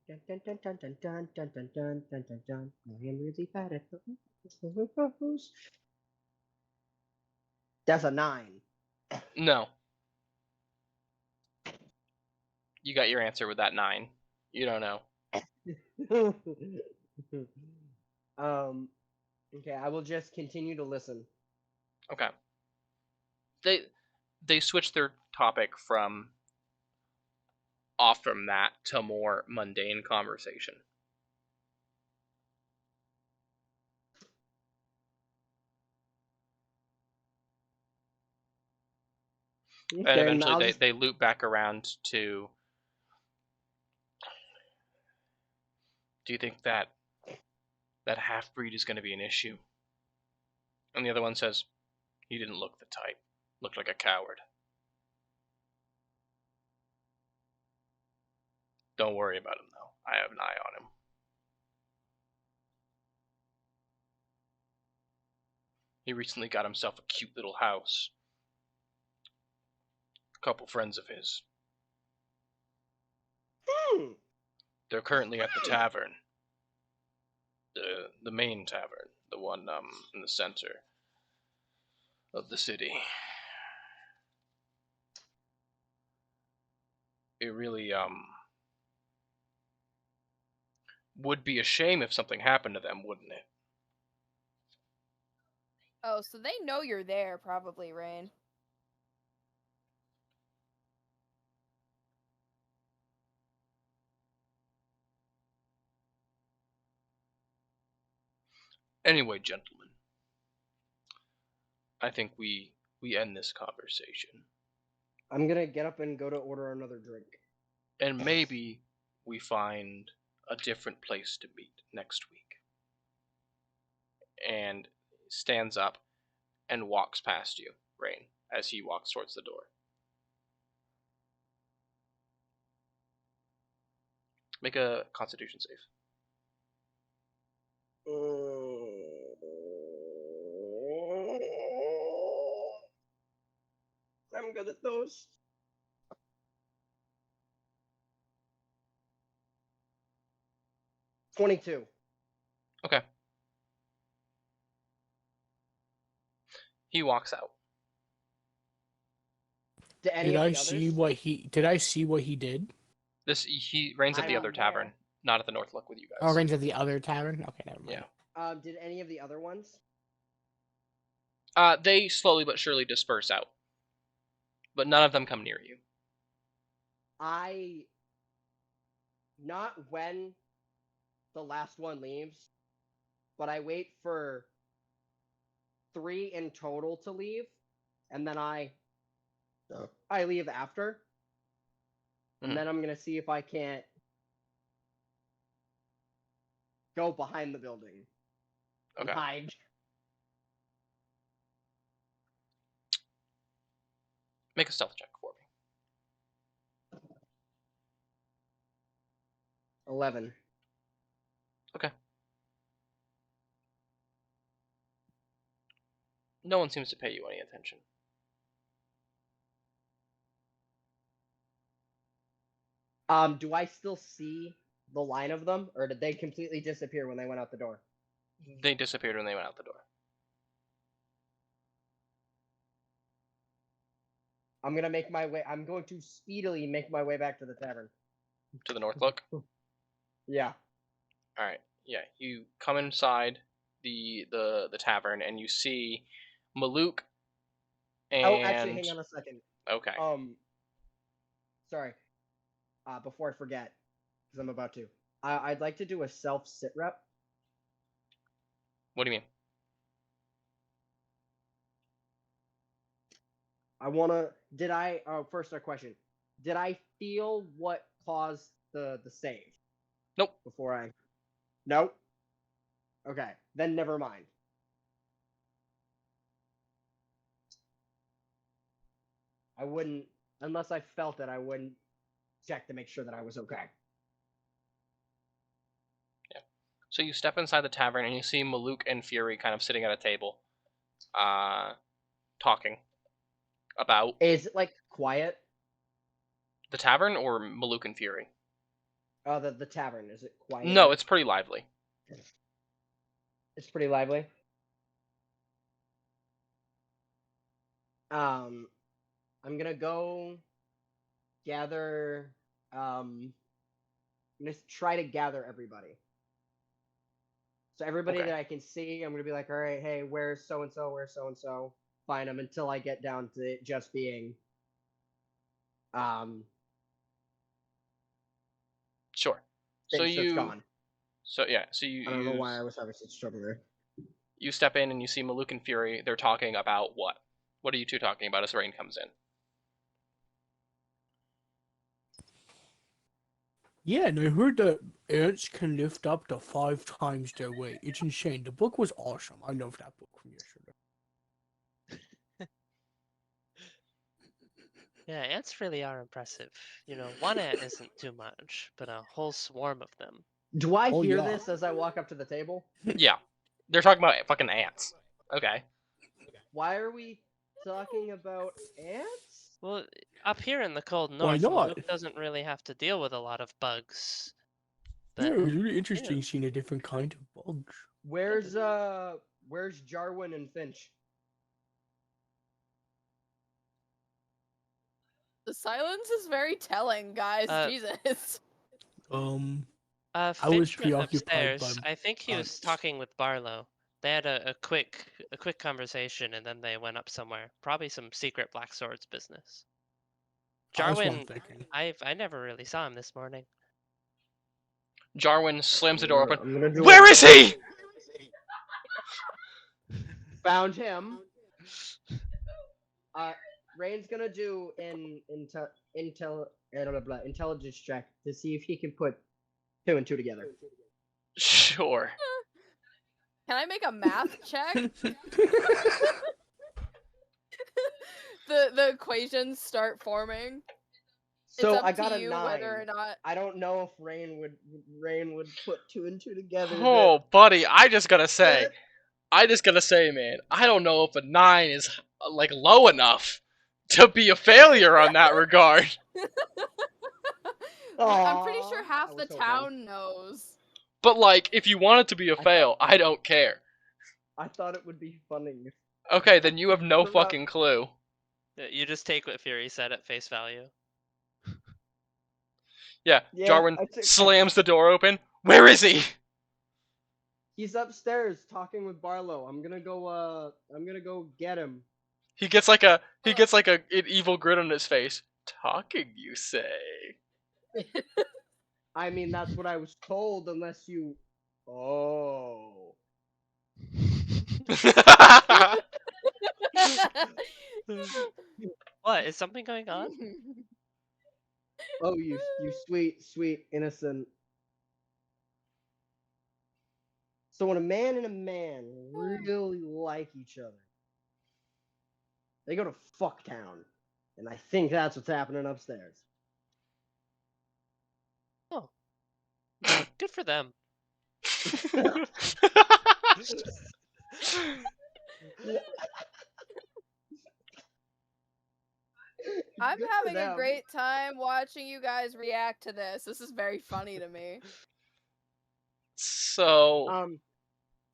Dun, dun, dun, dun, dun, dun, dun, dun, dun, dun, dun, dun. I am really bad at those. That's a 9. No. You got your answer with that 9. You don't know. Okay, I will just continue to listen. Okay. They switch their topic from that to more mundane conversation. Okay, and eventually they loop back around to, "Do you think that half-breed is going to be an issue?" And the other one says, "He didn't look the type. Looked like a coward. Don't worry about him, though. I have an eye on him." He recently got himself a cute little house. A couple friends of his. They're currently at the tavern. The main tavern. The one in the center of the city. It really would be a shame if something happened to them, wouldn't it? Oh, so they know you're there, probably, Rain. Anyway, gentlemen, I think we end this conversation. I'm gonna get up and go to order another drink. And maybe we find a different place to meet next week. And stands up and walks past you, Rain, as he walks towards the door. Make a Constitution save. I'm good at those. 22. Okay. He walks out. Did I see what he did? He Rain's at the other tavern, not at the North Look with you guys. Oh, Rain's at the other tavern? Okay, never mind. Yeah. Did any of the other ones? They slowly but surely disperse out. But none of them come near you. Not when the last one leaves, but I wait for 3 in total to leave, and then I leave after. And then I'm gonna see if I can't go behind the building. Okay. Hide. Make a stealth check for me. 11. Okay. No one seems to pay you any attention. Do I still see the line of them, or did they completely disappear when they went out the door? They disappeared when they went out the door. I'm going to speedily make my way back to the tavern. To the North Look? Yeah. Alright. Yeah, you come inside the tavern and you see Maluk and... Oh, actually, hang on a second. Okay. Sorry. Before I forget, because I'm about to. I'd like to do a self-sit rep. What do you mean? First a question. Did I feel what caused the save? Nope. Nope? Okay, then never mind. I wouldn't, unless I felt it, I wouldn't check to make sure that I was okay. Yeah. So you step inside the tavern and you see Maluk and Fury kind of sitting at a table, talking about... Is it, like, quiet? The tavern or Maluk and Fury? The tavern, is it quiet? No, it's pretty lively. It's pretty lively? I'm gonna go gather, I'm gonna try to gather everybody. So everybody that I can see, I'm gonna be like, alright, hey, where's so-and-so, where's so-and-so? Find them until I get down to it just being, Sure. So you... gone. So, yeah, so you... I don't know why I was having such trouble there. You step in and you see Maluk and Fury. They're talking about what? What are you two talking about as Rain comes in? Yeah, and I heard that ants can lift up to 5 times their weight. It's insane. The book was awesome. I love that book from yesterday. Yeah, ants really are impressive. You know, one ant isn't too much, but a whole swarm of them. Do I hear this as I walk up to the table? Yeah. They're talking about fucking ants. Okay. Why are we talking about ants? Well, up here in the cold Why north, not? Luke doesn't really have to deal with a lot of bugs. Yeah, But it was really interesting seeing a different kind of bugs. Where's Jarwin and Finch? The silence is very telling, guys. Jesus. I was Finch went preoccupied upstairs. by I think he was ants. talking with Barlow. They had a quick conversation, and then they went up somewhere. Probably some secret Black Swords business. That's what I'm Jarwin, thinking. I never really saw him this morning. Jarwin slams the door open. Where Where is he? Found him. Rain's gonna do an intelligence check to see if he can put 2 and 2 together. Sure. Can I make a math check? the equations start forming. So it's up I got to a you 9. whether or not. I don't know if Rain would put 2 and 2 together. Oh, buddy, I just gotta say, man, I don't know if a 9 is like low enough to be a failure on that regard. I'm pretty sure half the hoping. town knows. But like, if you want it to be a fail, I don't care. I thought it would be funny. Okay, then you have no fucking clue. You just take what Fury said at face value. Yeah, Jarwin slams the door open. Where is he? He's upstairs talking with Barlow. I'm gonna go get him. He gets like an evil grin on his face. Talking, you say? I mean, that's what I was told, unless you. Oh. What? Is something going on? Oh, you sweet, innocent. So when a man and a man really like each other, they go to fucktown. And I think that's what's happening upstairs. Oh. Good for them. I'm having a great time watching you guys react to this. This is very funny to me. So,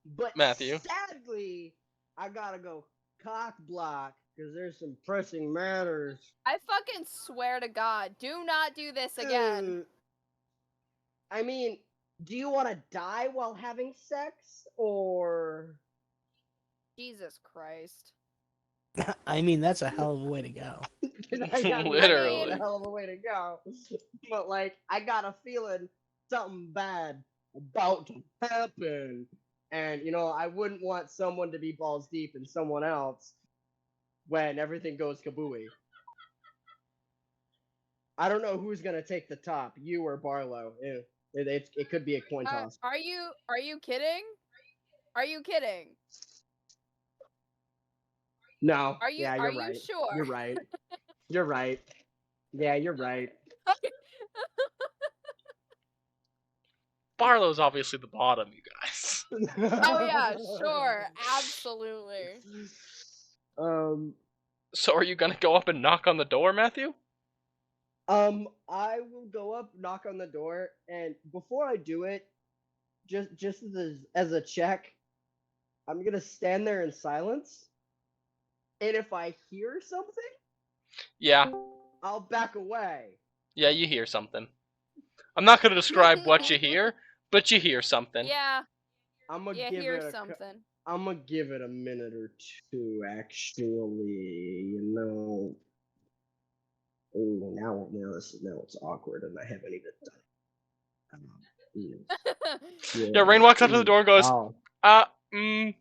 but Matthew, sadly, I gotta go cock block because there's some pressing matters. I fucking swear to God, do not do this again. I mean, do you want to die while having sex, or? Jesus Christ. I mean, that's a hell of a way to go. Literally. That's a hell of a way to go. But, like, I got a feeling something bad about to happen. And, you know, I wouldn't want someone to be balls deep in someone else when everything goes kabooey. I don't know who's going to take the top, you or Barlow. It could be a coin toss. Are you kidding? Are you kidding? No. Are you right. Sure? You're right. You're right. Yeah, you're right. Barlow's obviously the bottom, you guys. Oh yeah, sure, absolutely. So are you gonna go up and knock on the door, Matthew? I will go up, knock on the door, and before I do it, just as a check, I'm gonna stand there in silence. And if I hear something, yeah, I'll back away. Yeah, you hear something. I'm not gonna describe what you hear, but you hear something. Yeah. I'm gonna give it a minute or two, actually. You know. Now it's awkward, and I haven't even done it. Yeah, Rain walks up to the door and goes, I'm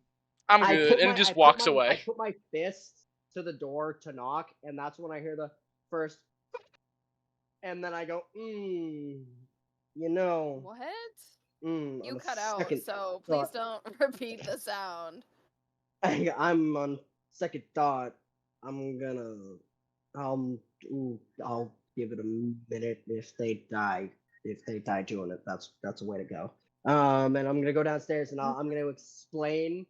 good, and just walks away. I put my fist to the door to knock, and that's when I hear the first, and then I go, you know. What? You cut out, so please don't repeat the sound. I'm on second thought. I'll give it a minute if they die. If they die doing it, that's a way to go. And I'm gonna go downstairs and I'm gonna explain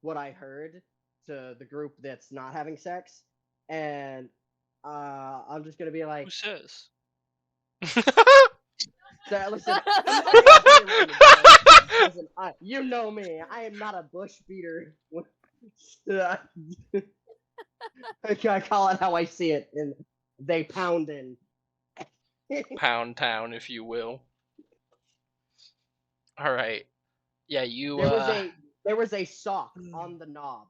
what I heard to the group that's not having sex, and I'm just gonna be like, Who says? so, listen, I'm not gonna say Raymond, but listen, you know me, I am not a bush beater. I call it how I see it, and they pounding. Pound town, if you will. All right. Yeah, you. There was a sock on the knob.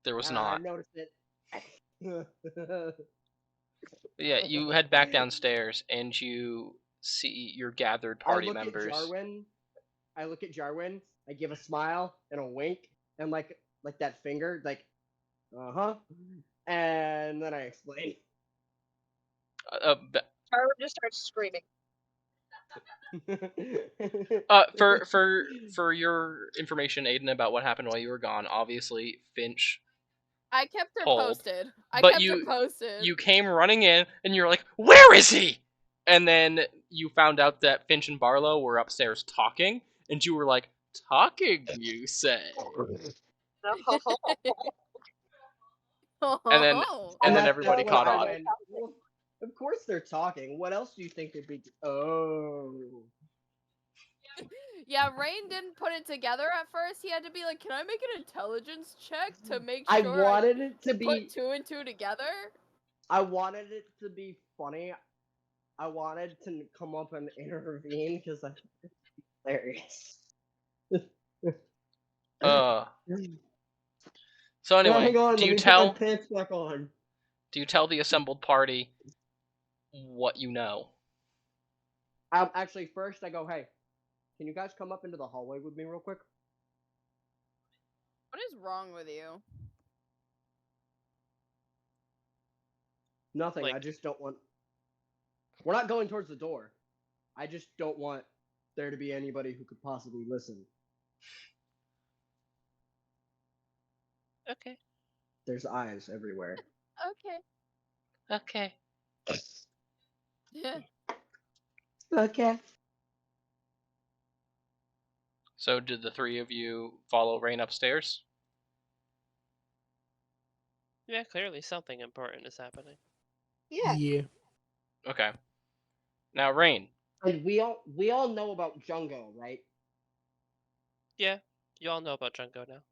There was and not. I noticed it. Yeah, you head back downstairs and you see your gathered party members. I look at Jarwin. I give a smile and a wink and like that finger, like, and then I explain. Jarwin just starts screaming. For your information, Aiden, about what happened while you were gone, obviously Finch. I kept her told, posted. You came running in and you're like, "Where is he?" And then you found out that Finch and Barlow were upstairs talking, and you were like, "Talking, you say?" And then everybody caught on. Well, of course they're talking. What else do you think they'd be? Oh. Yeah, Rain didn't put it together at first. He had to be like, "Can I make an intelligence check to make sure I wanted it to be put 2 and 2 together?" I wanted it to be funny. I wanted to come up and intervene because I think it's hilarious. So anyway, do you tell pants back on? Do you tell the assembled party what you know? Actually, first I go, "Hey, can you guys come up into the hallway with me real quick?" What is wrong with you? Nothing. I just don't want. We're not going towards the door. I just don't want there to be anybody who could possibly listen. Okay. There's eyes everywhere. Okay. Okay. So did the three of you follow Rain upstairs? Yeah, clearly something important is happening. Yeah. Okay. Now, Rain. And we all know about Jungo, right? Yeah, you all know about Jungo now.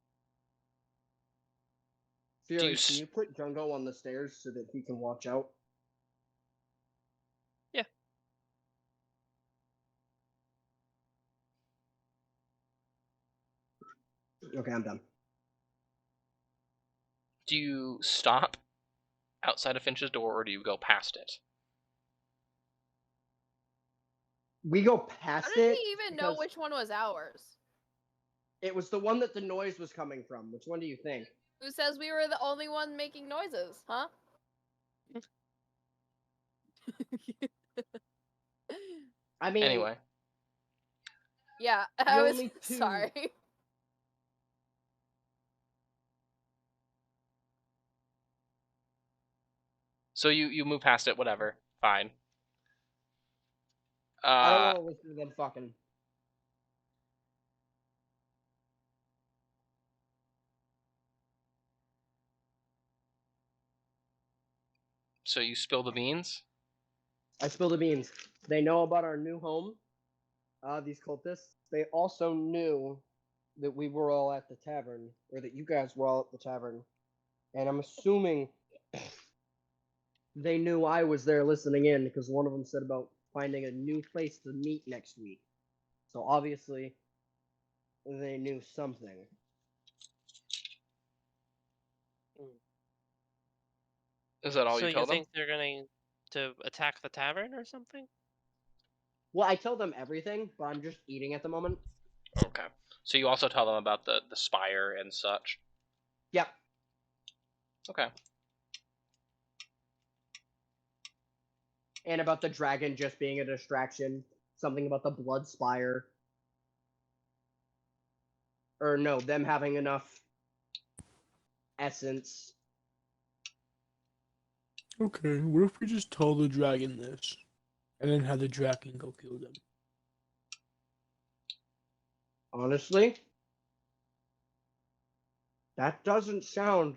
Fury, can you put Jungo on the stairs so that he can watch out? Yeah. Okay, I'm done. Do you stop outside of Finch's door, or do you go past it? We go past it. How did he even know which one was ours? It was the one that the noise was coming from. Which one do you think? Who says we were the only one making noises, huh? I mean, anyway. Yeah, I was sorry. So you move past it, whatever. Fine. I don't want to listen to them fucking. So you spill the beans? I spill the beans. They know about our new home. These cultists. They also knew that we were all at the tavern, or that you guys were all at the tavern. And I'm assuming they knew I was there listening in because one of them said about finding a new place to meet next week. So obviously, they knew something. Is that all so you tell them? So you think they're going to attack the tavern or something? Well, I tell them everything, but I'm just eating at the moment. Okay. So you also tell them about the spire and such? Yep. Okay. And about the dragon just being a distraction. Something about the blood spire. Or no, them having enough essence. Okay, what if we just tell the dragon this? And then have the dragon go kill them? Honestly, that doesn't sound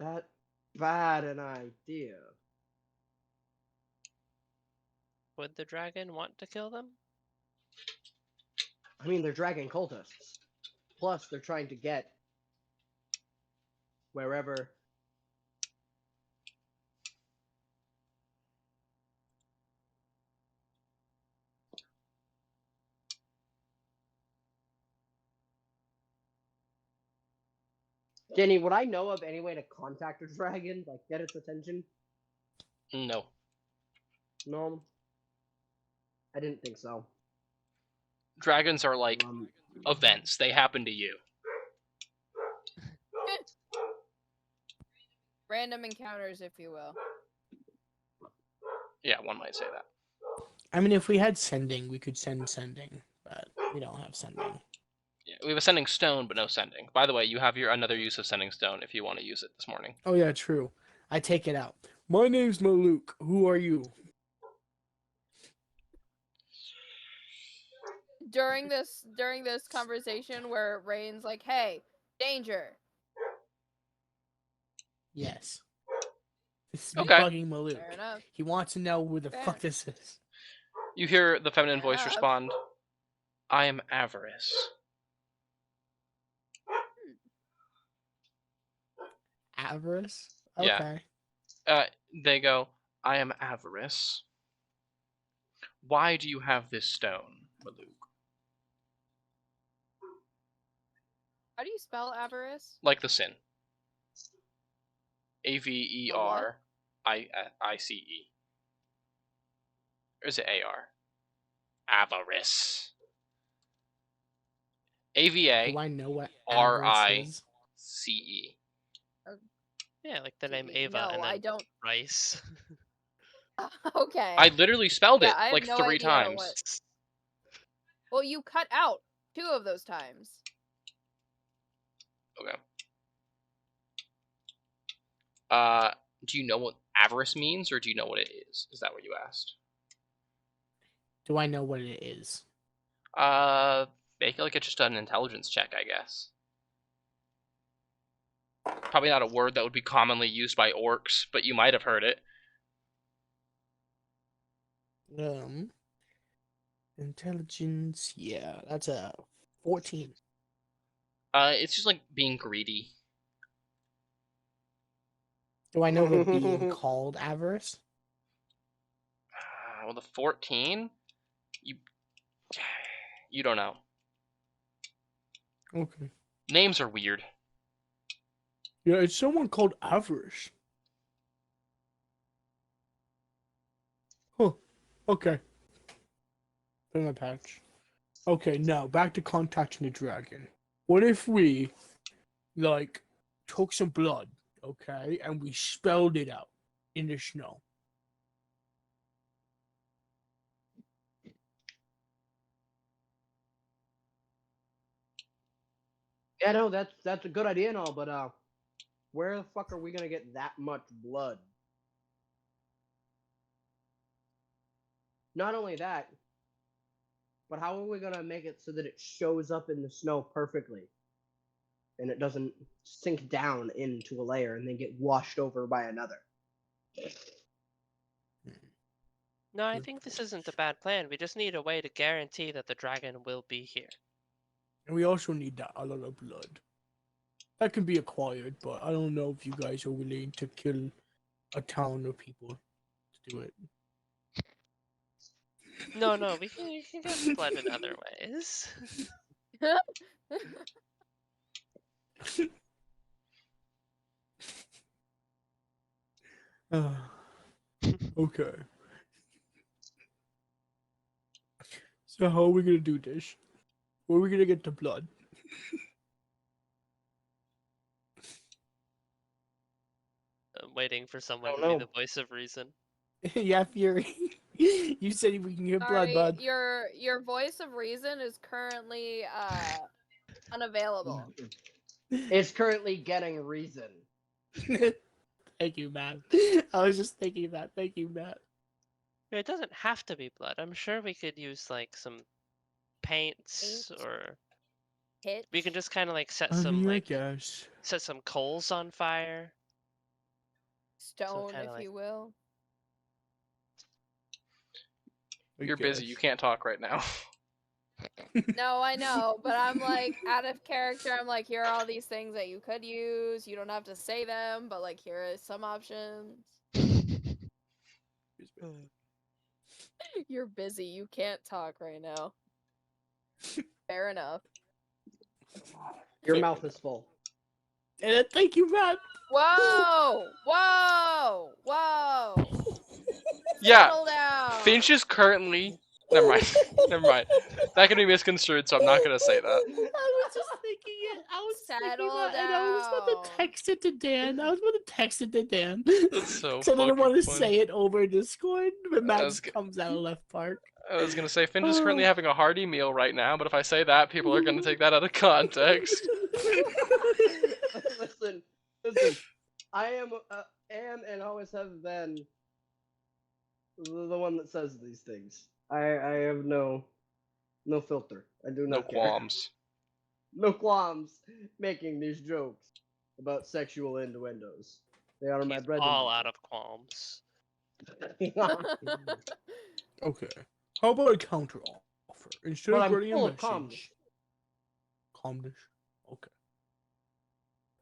that bad an idea? Would the dragon want to kill them? I mean, they're dragon cultists. Plus, they're trying to get wherever. Danny, would I know of any way to contact a dragon, like get its attention? No. No, I didn't think so. Dragons are like events. They happen to you. Random encounters, if you will. Yeah, one might say that. I mean, if we had sending, we could sending, but we don't have sending. Yeah, we have a sending stone, but no sending. By the way, you have your another use of sending stone if you want to use it this morning. Oh yeah, true. I take it out. My name's Maluk. Who are you? During this conversation where Rain's like, "Hey, danger." Yes. This is Okay. bugging Maluk. Fair enough. He wants to know where the fuck this is. You hear the feminine Fair voice enough. respond, "I am Avarice." Avarice? Yeah. Okay. They go, "I am Avarice. Why do you have this stone, Maluk?" How do you spell avarice? Like the sin. Averice. Or is it AR? Avarice. Do I know what avarice RICE. is? Yeah, like the name Ava No, and then I don't. rice. Okay. I literally spelled Yeah, it I have like no 3 idea times. what- Well, you cut out 2 of those times. Okay. Do you know what avarice means, or do you know what it is? Is that what you asked? Do I know what it is? Make it like it's just an intelligence check, I guess. Probably not a word that would be commonly used by orcs, but you might have heard it. Intelligence. Yeah, that's a 14. It's just like being greedy. Do I know the being called avarice? Well, the 14, you don't know. Okay. Names are weird. Yeah, it's someone called avarice. Huh. Okay. Put in my patch. Okay, now back to contacting the dragon. What if we, like, took some blood, okay, and we spelled it out in the snow? Yeah, no, that's a good idea and all, but where the fuck are we gonna get that much blood? Not only that, but how are we gonna make it so that it shows up in the snow perfectly, and it doesn't sink down into a layer and then get washed over by another? No, I think this isn't a bad plan. We just need a way to guarantee that the dragon will be here. And we also need that a lot of blood. That can be acquired, but I don't know if you guys are willing to kill a town of people to do it. No, we can get blood in other ways. Okay. So how are we gonna do this? Where are we gonna get the blood? I'm waiting for someone Oh, to be no. the voice of reason. Yeah, Fury. You said we can get blood, Sorry, bud. your voice of reason is currently unavailable. It's currently getting reason. Thank you, Matt. I was just thinking that. Thank you, Matt. It doesn't have to be blood. I'm sure we could use like some paints or Hit. we can just kind of like set I some mean, I like guess. set some coals on fire. Stone, kinda if like- you will. You're busy. You can't talk right now. No, I know, but I'm like out of character. I'm like, here are all these things that you could use. You don't have to say them, but like here are some options. You're busy. You can't talk right now. Fair enough. Your mouth is full. Thank you, Matt. Whoa! Whoa! Whoa! Yeah, Settle down. Finch is currently. Never mind. Never mind. That can be misconstrued, so I'm not gonna say that. I was just thinking it. I was thinking that, and I was about to text it to Dan. That's so I didn't want to funny. say it over Discord, but Matt was comes out of left park. I was gonna say Finch is currently having a hearty meal right now, but if I say that, people are gonna take that out of context. Listen. I am and always have been the one that says these things. I have no filter. I do No not care. qualms. No qualms making these jokes about sexual innuendos. They are my He's bread all and out of qualms. Okay. How about a counter offer? Instead But of I'm writing a full of message. calmness. Calmness? Okay.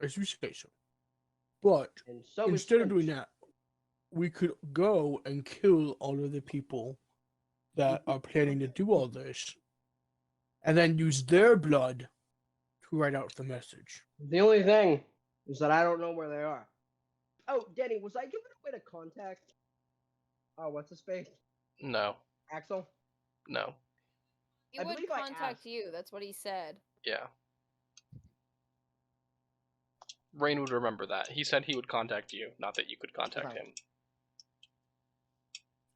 As you say so. But And so is instead of doing Finch. that, we could go and kill all of the people that are planning to do all this, and then use their blood to write out the message. The only thing is that I don't know where they are. Oh, Denny, was I given a way to contact? Oh, what's his face? No. Axel? No. He I would believe I contact asked. you. That's what he said. Yeah. Rain would remember that. He said he would contact you, not that you could contact Okay. him.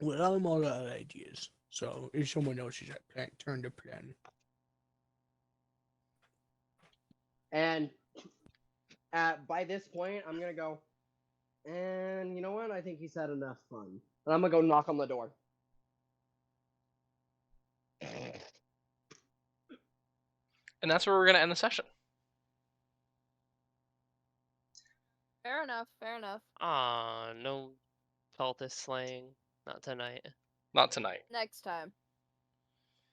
Well, I'm all out of ideas. So it's someone else's turn to plan. And by this point, I'm gonna go. And you know what? I think he's had enough fun. And I'm gonna go knock on the door. And that's where we're gonna end the session. Fair enough. Fair enough. Aw, no cultist slaying. Not tonight. Not tonight. Next time.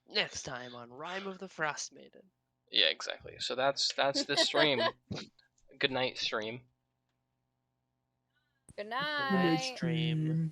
Next time on Rime of the Frostmaiden. Yeah, exactly. So that's the stream. Good night, stream. Good Night night. stream.